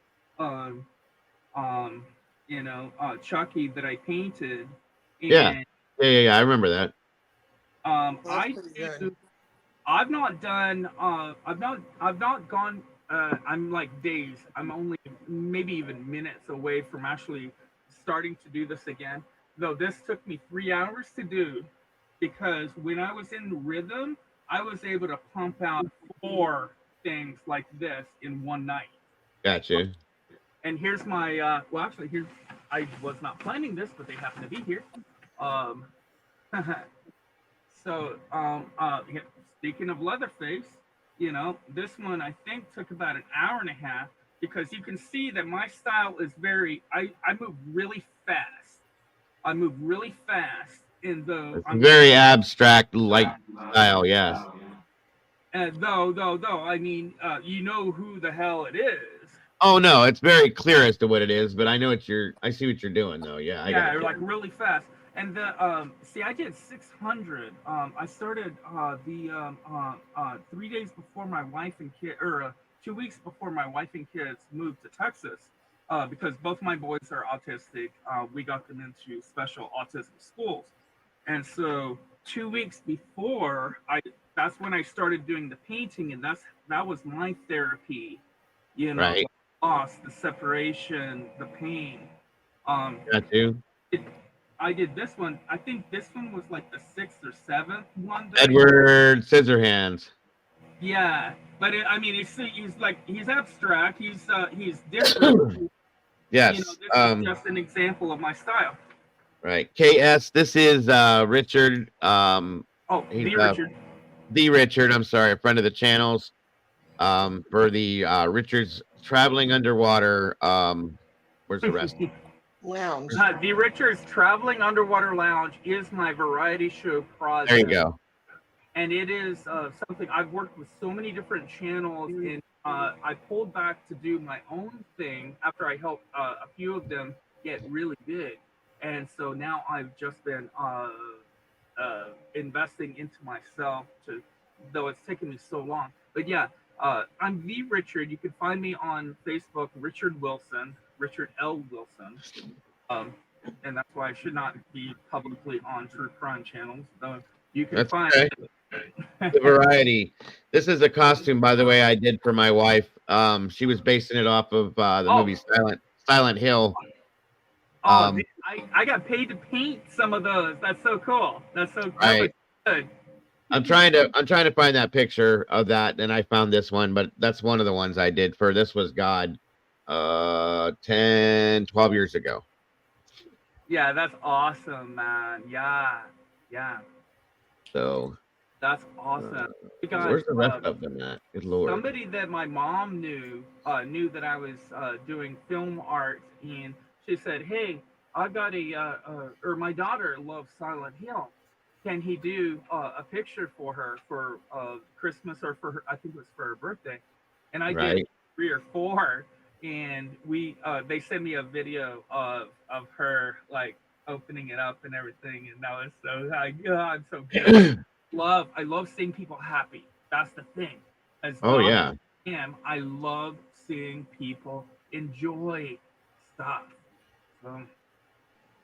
Chucky that I painted. And,
yeah. I remember that.
I've not gone. I'm like days. I'm only maybe even minutes away from actually starting to do this again. Though this took me 3 hours to do, because when I was in rhythm, I was able to pump out 4 things like this in one night.
Gotcha.
And here's my I was not planning this, but they happen to be here. Speaking of Leatherface, you know, this one I think took about an hour and a half, because you can see that my style is I move really fast. I move really fast in the
very abstract light style, yes.
And though, I mean, you know who the hell it is.
Oh no, it's very clear as to what it is, but I know I see what you're doing though. Yeah, I got it.
Like really fast. And the see, I did 600. I started 3 days before my wife and kid, or 2 weeks before my wife and kids moved to Texas. because both my boys are autistic. We got them into special autism schools, and so 2 weeks before that's when I started doing the painting, and that was my therapy. You know,
Right.
the loss, the separation, the pain.
Got you.
I did this one. I think this one was like the 6th or 7th one.
Edward Scissorhands.
Yeah, but I mean, he's abstract. He's different.
Yes.
You know, this is just an example of my style.
Right. KS, this is Richard.
The Richard.
The Richard, I'm sorry, a friend of the channel's. For the Richard's Traveling Underwater. Where's the rest?
Lounge.
The Richard's Traveling Underwater Lounge is my variety show project.
There you go.
And it is something I've worked with so many different channels, and I pulled back to do my own thing after I helped a few of them get really big. And so now I've just been investing into myself, though it's taken me so long. But yeah, I'm the Richard. You can find me on Facebook, Richard Wilson, Richard L. Wilson. And that's why I should not be publicly on true crime channels, though you can find
okay. The variety. This is a costume, by the way, I did for my wife. She was basing it off of the movie Silent Hill.
I got paid to paint some of those. That's so cool. That's so cool.
Right.
Good.
I'm trying to find that picture of that, and I found this one, but that's one of the ones I did for. This was 10, 12 years ago.
Yeah, that's awesome, man. Yeah.
So
that's awesome.
Where's the rest of them at? Good Lord.
Somebody that my mom knew that I was doing film art, and she said, "Hey, I got or my daughter loves Silent Hill. Can he do a picture for her for Christmas or for her? I think it was for her birthday." And I did 3 or 4, and they sent me a video of her like opening it up and everything, and that was so I'm so good. I love seeing people happy. That's the thing. As I love seeing people enjoy stuff. So,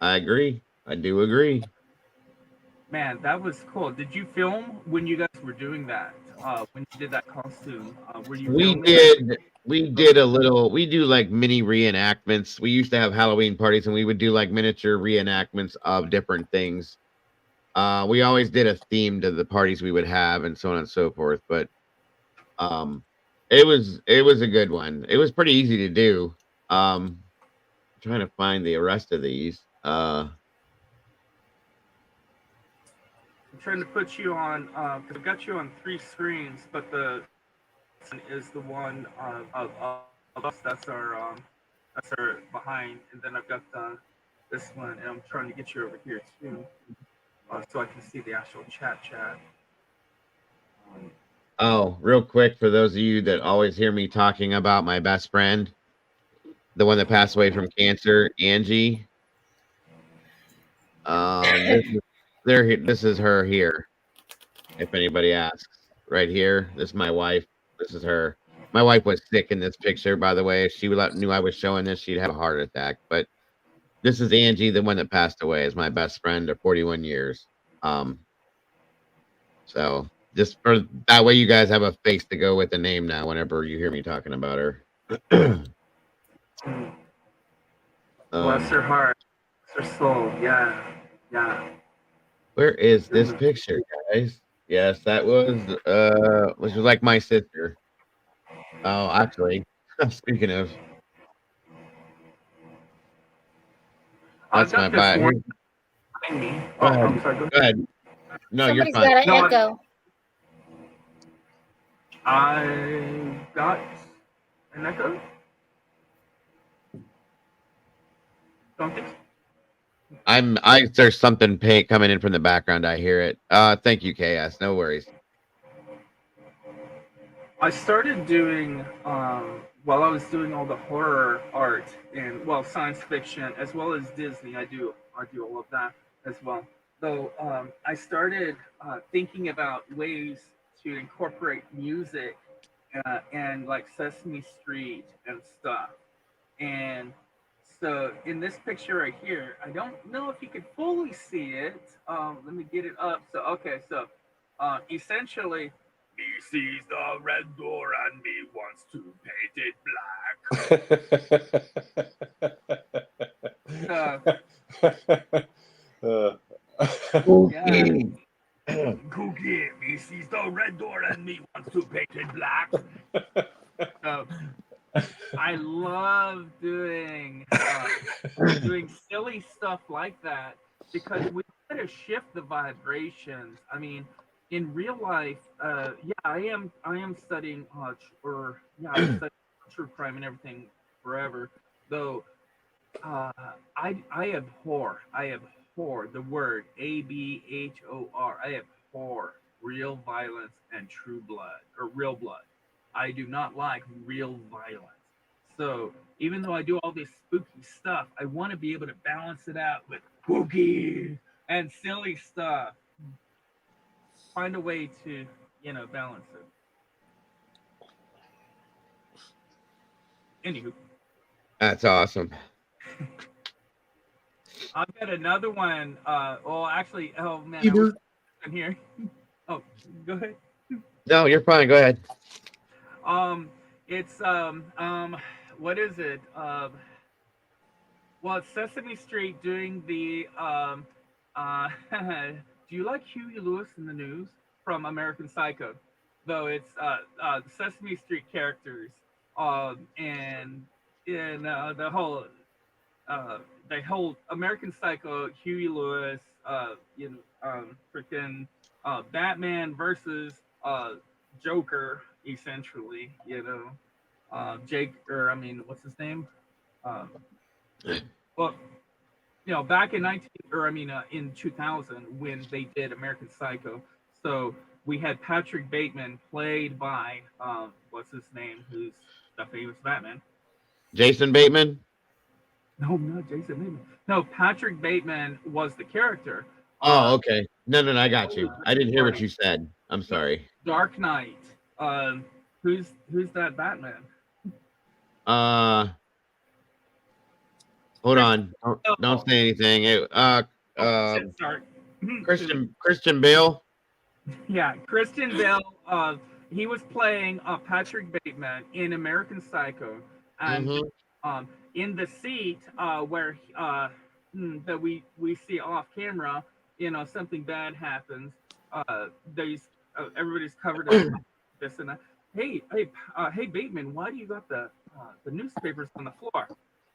I agree. I do agree.
Man, that was cool. Did you film when you guys were doing that? When you did that costume, were you?
We did a little. We do like mini reenactments. We used to have Halloween parties, and we would do like miniature reenactments of different things. We always did a theme to the parties we would have, and so on and so forth. But it was a good one. It was pretty easy to do. I'm trying to find the rest of these.
I'm trying to put you on because I've got you on 3 screens, but the is the one of us that's our behind, and then I've got this one, and I'm trying to get you over here too, so I can see the actual chat.
Oh, real quick, for those of you that always hear me talking about my best friend, the one that passed away from cancer, Angie. This is her here. If anybody asks, right here. This is my wife. This is her. My wife was sick in this picture, by the way. If she knew I was showing this, she'd have a heart attack. But this is Angie, the one that passed away, is my best friend of 41 years. So just for that way, you guys have a face to go with the name now. Whenever you hear me talking about her.
Bless her heart, bless her soul. Yeah.
Where is this picture, guys? Yes, that was which was like my sister. Oh, actually, speaking of, that's my bad. Go ahead. No,
Somebody's
you're fine.
got an echo.
I got an echo. Something.
There's something coming in from the background. I hear it. Thank you, KS. No worries.
I started doing while I was doing all the horror art and science fiction as well as Disney. I do all of that as well. So I started thinking about ways to incorporate music and like Sesame Street and stuff. And so in this picture right here, I don't know if you can fully see it. Let me get it up. So okay, so essentially, he sees the red door and he wants to paint it black. Cookie, he sees the red door and he wants to paint it black. I love doing silly stuff like that because we try to shift the vibrations. I mean, in real life, I am studying I'm studying true crime and everything forever. Though I abhor the word ABHOR. I abhor real violence and true blood or real blood. I do not like real violence. So even though I do all this spooky stuff, I want to be able to balance it out with spooky and silly stuff. Find a way to, balance it. Anywho.
That's awesome.
I've got another one. Actually, oh man,
Ebert.
I'm here. Oh, go ahead.
No, you're fine. Go ahead.
It's what is it? Well, it's Sesame Street doing the do you like Huey Lewis in the News from American Psycho? Though it's Sesame Street characters, and in the whole American Psycho, Huey Lewis, freaking Batman versus Joker, essentially, Jake, or I mean, what's his name? Well, back in in 2000 when they did American Psycho, so we had Patrick Bateman played by what's his name? Who's the famous Batman?
Jason Bateman.
No, not Jason Bateman. No, Patrick Bateman was the character.
Oh, okay. No, I got you. I didn't hear what you said. I'm sorry.
Dark Knight. Who's that Batman?
Hold on. Don't say anything. Christian Bale.
Yeah, Christian Bale. He was playing Patrick Bateman in American Psycho, and in the seat where that we see off camera, something bad happens. Everybody's covered in this and that. Hey, Bateman, why do you got the newspapers on the floor?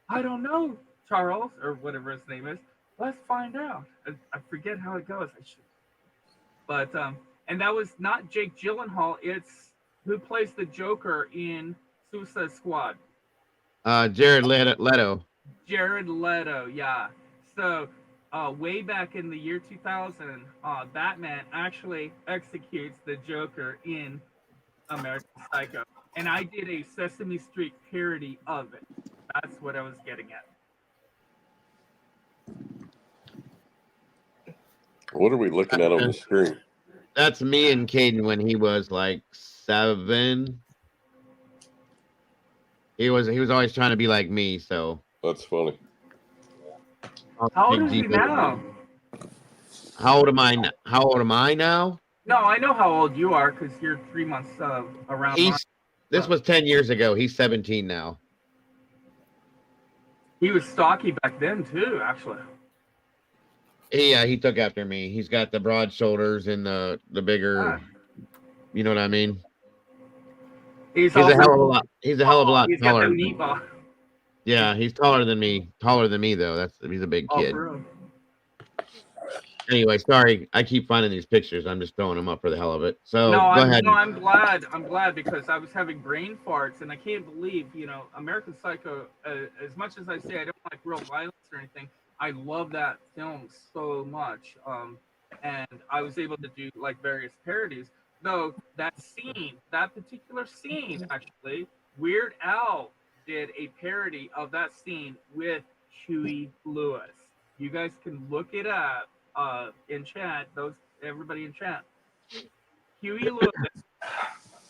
I don't know, Charles, or whatever his name is. Let's find out. I forget how it goes. But and that was not Jake Gyllenhaal. It's who plays the Joker in Suicide Squad.
Jared Leto.
Jared Leto, yeah. So way back in the year 2000, Batman actually executes the Joker in American Psycho, and I did a Sesame Street parody of it. That's what I was getting at.
What are we looking at on the screen?
That's me and Caden when he was like 7. He was always trying to be like me, so
that's funny.
How old is he now?
How old am I now?
No, I know how old you are because you're 3 months around.
This was 10 years ago. He's 17 now.
He was stocky back then too, actually.
Yeah, he took after me. He's got the broad shoulders and the bigger, you know what I mean? He's a hell of a lot. He's a hell of a lot taller. Yeah, he's taller than me. Taller than me though. He's a big kid. Anyway, sorry, I keep finding these pictures. I'm just throwing them up for the hell of it. So go ahead.
No, I'm glad. I'm glad because I was having brain farts, and I can't believe, American Psycho. As much as I say I don't like real violence or anything, I love that film so much. And I was able to do like various parodies. Though that particular scene, actually, Weird Al did a parody of that scene with Huey Lewis. You guys can look it up. In chat, everybody in chat. Huey Lewis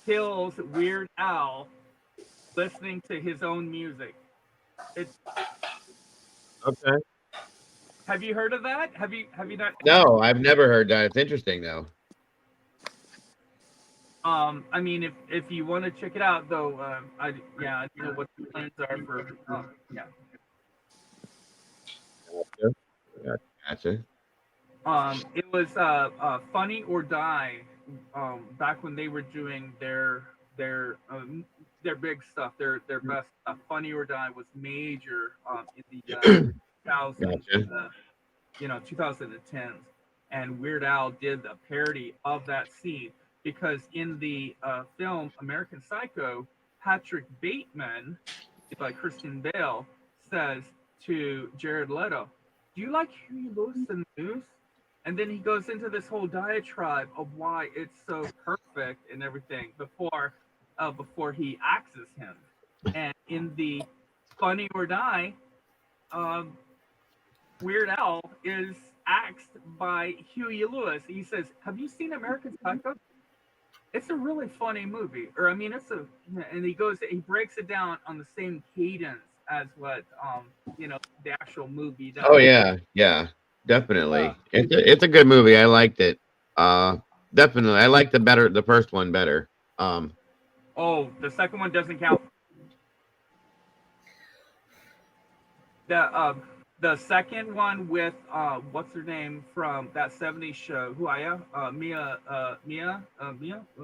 kills Weird Al listening to his own music. It's.
Okay.
Have you heard of that? Have you not?
No, I've never heard that. It's interesting though.
I mean, if you want to check it out, though, I don't know what the plans are for. Yeah.
Gotcha.
It was Funny or Die, back when they were doing their big stuff, their best stuff. Funny or Die was major in the 2000,
Gotcha.
2010s, and Weird Al did a parody of that scene because in the film American Psycho, Patrick Bateman, played by Christian Bale, says to Jared Leto, "Do you like Huey Lewis and the News?" And then he goes into this whole diatribe of why it's so perfect and everything before he axes him. And in the Funny or Die, Weird Al is axed by Huey Lewis. He says, "Have you seen American Psycho? It's a really funny movie." Or I mean, and he breaks it down on the same cadence as what the actual movie does.
Oh yeah, definitely. It's a good movie. I liked it. Definitely. I like the first one better.
Oh, the second one doesn't count. The second one with what's her name from that '70s show? Who I am? Mila.
Mila.
Mila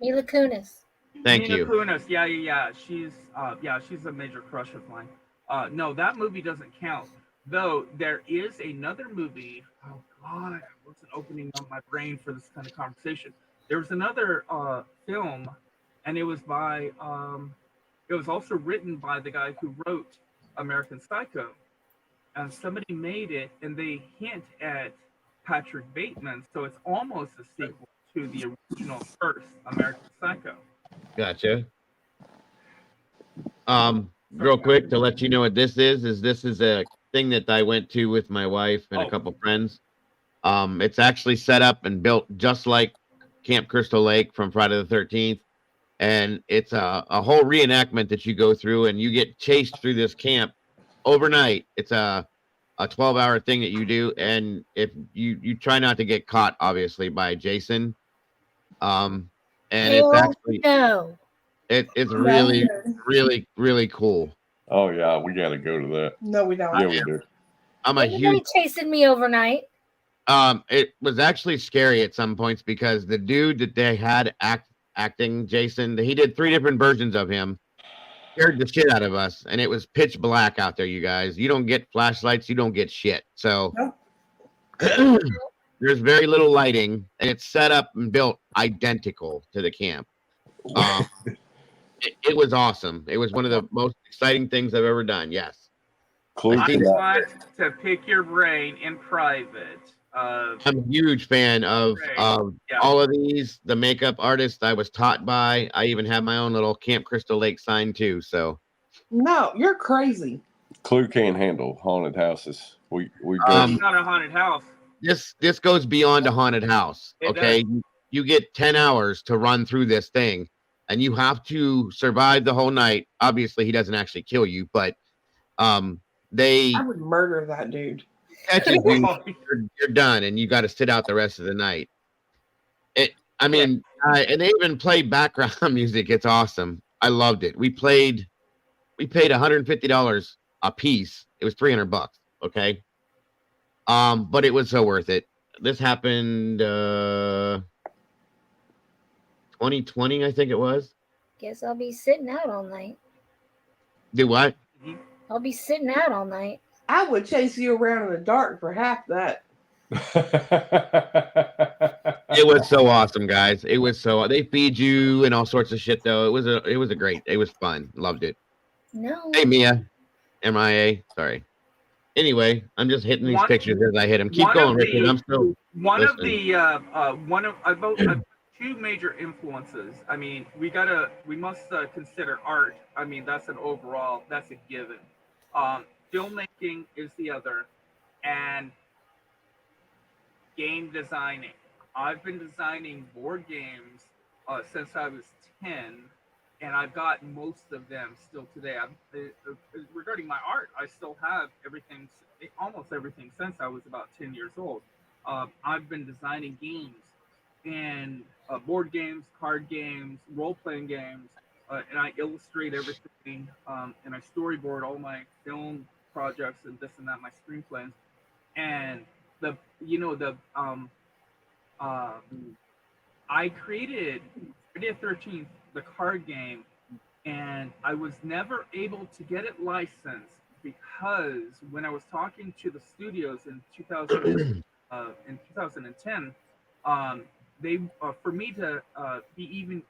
Kunis.
Thank
Mila
you.
Kunis. Yeah. She's a major crush of mine. No, that movie doesn't count. Though there is another movie. Oh God, I wasn't opening up my brain for this kind of conversation. There was another film, and it was by it was also written by the guy who wrote American Psycho. And somebody made it, and they hint at Patrick Bateman, so it's almost a sequel to the original first American Psycho.
Gotcha. Real quick to let you know what this is this is a thing that I went to with my wife and a couple friends. It's actually set up and built just like Camp Crystal Lake from Friday the 13th. And it's a whole reenactment that you go through, and you get chased through this camp overnight. It's a 12-hour thing that you do, and if you try not to get caught, obviously, by Jason. And it's actually it's really cool.
Oh yeah, we got to go to that.
No, we don't.
Yeah, we do.
I'm a huge.
Chasing me overnight.
It was actually scary at some points because the dude that they had acting Jason, he did 3 different versions of him, scared the shit out of us, and it was pitch black out there. You guys, you don't get flashlights, you don't get shit. So there's very little lighting, and it's set up and built identical to the camp. It was awesome. It was one of the most exciting things I've ever done. Yes.
I want to pick your brain in private.
I'm a huge fan of all of these. The makeup artist I was taught by. I even have my own little Camp Crystal Lake sign too. So
no, you're crazy.
Clue can't handle haunted houses. We
it's not a haunted house.
This goes beyond a haunted house. Okay, you get 10 hours to run through this thing, and you have to survive the whole night. Obviously, he doesn't actually kill you, but
I would murder that dude.
Catches you, you're done, and you got to sit out the rest of the night. And they even play background music. It's awesome. I loved it. We paid $150 a piece. It was $300. Okay. But it was so worth it. This happened 2020, I think it was.
Guess I'll be sitting out all night.
Do what?
I'll be sitting out all night.
I would chase you around in the dark for half that.
It was so awesome, guys. It was they feed you and all sorts of shit though. It was fun. Loved it.
No.
Hey Mia. MIA. Sorry. Anyway, I'm just hitting these pictures as I hit them. Keep going, Richard. I'm still listening.
I've 2 major influences. I mean, we must consider art. I mean, that's a given. Filmmaking is the other, and game designing. I've been designing board games since I was 10, and I've got most of them still today. Regarding my art, I still have everything, almost everything since I was about 10 years old. I've been designing games and board games, card games, role-playing games, and I illustrate everything, and I storyboard all my film projects and this and that, my screenplays. And I created Friday the 13th, the card game, and I was never able to get it licensed because when I was talking to the studios in 2010, they for me to be even,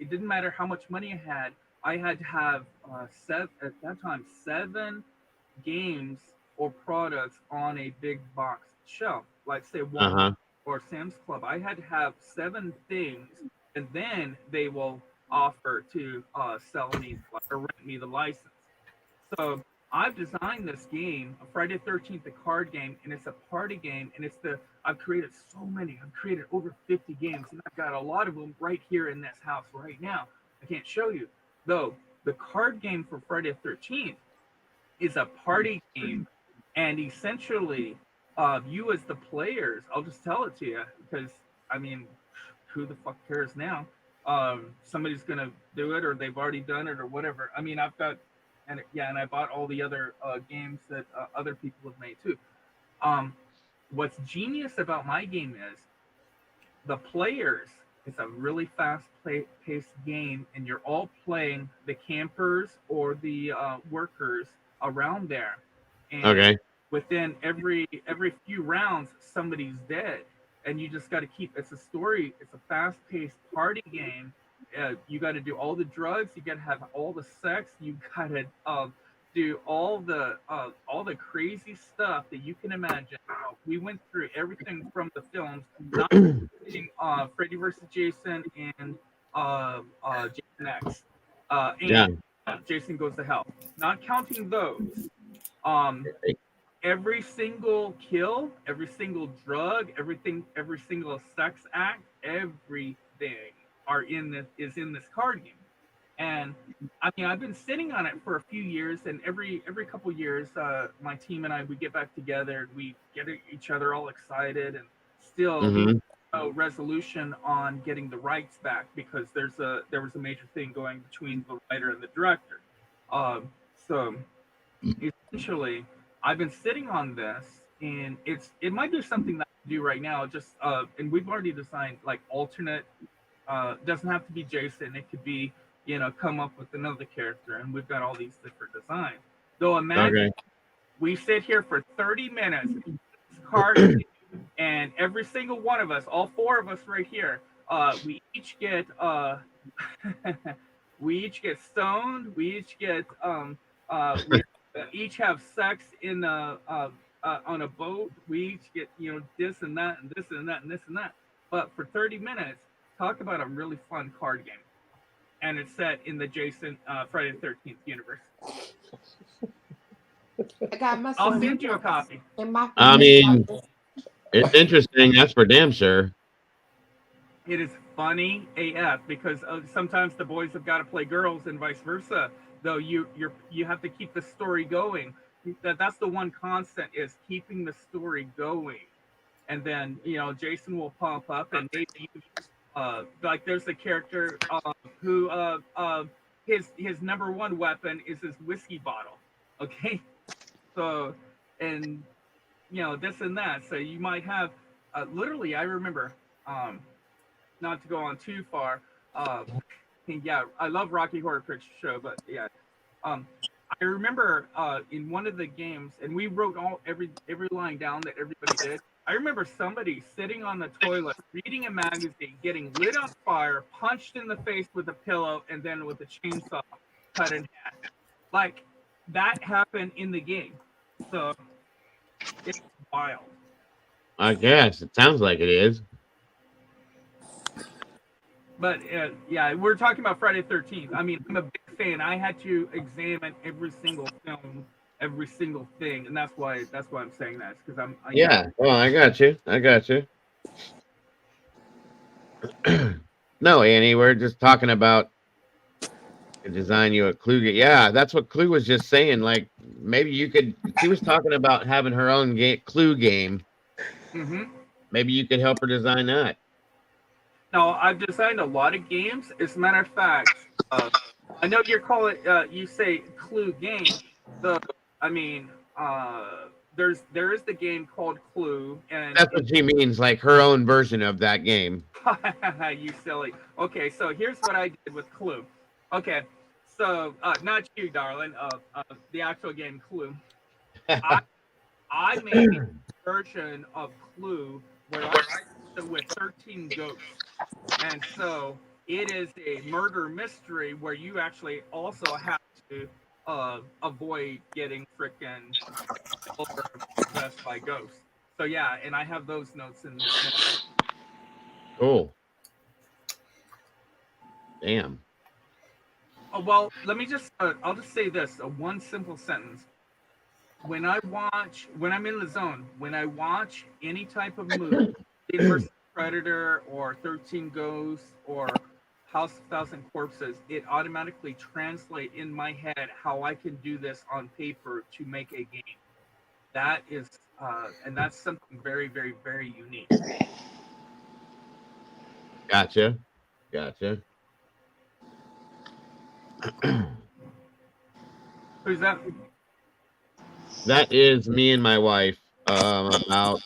it didn't matter how much money I had to have at that time 7 games or products on a big box shelf, like say Walmart or Sam's Club. I had to have 7 things, and then they will offer to sell me or rent me the license. So I've designed this game, Friday the 13th, the card game, and it's a party game, and I've created so many. I've created over 50 games, and I've got a lot of them right here in this house right now. I can't show you, though. The card game for Friday the 13th is a party game, and essentially, you as the players, I'll just tell it to you because I mean, who the fuck cares now? Somebody's gonna do it, or they've already done it, or whatever. I mean, I've got, and I bought all the other games that other people have made too. What's genius about my game is the players. It's a really fast-paced game, and you're all playing the campers or the workers around there. And within every few rounds, somebody's dead, and you just got to keep. It's a story. It's a fast-paced party game. You got to do all the drugs. You got to have all the sex. You got to do all the crazy stuff that you can imagine. We went through everything from the films, not Freddy vs. Jason and Jason X, and Jason Goes to Hell. Not counting those, every single kill, every single drug, every single sex act, everything is in this card game. And I mean, I've been sitting on it for a few years, and every couple years, my team and I, we get back together, we get each other all excited, and still no resolution on getting the rights back because there was a major thing going between the writer and the director. So essentially, I've been sitting on this, and it might be something that I do right now. Just and we've already designed like alternate. Doesn't have to be Jason. It could be, come up with another character, and we've got all these different designs. Though imagine we sit here for 30 minutes, card, and every single one of us, all 4 of us right here, we each get stoned. We each get we each have sex in on a boat. We each get this and that and this and that and this and that. But for 30 minutes, talk about a really fun card game. And it's set in the Jason Friday the 13th universe. I'll send you a copy.
I mean, it's interesting. That's for damn sure.
It is funny AF because sometimes the boys have got to play girls and vice versa. Though you have to keep the story going. That's the one constant is keeping the story going. And then Jason will pop up and maybe like there's a character who his number one weapon is his whiskey bottle. Okay, so and this and that. So you might have literally. I remember not to go on too far. Yeah, I love Rocky Horror Picture Show, but yeah, I remember in one of the games, and we wrote every line down that everybody did. I remember somebody sitting on the toilet, reading a magazine, getting lit on fire, punched in the face with a pillow, and then with a chainsaw cut in half. Like, that happened in the game. So, it's wild.
I guess. It sounds like it is.
But, yeah, we're talking about Friday the 13th. I mean, I'm a big fan. I had to examine every single film, every single thing, and that's why I'm saying that. Because
Well, I got you. No, Annie, we're just talking about Design you a Clue game. Yeah, that's what Clue was just saying. Like maybe you could. She was talking about having her own Clue game.
Mm-hmm.
Maybe you could help her design that.
No, I've designed a lot of games. As a matter of fact, I know you're calling you say Clue game. I mean, there is the game called Clue, and
That's what she means, like her own version of that game.
you silly. Okay, so here's what I did with Clue. Okay, so not you, darling. The actual game Clue. I made a version of Clue where I started with 13 ghosts, and so it is a murder mystery where you actually also have to avoid getting freaking possessed by ghosts. So yeah, and I have those notes in.
Cool. Damn.
Oh, well, let me just, I'll just say this, one simple sentence. When I'm in the zone, when I watch any type of movie, Alien vs. Predator or 13 Ghosts or House of 1,000 Corpses, it automatically translates in my head how I can do this on paper to make a game. That is, and that's something very, very, very unique.
Gotcha.
Who's that?
That is me and my wife. About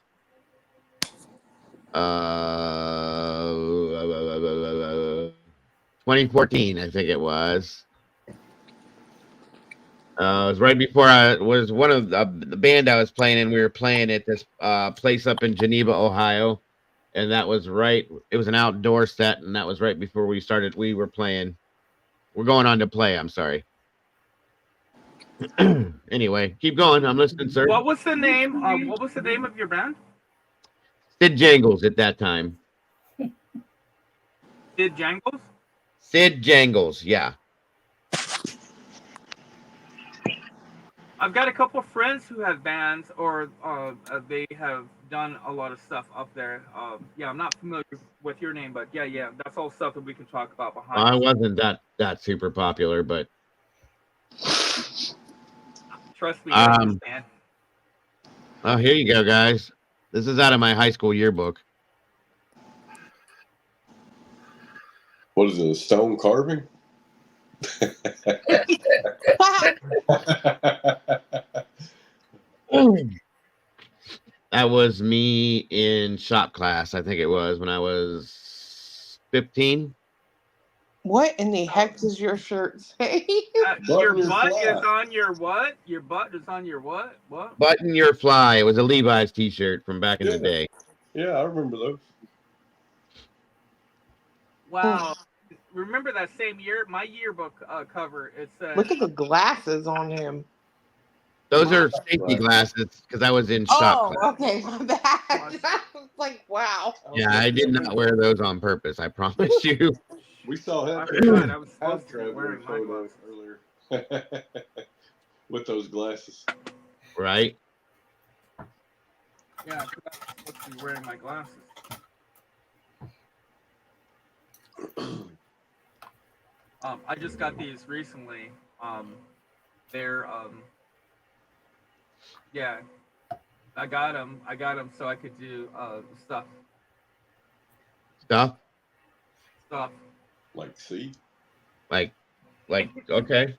2014, I think it was. It was right before I was one of the band I was playing in. We were playing at this place up in Geneva, Ohio, and that was right. It was an outdoor set, and that was right before we started. We were playing. We're going on to play. I'm sorry. Anyway, keep going. I'm listening, sir.
What was the name? What was the name of your band?
Sid Jangles at that time.
Sid Jangles?
Sid Jangles, yeah.
I've got a couple of friends who have bands, or they have done a lot of stuff up there. Yeah, I'm not familiar with your name, but yeah, that's all stuff that we can talk about behind.
I wasn't that super popular, but
trust me, I understand.
Oh, here you go, guys. This is out of my high school yearbook.
What is it? A stone carving?
That was me in shop class. I think it was when I was 15.
What in the heck does your shirt say?
Your butt is on your what? Your butt is on your what? What?
Button your fly. It was a Levi's t-shirt from back in the day.
Yeah, I remember those.
Wow. Remember that same year? My yearbook cover. It says.
Look at the glasses on him.
Those are safety glasses because I was in shop class.
Okay, my bad. I was like, wow.
Yeah, I did not wear those on purpose. I promise you.
We saw him.
I was supposed to be wearing my glasses
earlier with those glasses.
Right.
Yeah, I was supposed to be wearing my glasses. I just got these recently. They're yeah, I got them so I could do stuff.
Stuff.
Like see.
Like okay.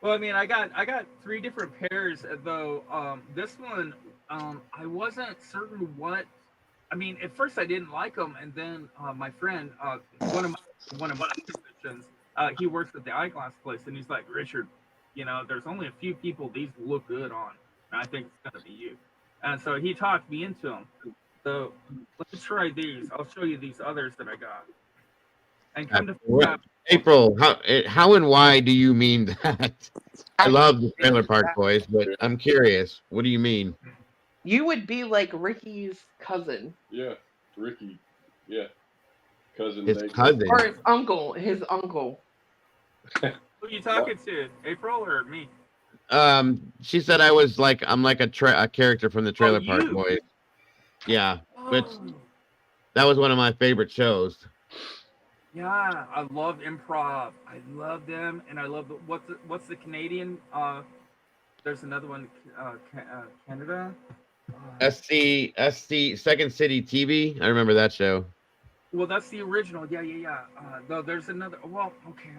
Well, I mean, I got 3 different pairs, though. This one, I wasn't certain what. I mean, at first I didn't like them, and then my friend, one of my musicians, he works at the eyeglass place, and he's like, Richard, you know, there's only a few people these look good on, and I think it's gonna be you. And so he talked me into them. So let's try these. I'll show you these others that I got. And come to
April, how and why do you mean that? I love the Trailer Park Boys, but I'm curious. What do you mean?
You would be like Ricky's cousin.
Yeah, Ricky. Yeah, cousin.
His cousin.
Or his uncle. His uncle.
Who are you talking to? April or me?
She said I'm like a character from the Trailer Park Boys. Yeah, which that was one of my favorite shows.
Yeah, I love improv. I love them, and I love what's the Canadian? There's another one, Canada.
SC Second City TV. I remember that show.
Well, that's the original. Yeah. No, there's another. Well, okay.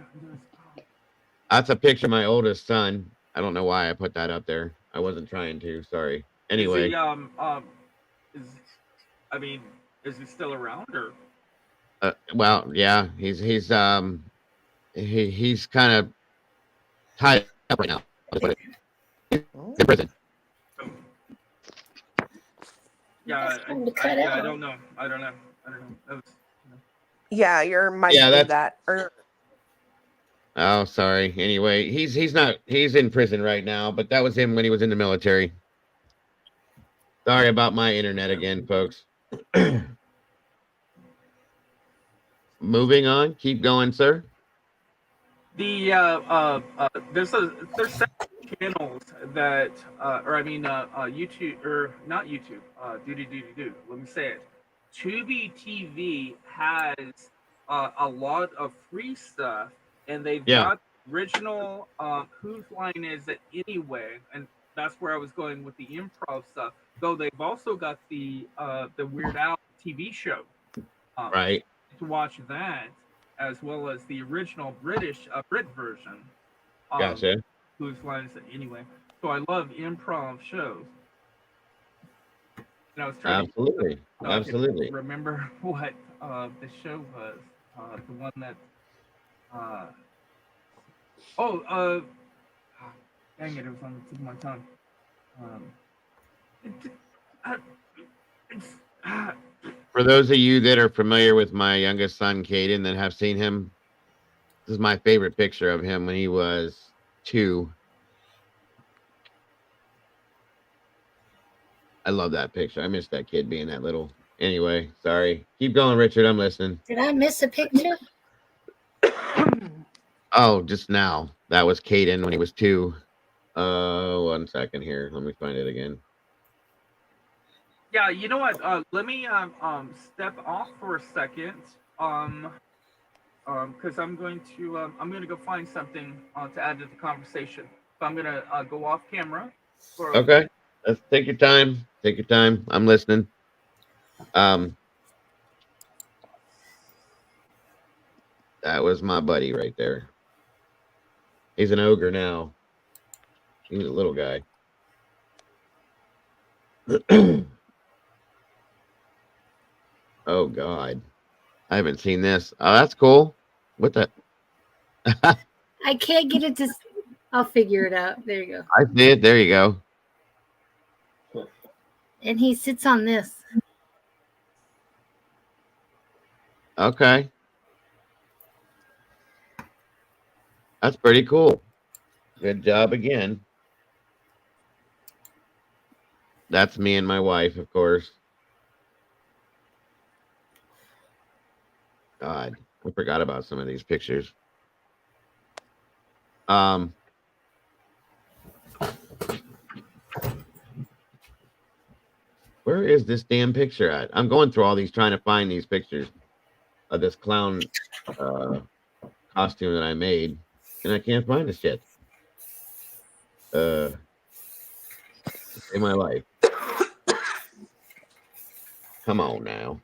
That's a picture of my oldest son. I don't know why I put that up there. I wasn't trying to. Sorry. Anyway.
Is he still around or?
Well, yeah, he's kind of tied up right now. He's in prison.
Yeah, I don't know. I don't know. That was,
Yeah, your mic
Yeah,
did that.
Oh, sorry. Anyway, he's in prison right now, but that was him when he was in the military. Sorry about my internet again, folks. Moving on. Keep going, sir.
there's several channels that YouTube, or not YouTube, let me say it. Tubi TV has a lot of free stuff, and they've got original Whose Line Is It Anyway, and that's where I was going with the improv stuff. Though they've also got the Weird Al TV show,
right?
To watch that, as well as the original Brit version.
Gotcha.
Whose Line Is It Anyway? So I love improv shows. And I was trying to remember what the show was. The one that. Dang it! It was on the tip of my tongue.
For those of you that are familiar with my youngest son, Caden, that have seen him, this is my favorite picture of him when he was 2. I love that picture. I miss that kid being that little. Anyway, sorry. Keep going, Richard. I'm listening.
Did I miss a picture?
Oh, just now. That was Caden when he was 2. 1 second here. Let me find it again.
Yeah, you know what? Let me step off for a second. Because I'm going to go find something to add to the conversation. So I'm gonna go off camera.
Okay. Let's take your time. Take your time. I'm listening. That was my buddy right there. He's an ogre now. He's a little guy. Oh God. I haven't seen this. Oh, that's cool. What the?
I can't get it to. I'll figure it out. There you go.
I see it. There you go.
And he sits on this.
Okay. That's pretty cool. Good job again. That's me and my wife, of course. God, I forgot about some of these pictures. Where is this damn picture at? I'm going through all these trying to find these pictures of this clown costume that I made, and I can't find this shit. In my life. Come on now.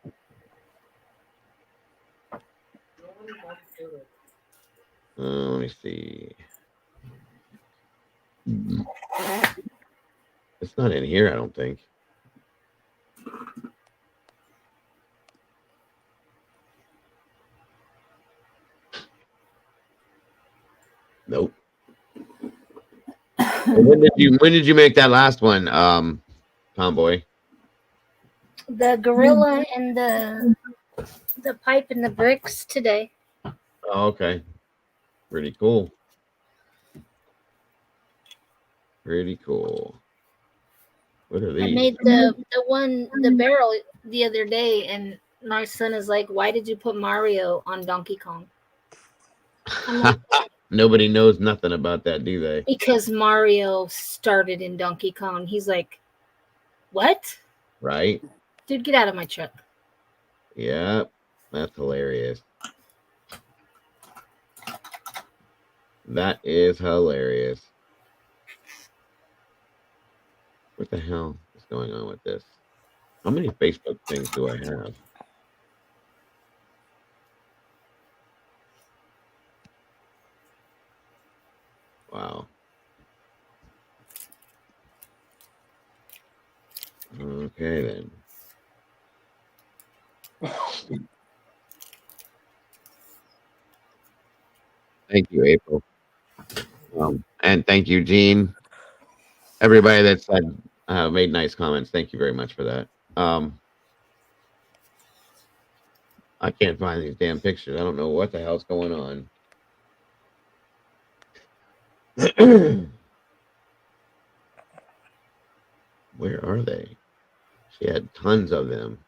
Let me see. It's not in here, I don't think. Nope. When did you make that last one, Tomboy?
The gorilla and the pipe and the bricks today.
Oh, okay. Pretty cool. Pretty cool. What are these?
I made the barrel the other day, and my son is like, "Why did you put Mario on Donkey Kong?" I'm like,
nobody knows nothing about that, do they?
Because Mario started in Donkey Kong. He's like, "What?"
Right?
Dude, get out of my truck.
Yeah, that's hilarious. That is hilarious. What the hell is going on with this? How many Facebook things do I have? Wow. Okay, then. Thank you, April. And thank you, Gene. Everybody that said made nice comments. Thank you very much for that. I can't find these damn pictures. I don't know what the hell's going on. Where are they? She had tons of them.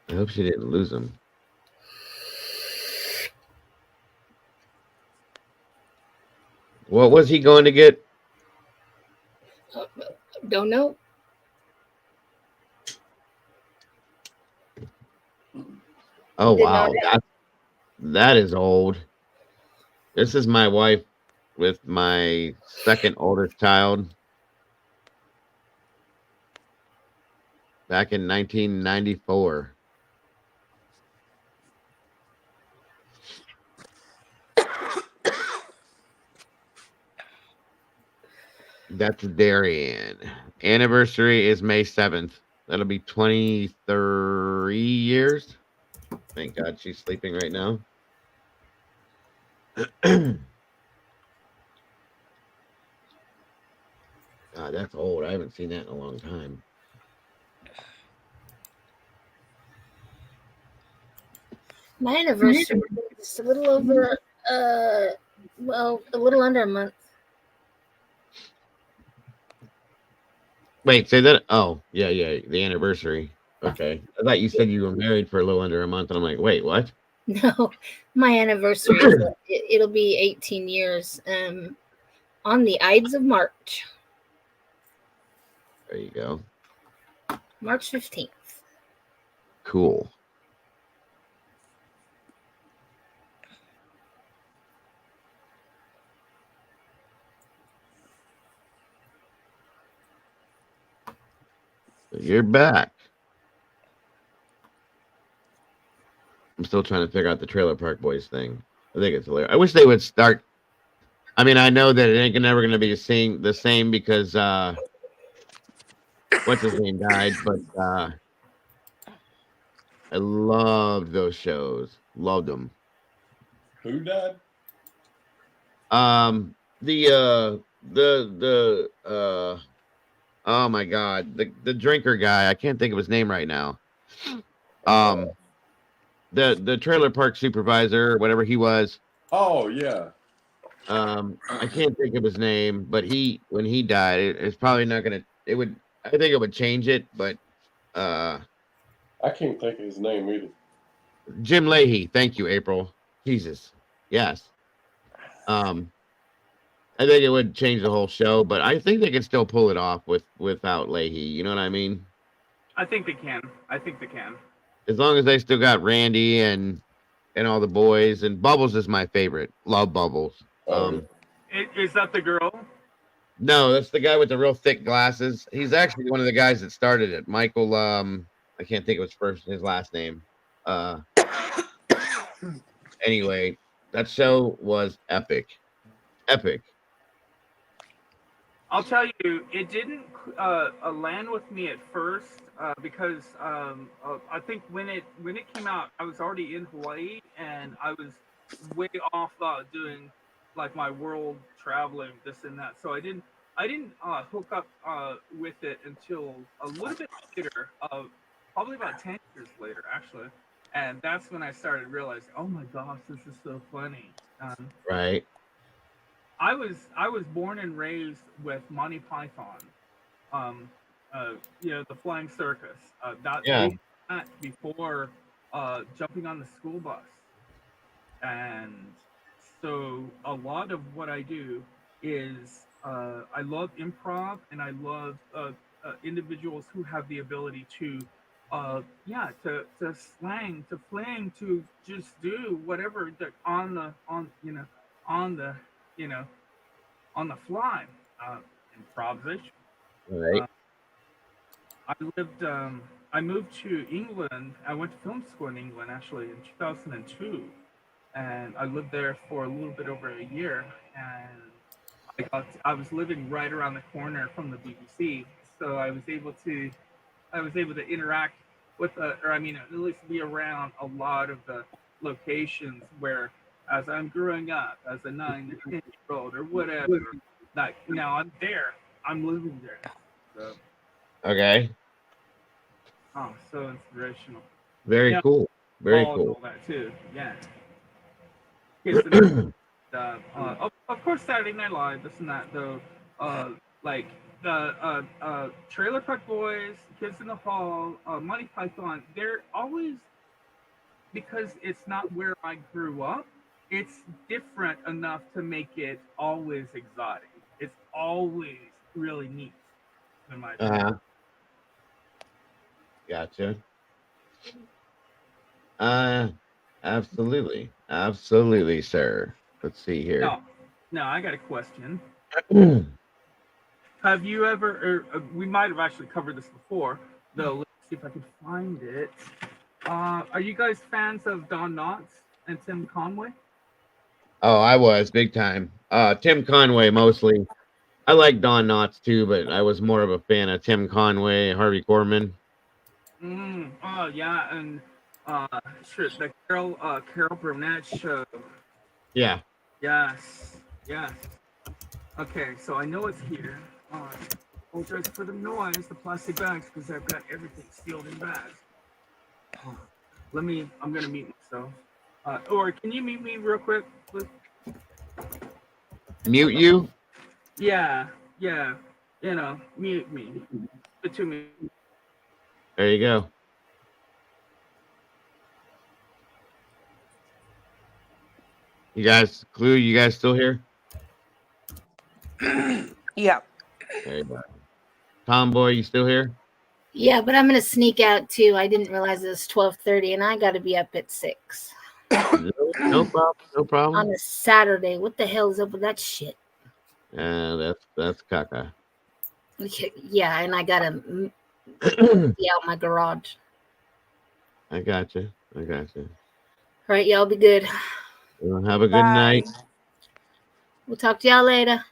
I hope she didn't lose them. What was he going to get?
Don't know.
Oh, wow. That is old. This is my wife with my second oldest child. Back in 1994. That's Darian. Anniversary is May 7th. That'll be 23 years. Thank God she's sleeping right now. God, that's old. I haven't seen that in a long time.
My anniversary is a little over, well, a little under a month.
Wait, say that. Oh, yeah, the anniversary. Okay. I thought you said you were married for a little under a month, and I'm like, wait, what?
No, my anniversary is, it'll be 18 years on the Ides of March.
There you go.
March 15th.
Cool. You're back. I'm still trying to figure out the Trailer Park Boys thing. I think it's hilarious. I wish they would start. I mean, I know that it ain't never going to be the same because what's his name died, but I loved those shows. Loved them.
Who died?
Oh my God, the drinker guy. I can't think of his name right now. The trailer park supervisor, whatever he was.
Oh yeah.
I can't think of his name, but when he died, it's probably not gonna. It would. I think it would change it, but
I can't think of his name either.
Jim Leahy. Thank you, April. Jesus. Yes. I think it would change the whole show, but I think they can still pull it off without Leahy. You know what I mean?
I think they can.
As long as they still got Randy and all the boys, and Bubbles is my favorite. Love Bubbles.
Is that the girl?
No, that's the guy with the real thick glasses. He's actually one of the guys that started it. Michael, I can't think of his last name. Anyway, that show was epic. Epic.
I'll tell you, it didn't land with me at first because I think when it came out, I was already in Hawaii and I was way off doing like my world traveling, this and that. So I didn't hook up with it until a little bit later, probably about 10 years later, actually. And that's when I started realizing, oh my gosh, this is so funny.
Right.
I was born and raised with Monty Python, the Flying Circus. That before jumping on the school bus, and so a lot of what I do is I love improv and I love individuals who have the ability to slang, to just do whatever on on the on the fly improvisation.
Right.
I moved to England. I went to film school in England actually in 2002, and I lived there for a little bit over a year. And I was living right around the corner from the BBC, so I was able to interact with or I mean at least be around a lot of the locations where, as I'm growing up as a 9 or 10-year-old or whatever, like now I'm there, I'm living there. So,
Okay.
oh, so inspirational.
Very cool. Very
Paul and
cool.
all that too. Yeah. Kids in of course, Saturday Night Live, this and that, though. Like the Trailer Park Boys, Kids in the Hall, Monty Python, they're always, because it's not where I grew up, it's different enough to make it always exotic. It's always really neat, in my opinion.
Gotcha. Absolutely. Absolutely, sir. Let's see here.
No, I got a question. Have you ever, or we might have actually covered this before, though, let's see if I can find it. Are you guys fans of Don Knotts and Tim Conway?
Oh, I was big time. Tim Conway mostly. I like Don Knotts too, but I was more of a fan of Tim Conway, Harvey Korman.
Oh yeah, and sure, the Carol Burnett show.
Yeah.
Yes. Okay, so I know it's here. Apologize for the noise, the plastic bags, because I've got everything sealed in bags. I'm gonna mute myself. Or can you mute me real quick, please?
Mute you?
Yeah. Mute me. But to me.
There you go. You guys, Clue, you guys still here?
Yeah.
There you go. Tomboy, you still here?
Yeah, but I'm gonna sneak out too. I didn't realize it was 12:30, and I got to be up at 6.
No problem. No problem.
On a Saturday. What the hell is up with that shit?
That's caca.
Yeah, and I gotta be out my garage.
I gotcha.
All right, y'all be good.
Well, have a good night.
We'll talk to y'all later.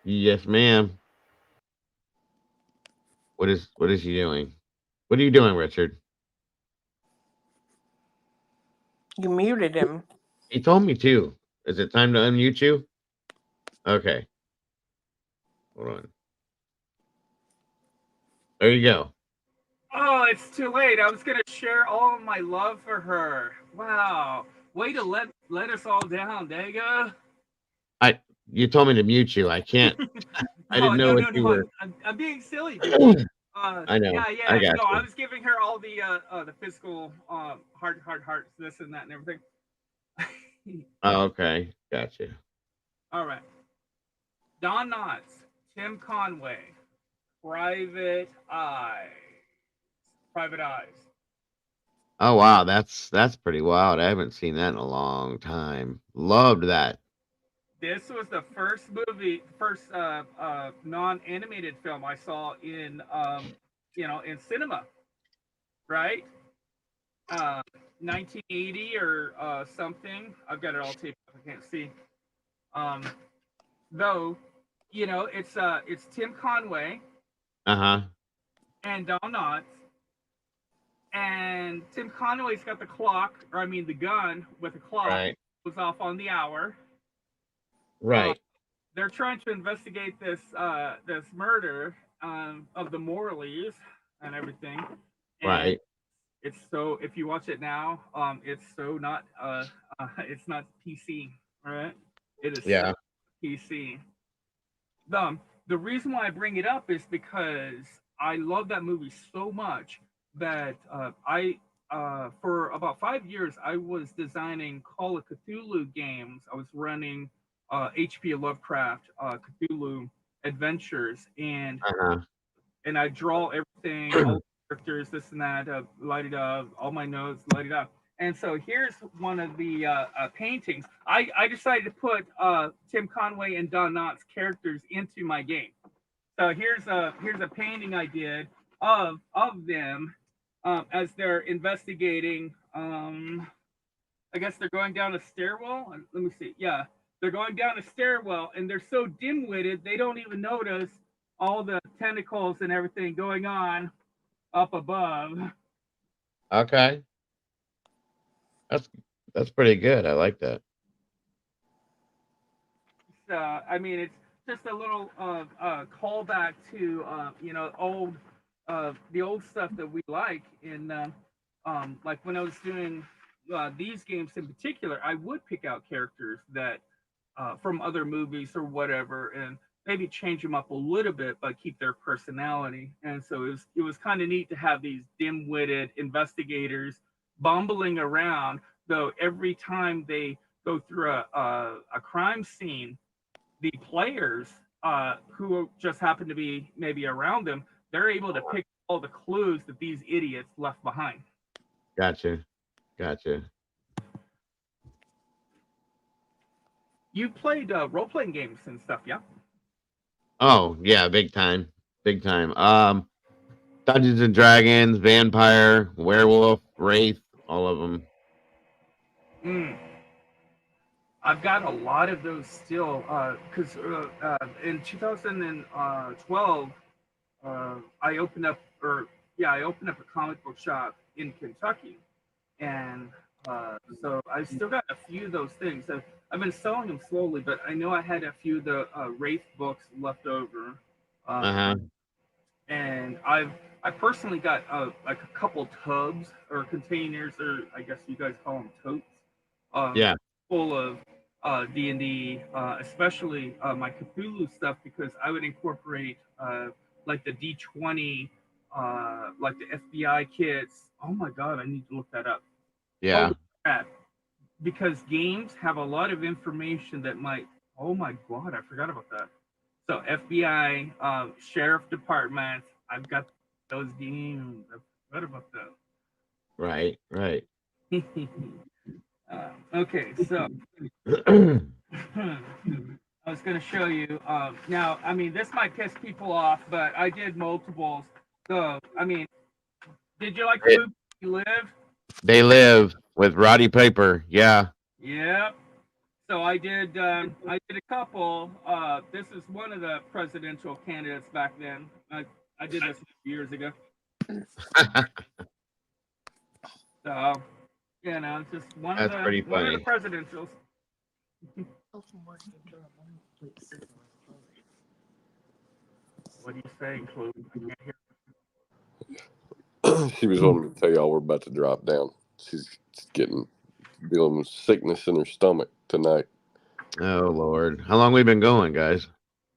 Yes, ma'am. What is he doing? What are you doing, Richard?
You muted him.
He told me to. Is it time to unmute you? Okay. Hold on. There you go.
Oh, it's too late. I was gonna share all of my love for her. Wow. Way to let us all down, Dago.
You told me to mute you. I can't. I didn't know what you were.
I'm being silly, dude.
I know.
Yeah.
I got you.
I was giving her all the physical heart, this and that and everything.
Oh, okay. Gotcha.
All right. Don Knotts, Tim Conway, Private Eyes.
Oh wow, that's pretty wild. I haven't seen that in a long time. Loved that.
This was the first non-animated film I saw in in cinema, right? 1980 or something. I've got it all taped up. I can't see. Though, it's Tim Conway. And Don Knotts. And Tim Conway's got the gun with a clock.
Right.
Goes off on the hour.
Right.
They're trying to investigate this murder of the Morleys and everything. And
right.
It's so, if you watch it now, it's so not it's not PC, all right? It is so PC. The reason why I bring it up is because I love that movie so much that I for about 5 years I was designing Call of Cthulhu games. I was running H.P. Lovecraft Cthulhu adventures, and I draw everything, all the characters, this and that, light it up, all my notes, light it up. And so here's one of the paintings. I decided to put Tim Conway and Don Knotts characters into my game. So here's a painting I did of them as they're investigating. I guess they're going down a stairwell. Let me see. Yeah, they're going down a stairwell, and they're so dim-witted they don't even notice all the tentacles and everything going on up above.
Okay. That's pretty good. I like that.
I mean, it's just a little callback to old the old stuff that we like. And like when I was doing these games in particular, I would pick out characters that from other movies or whatever, and maybe change them up a little bit, but keep their personality. And so it was kind of neat to have these dim-witted investigators bumbling around. Though every time they go through a crime scene, the players who just happen to be maybe around them, they're able to pick all the clues that these idiots left behind.
Gotcha.
You played role-playing games and stuff, yeah?
Oh yeah, big time. Dungeons and Dragons, Vampire, Werewolf, Wraith, all of them.
I've got a lot of those still because in 2012 I opened up a comic book shop in Kentucky, and so I still got a few of those things. I've been selling them slowly, but I know I had a few of the Wraith books left over. And I personally got like a couple tubs or containers, or I guess you guys call them totes, full of D&D, especially my Cthulhu stuff, because I would incorporate like the D20, like the FBI kits. Oh my God, I need to look that up.
Yeah.
Holy crap. Because games have a lot of information that might. Oh my God, I forgot about that. So FBI, sheriff department, I've got those games. I forgot about that.
Right.
Okay, so I was going to show you. Now, I mean, this might piss people off, but I did multiples. So, I mean, did you like the movie You Live?
They Live with Roddy Piper. Yeah.
Yep. So I did a couple. This is one of the presidential candidates back then. I did this a few years ago. So, you know, it's just one of the presidentials. What are you saying, Chloe? I can't hear.
She was wanting to tell y'all we're about to drop down. She's dealing with sickness in her stomach tonight.
Oh Lord, how long we been going, guys?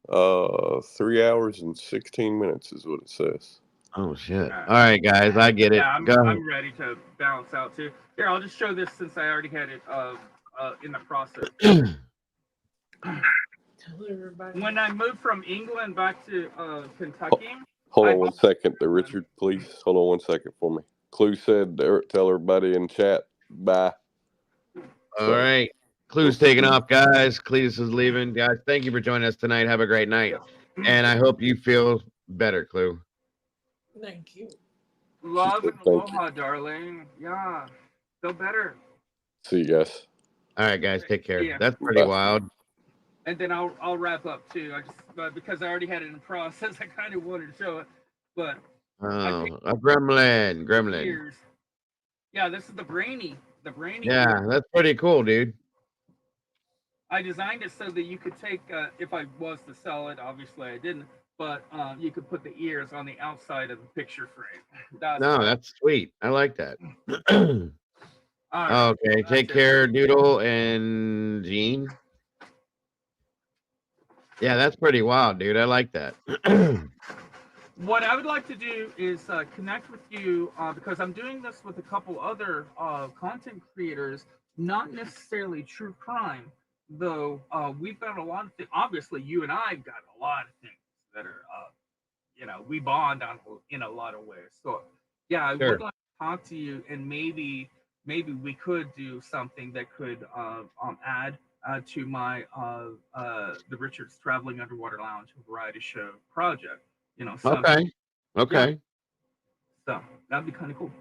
3 hours and 16 minutes is what it says.
Oh shit! All right, guys, I get it.
Yeah,
Go ahead.
I'm ready to bounce out too. Here, I'll just show this since I already had it in the process. When I moved from England back to Kentucky.
Hold on 1 second, there, Richard. Please hold on 1 second for me. Clue said, "Tell everybody in chat, bye."
All right, Clue's taking off, guys. Cletus is leaving, guys. Thank you for joining us tonight. Have a great night, and I hope you feel better, Clue.
Thank you.
Love and aloha, darling. Yeah, feel better.
See you guys.
All right, guys, take care.
Yeah.
That's pretty wild.
And then I'll wrap up too. I just because I already had it in process, I kind of wanted to show it, but
a gremlin.
Years. Yeah, this is the brainy.
Yeah, that's pretty cool, dude.
I designed it so that you could take, if I was to sell it, obviously I didn't, but you could put the ears on the outside of the picture frame.
That's sweet. I like that.
Right.
Okay, take care, Doodle and Gene. Yeah, that's pretty wild, dude. I like that.
What I would like to do is connect with you because I'm doing this with a couple other content creators, not necessarily true crime, though we've got a lot of things. Obviously, you and I got a lot of things that are, we bond on in a lot of ways. So, yeah, I would like to talk to you and maybe maybe we could do something that could add to my the Richards Traveling Underwater Lounge variety show project. You know, something.
Okay.
Yeah, so that'd be kind of cool.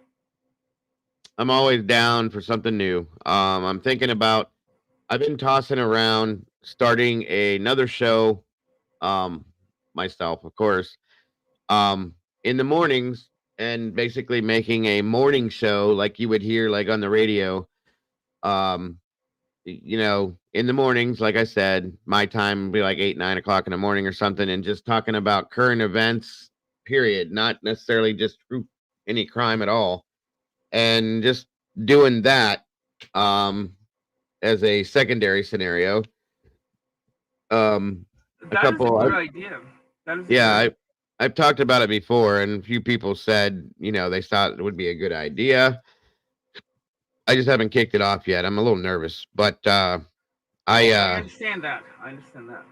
I'm always down for something new. I'm thinking about. I've been tossing around starting another show, um, myself, of course, in the mornings, and basically making a morning show like you would hear like on the radio. Um, in the mornings, like I said, my time would be like 8, 9 o'clock in the morning or something, and just talking about current events, period, not necessarily just any crime at all, and just doing that as a secondary scenario. A
That is a
couple,
good idea. That is a
yeah,
good.
I've talked about it before, and a few people said, they thought it would be a good idea. I just haven't kicked it off yet. I'm a little nervous, but
I understand that. I understand that.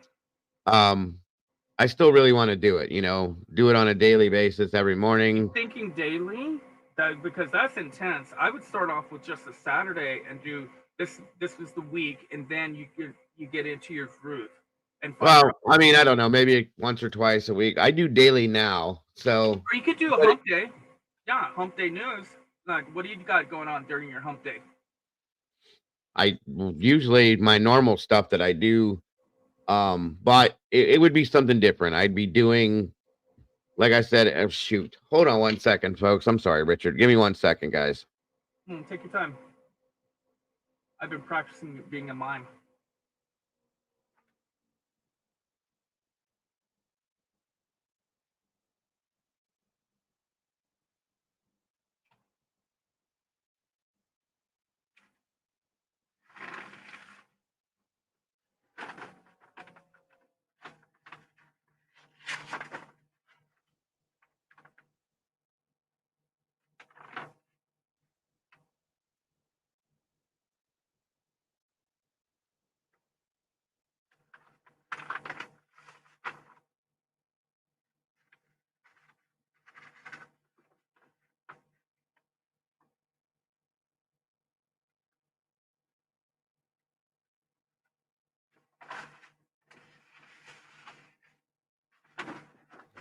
I still really want to do it, do it on a daily basis every morning.
Thinking daily, that because that's intense. I would start off with just a Saturday and do this. This was the week, and then you get into your groove. And
Well, I mean, I don't know, maybe once or twice a week. I do daily now, so.
Or you could do a hump day. Yeah, hump day news. Like, what do you got going on during your hump day?
I usually my normal stuff that I do, but it would be something different. I'd be doing, like I said, shoot. Hold on 1 second, folks. I'm sorry, Richard. Give me 1 second, guys.
Take your time. I've been practicing being a mime.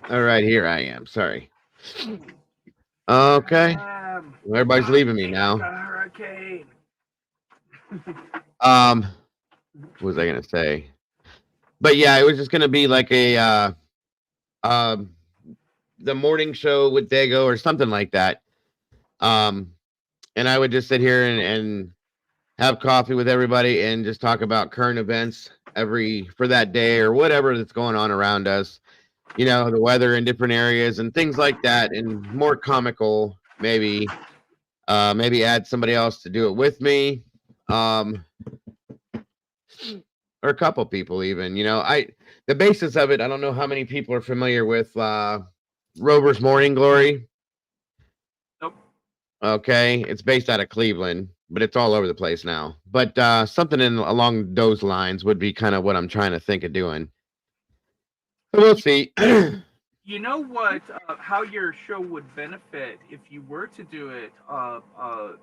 All right, here I am. Sorry. Okay. Everybody's leaving me now.
Hurricane.
What was I gonna say? But yeah, it was just gonna be like a the morning show with Dago or something like that. And I would just sit here and have coffee with everybody and just talk about current events for that day or whatever that's going on around us. The weather in different areas and things like that, and more comical, maybe. Maybe add somebody else to do it with me. Or a couple people even. The basis of it, I don't know how many people are familiar with Rover's Morning Glory.
Nope.
Okay, it's based out of Cleveland, but it's all over the place now. But something along those lines would be kind of what I'm trying to think of doing. So we'll see.
You know what? How your show would benefit if you were to do it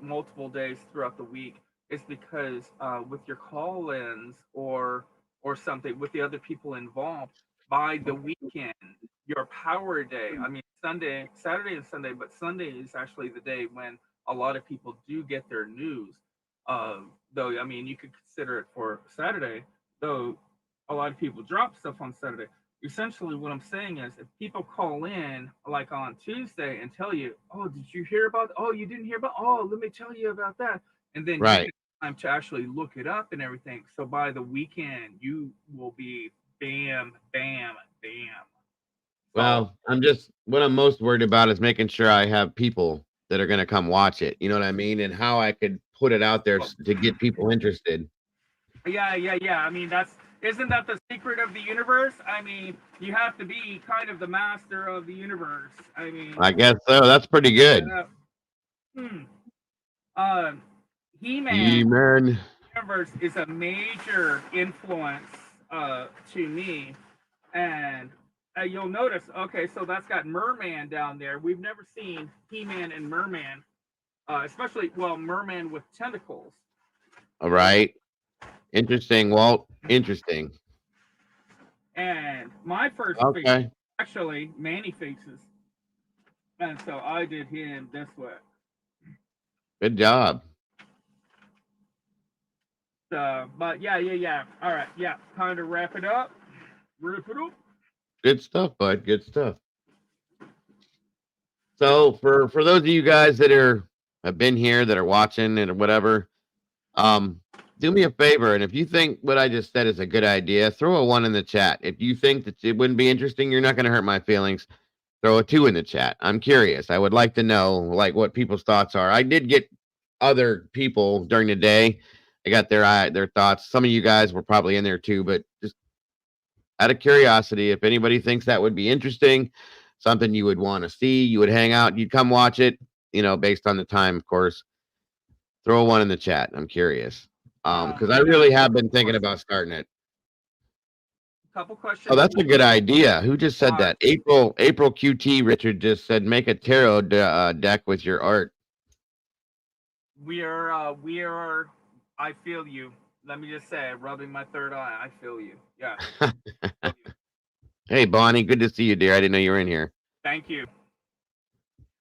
multiple days throughout the week is because with your call-ins or something with the other people involved by the weekend, your power day. I mean, Saturday and Sunday, but Sunday is actually the day when a lot of people do get their news. Though, I mean, you could consider it for Saturday, though a lot of people drop stuff on Saturday. Essentially what I'm saying is if people call in like on Tuesday and tell you, oh, did you hear about, oh, you didn't hear about, oh, let me tell you about that. And then you
right.
take time to actually look it up and everything. So by the weekend, you will be bam, bam, bam.
Well, what I'm most worried about is making sure I have people that are going to come watch it. You know what I mean? And how I could put it out there to get people interested.
Yeah. I mean, isn't that the secret of the universe? I mean, you have to be kind of the master of the universe. I mean,
I guess so. That's pretty good.
He-Man universe is a major influence to me, and you'll notice. Okay, so that's got Merman down there. We've never seen He-Man and Merman. especially merman with tentacles.
All right. Interesting, Walt. Interesting.
And my first face,
Okay.
actually Manny faces, and so I did him this way.
Good job.
So, but yeah. All right, yeah. Time to wrap it up.
Good stuff, bud. Good stuff. So for those of you guys that have been here, that are watching and whatever, do me a favor, and if you think what I just said is a good idea, throw a 1 in the chat. If you think that it wouldn't be interesting, you're not going to hurt my feelings, throw a 2 in the chat. I'm curious. I would like to know like what people's thoughts are. I did get other people during the day. I got their thoughts. Some of you guys were probably in there too, but just out of curiosity, if anybody thinks that would be interesting, something you would want to see, you would hang out, you'd come watch it, based on the time, of course. Throw a 1 in the chat. I'm curious. Because I really have been thinking about starting it.
Couple questions.
Oh, that's a good idea. Who just said that? April QT Richard just said make a tarot deck with your art.
We are. I feel you. Let me just say, rubbing my third eye. I feel you. Yeah.
Hey, Bonnie, good to see you, dear. I didn't know you were in here.
Thank you.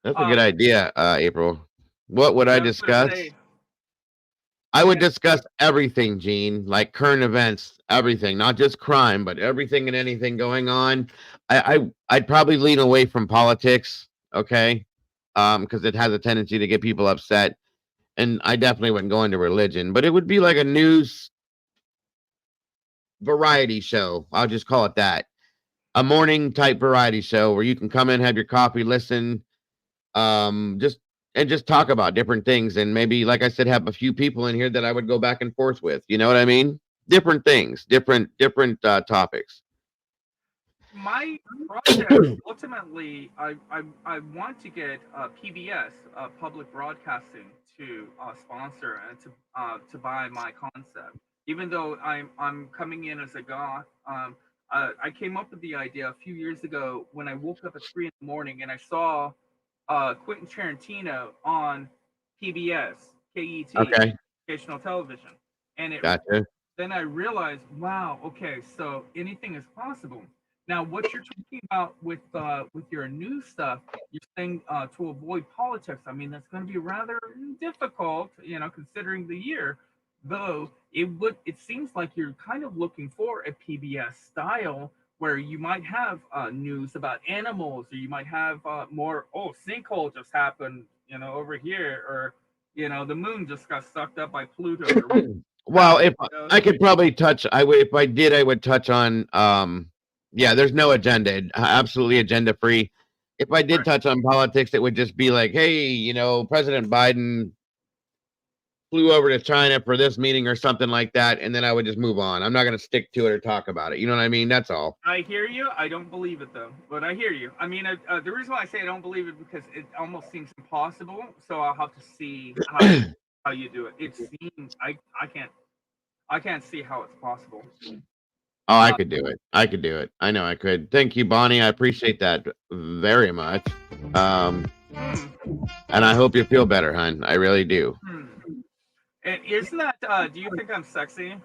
That's a good idea, April. What would I discuss? I would discuss everything, Gene, like current events, everything, not just crime, but everything and anything going on. I'd probably lean away from politics, okay? Because it has a tendency to get people upset. And I definitely wouldn't go into religion, but it would be like a news variety show. I'll just call it that. A morning type variety show where you can come in, have your coffee, listen, just talk about different things, and maybe, like I said, have a few people in here that I would go back and forth with. You know what I mean? Different things, different topics.
My project, ultimately, I want to get PBS, public broadcasting, to sponsor and to buy my concept. Even though I'm coming in as a goth, I came up with the idea a few years ago when I woke up at 3 in the morning and I saw Quentin Tarantino on PBS, KET,
Okay.
educational television, and
Gotcha.
then I realized, wow, okay, so anything is possible. Now, what you're talking about with your new stuff, you're saying to avoid politics. I mean, that's going to be rather difficult, considering the year. Though it seems like you're kind of looking for a PBS style where you might have news about animals, or you might have more. Oh, sinkhole just happened, over here, or the moon just got sucked up by Pluto.
Well, if I could probably touch, I would, if I did, I would touch on, yeah, there's no agenda, absolutely agenda free. If I did touch on politics, it would just be like, hey, President Biden flew over to China for this meeting or something like that, and then I would just move on. I'm not going to stick to it or talk about it. You know what I mean? That's all.
I hear you. I don't believe it, though, but I hear you. I mean, the reason why I say I don't believe it because it almost seems impossible. So I'll have to see how you do it. It seems I can't see how it's possible.
Oh, I could do it. I could do it. I know I could. Thank you, Bonnie. I appreciate that very much. And I hope you feel better, hon. I really do.
And isn't that? Do you think I'm sexy?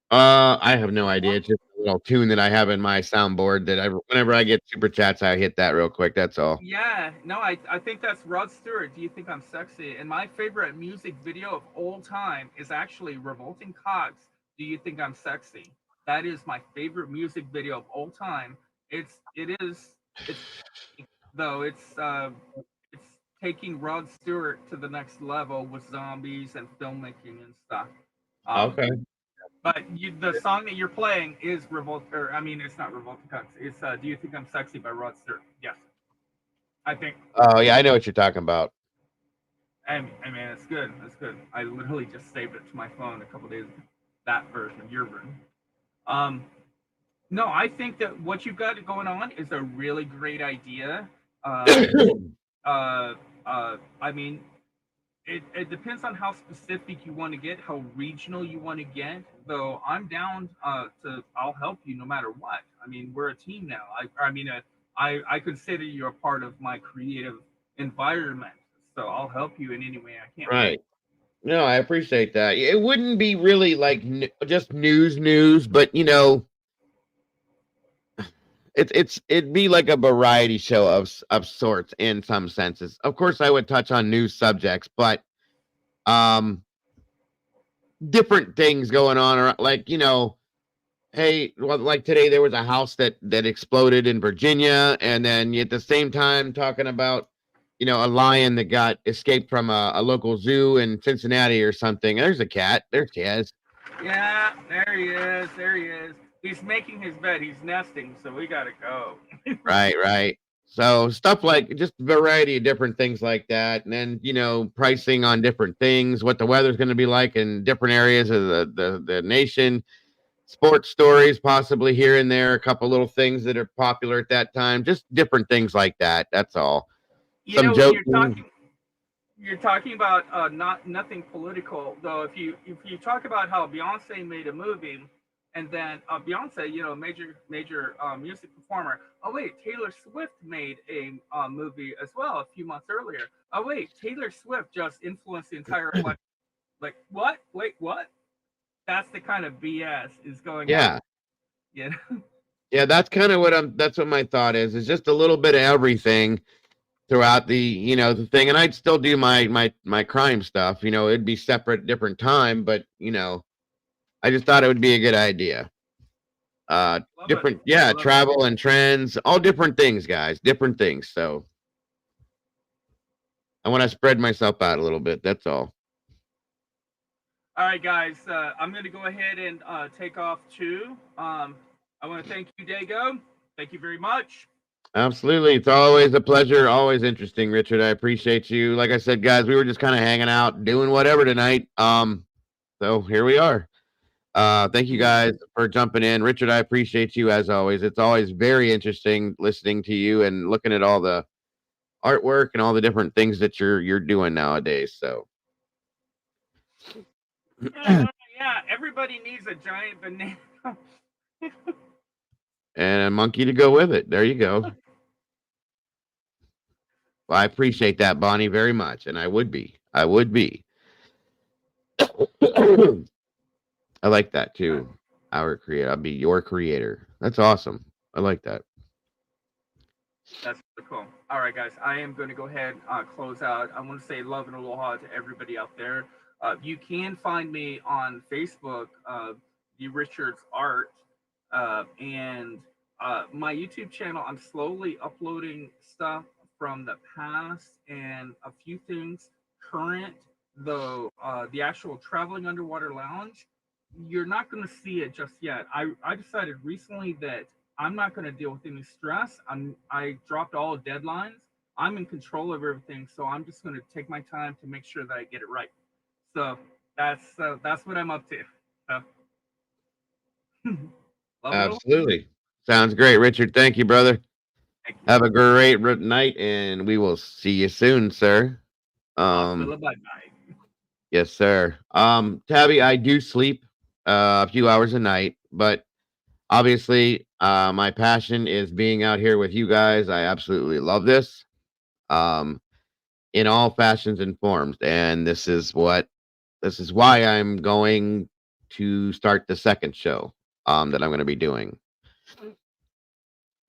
I have no idea. It's just a little tune that I have in my soundboard that whenever I get super chats, I hit that real quick. That's all.
Yeah, no, I think that's Rod Stewart. Do you think I'm sexy? And my favorite music video of all time is actually Revolting Cogs. Do you think I'm sexy? That is my favorite music video of all time. It's taking Rod Stewart to the next level with zombies and filmmaking and stuff.
Okay.
But the song that you're playing is it's not Revolting Cogs. It's Do You Think I'm Sexy by Rod Stewart. Yes. I think.
Oh, yeah, I know what you're talking about.
I mean, it's good. It's good. I literally just saved it to my phone a couple days ago. That version, your version. No, I think that what you've got going on is a really great idea. I mean, it depends on how specific you want to get, how regional you want to get. Though I'm down I'll help you no matter what. I mean, we're a team now. I consider you a part of my creative environment. so I'll help you in any way I can.
Right. No, I appreciate that. It wouldn't be really like just news, but you know, it'd be like a variety show of sorts in some senses. Of course, I would touch on news subjects, but different things going on, or like, you know, hey, well, like today there was a house that exploded in Virginia, and then at the same time talking about, you know, a lion that got escaped from a local zoo in Cincinnati or something. There's a cat. There's Taz.
Yeah, there he is. There he is. He's making his bed. He's nesting, so we gotta go.
Right. So stuff like just variety of different things like that, and then, you know, pricing on different things, what the weather's going to be like in different areas of the nation, sports stories possibly here and there, a couple little things that are popular at that time, just different things like that. That's all.
You know,
Some
when
joking.
you're talking about nothing political though. If you talk about how Beyonce made a movie, and then Beyonce, you know, major music performer. Oh wait, Taylor Swift made a movie as well a few months earlier. Oh wait, Taylor Swift just influenced the entire election. Like what? Wait, what? That's the kind of BS is going on.
Yeah.
Yeah.
Yeah, that's kind of that's what my thought is. It's just a little bit of everything throughout the, you know, the thing. And I'd still do my crime stuff, you know, it'd be separate, different time, but you know, I just thought it would be a good idea. Different, yeah, travel and trends, all different things, guys, different things. So I want to spread myself out a little bit. That's all.
All right, guys, I'm going to go ahead and take off too. I want to thank you, Dago. Thank you very much.
Absolutely. It's always a pleasure. Always interesting, Richard. I appreciate you. Like I said, guys, we were just kind of hanging out, doing whatever tonight. So here we are. Thank you guys for jumping in. Richard, I appreciate you as always. It's always very interesting listening to you and looking at all the artwork and all the different things that you're doing nowadays. So
Yeah, everybody needs a giant banana.
and a monkey to go with it. There you go. Well, I appreciate that, Bonnie, very much. And I would be. I like that too. Our creator. I'll be your creator. That's awesome. I like that.
That's really cool. All right, guys, I am going to go ahead and close out. I want to say love and aloha to everybody out there. You can find me on Facebook, the Richards Art, and my YouTube channel. I'm slowly uploading stuff from the past and a few things current, though the actual Traveling Underwater Lounge, you're not going to see it just yet. I decided recently that I'm not going to deal with any stress. I dropped all deadlines. I'm in control of everything, so I'm just going to take my time to make sure that I get it right. So that's what I'm up to.
Absolutely. Sounds great, Richard. Thank you, brother. Have a great night, and we will see you soon, sir. Yes, sir. Tabby, I do sleep a few hours a night, but obviously, my passion is being out here with you guys. I absolutely love this, in all fashions and forms, and this is why I'm going to start the second show, that I'm going to be doing.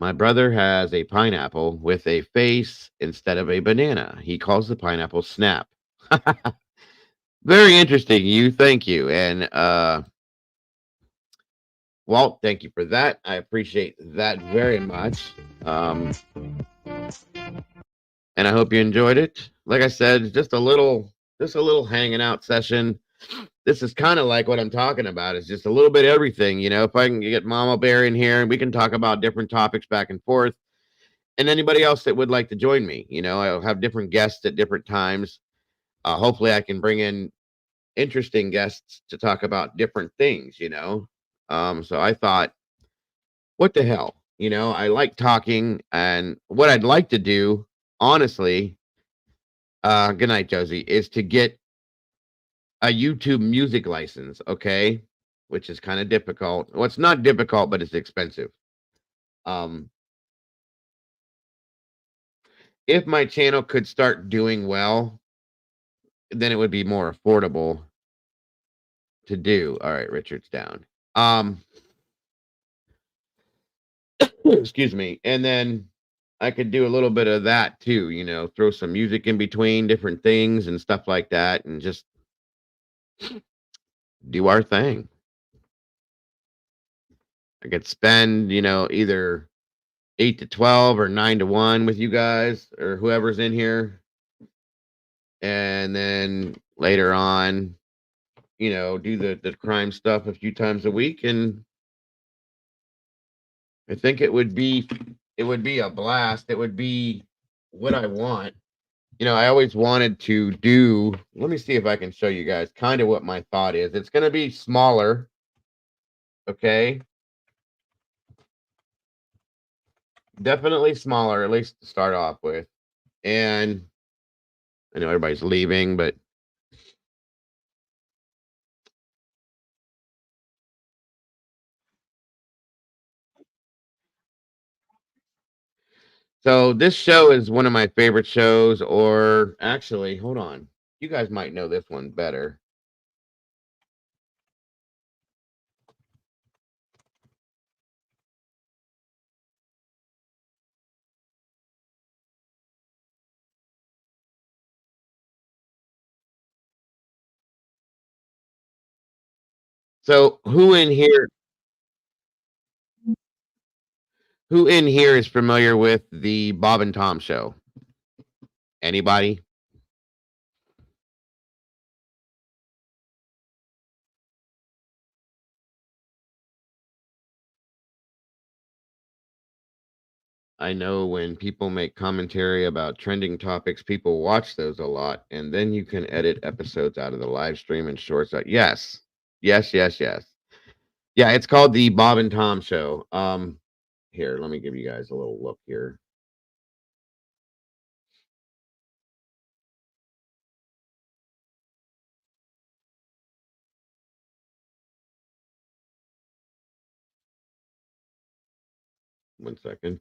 My brother has a pineapple with a face instead of a banana. He calls the pineapple Snap. Very interesting. Thank you. And Walt, thank you for that. I appreciate that very much. And I hope you enjoyed it. Like I said, just a little hanging out session. This is kind of like what I'm talking about. It's just a little bit of everything, you know. If I can get Mama Bear in here and we can talk about different topics back and forth. And anybody else that would like to join me, you know, I'll have different guests at different times. Hopefully I can bring in interesting guests to talk about different things, you know. So I thought, what the hell? You know, I like talking, and what I'd like to do, honestly, good night, Josie, is to get a YouTube music license, okay? Which is kind of difficult. Well, it's not difficult, but it's expensive. if my channel could start doing well, then it would be more affordable to do. All right, Richard's down. Excuse me. And then I could do a little bit of that too, you know, throw some music in between different things and stuff like that, and just do our thing. I could spend, you know, either 8 to 12 or 9 to 1 with you guys or whoever's in here. And then later on, you know, do the crime stuff a few times a week. And I think it would be a blast. It would be what I want. You know, I always wanted to do, let me see if I can show you guys kind of what my thought is. It's going to be smaller. Okay. Definitely smaller, at least to start off with. And I know everybody's leaving, but so this show is one of my favorite shows, or actually, hold on. You guys might know this one better. So who in here is familiar with the Bob and Tom show? Anybody? I know when people make commentary about trending topics, people watch those a lot, and then you can edit episodes out of the live stream and shorts out. Yes. Yes, yes, yes. Yeah, it's called the Bob and Tom show. Here, let me give you guys a little look here. One second.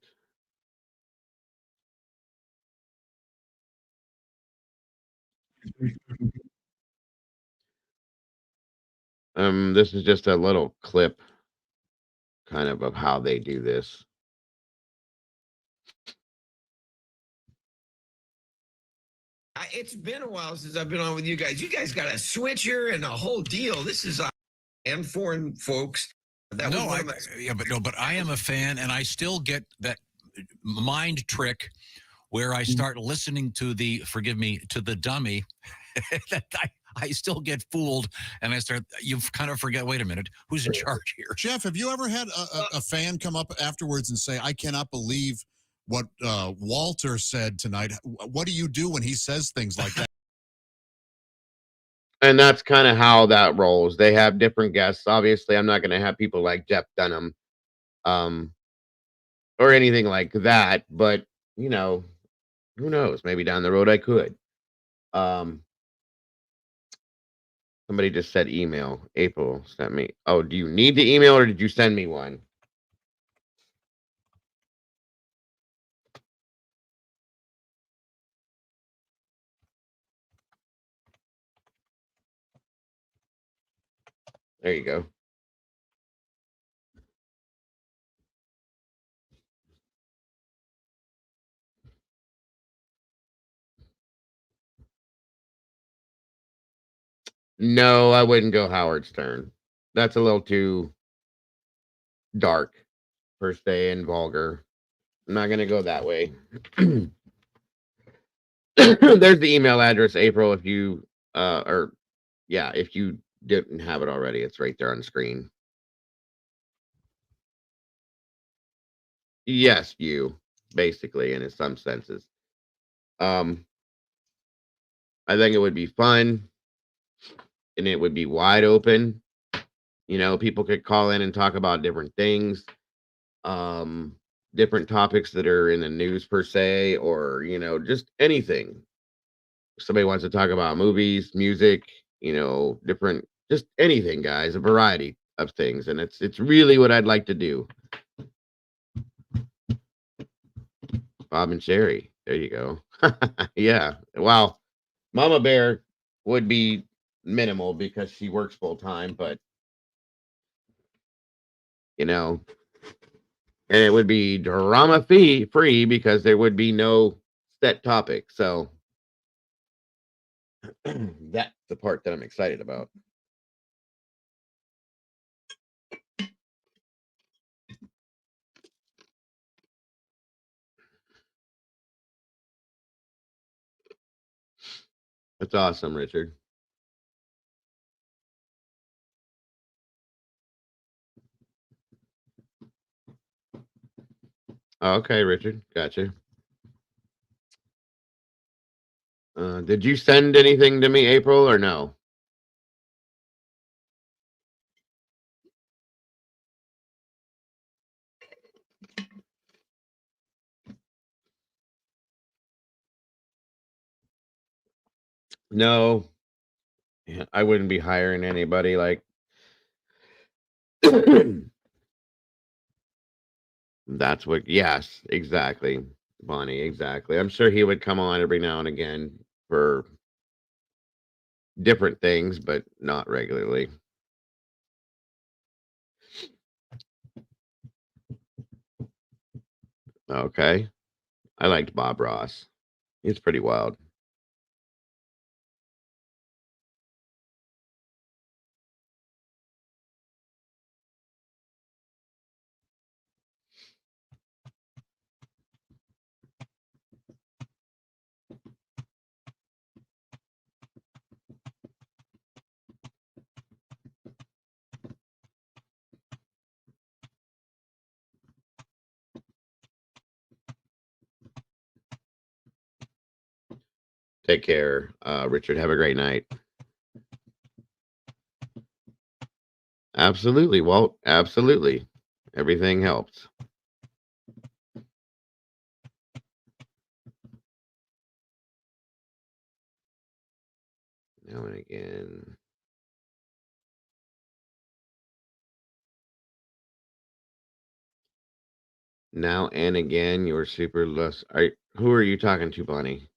This is just a little clip kind of how they do this.
It's been a while since I've been on with you guys. You guys got a switcher and a whole deal. This is and foreign folks. That
No,
was
but I am a fan, and I still get that mind trick where I start listening to the, forgive me, to the dummy. That I still get fooled, and you kind of forget, wait a minute, who's in charge here?
Jeff, have you ever had a fan come up afterwards and say, I cannot believe what Walter said tonight? What do you do when he says things like that?
And that's kind of how that rolls. They have different guests. Obviously, I'm not going to have people like Jeff Dunham or anything like that. But, you know, who knows? Maybe down the road I could. Somebody just said email. April sent me. Oh, do you need the email or did you send me one? There you go. No, I wouldn't go Howard Stern. That's a little too dark, per se, and vulgar. I'm not going to go that way. There's the email address, April, if you, if you didn't have it already, it's right there on the screen. Yes, you, basically, in some senses. I think it would be fun, and it would be wide open. You know, people could call in and talk about different things, different topics that are in the news per se, or, you know, just anything. Somebody wants to talk about movies, music, you know, different, just anything, guys, a variety of things. And it's really what I'd like to do. Bob and Sherry. There you go. Yeah. Well, Mama Bear would be minimal because she works full time, but you know, and it would be drama free because there would be no set topic. So that's the part that I'm excited about. That's awesome, Richard. Okay, Richard. Gotcha. Did you send anything to me, April, or no? No. Yeah, I wouldn't be hiring anybody like that's what, yes, exactly, Bonnie, exactly. I'm sure he would come on every now and again for different things, but not regularly. Okay. I liked Bob Ross. He's pretty wild. Take care, Richard. Have a great night. Absolutely, Walt. Absolutely. Everything helps. Now and again. Now and again, you're super less. Who are you talking to, Bonnie?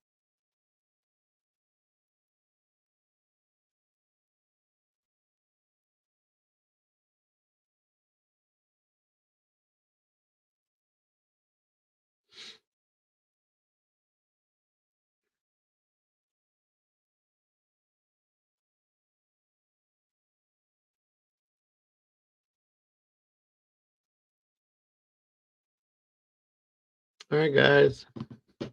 All right, guys. I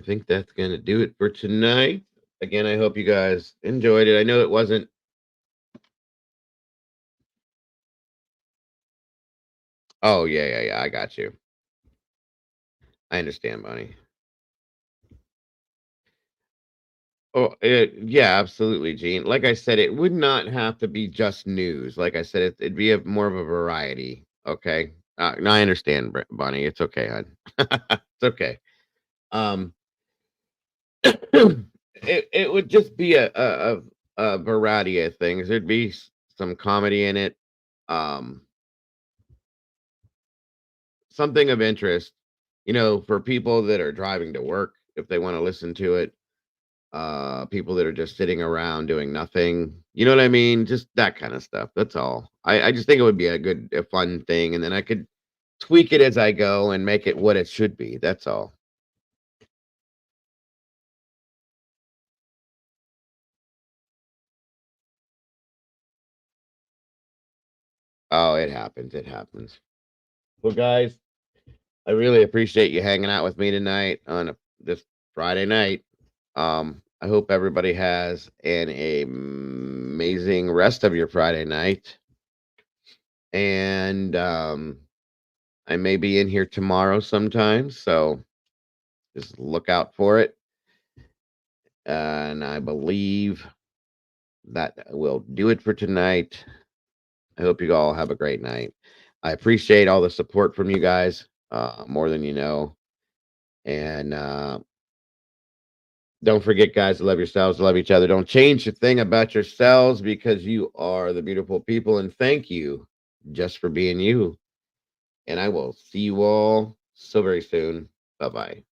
think that's going to do it for tonight. Again, I hope you guys enjoyed it. I know it wasn't. Oh, yeah. I got you. I understand, Bonnie. Oh, yeah, absolutely, Gene. Like I said, it would not have to be just news. Like I said, it'd be more of a variety. Okay. No, I understand, Bonnie. It's okay, hon. It's okay. It would just be a variety of things. There'd be some comedy in it. Um, Something of interest, for people that are driving to work, if they want to listen to it. People that are just sitting around doing nothing. You know what I mean? Just that kind of stuff. That's all. I just think it would be a fun thing, and then I could tweak it as I go and make it what it should be. That's all. Oh, it happens. It happens. Well, guys, I really appreciate you hanging out with me tonight on this Friday night. I hope everybody has an amazing rest of your Friday night. And I may be in here tomorrow sometime, so just look out for it. And I believe that will do it for tonight. I hope you all have a great night. I appreciate all the support from you guys, more than you know. And don't forget, guys, to love yourselves, to love each other. Don't change a thing about yourselves because you are the beautiful people. And thank you just for being you. And I will see you all so very soon. Bye-bye.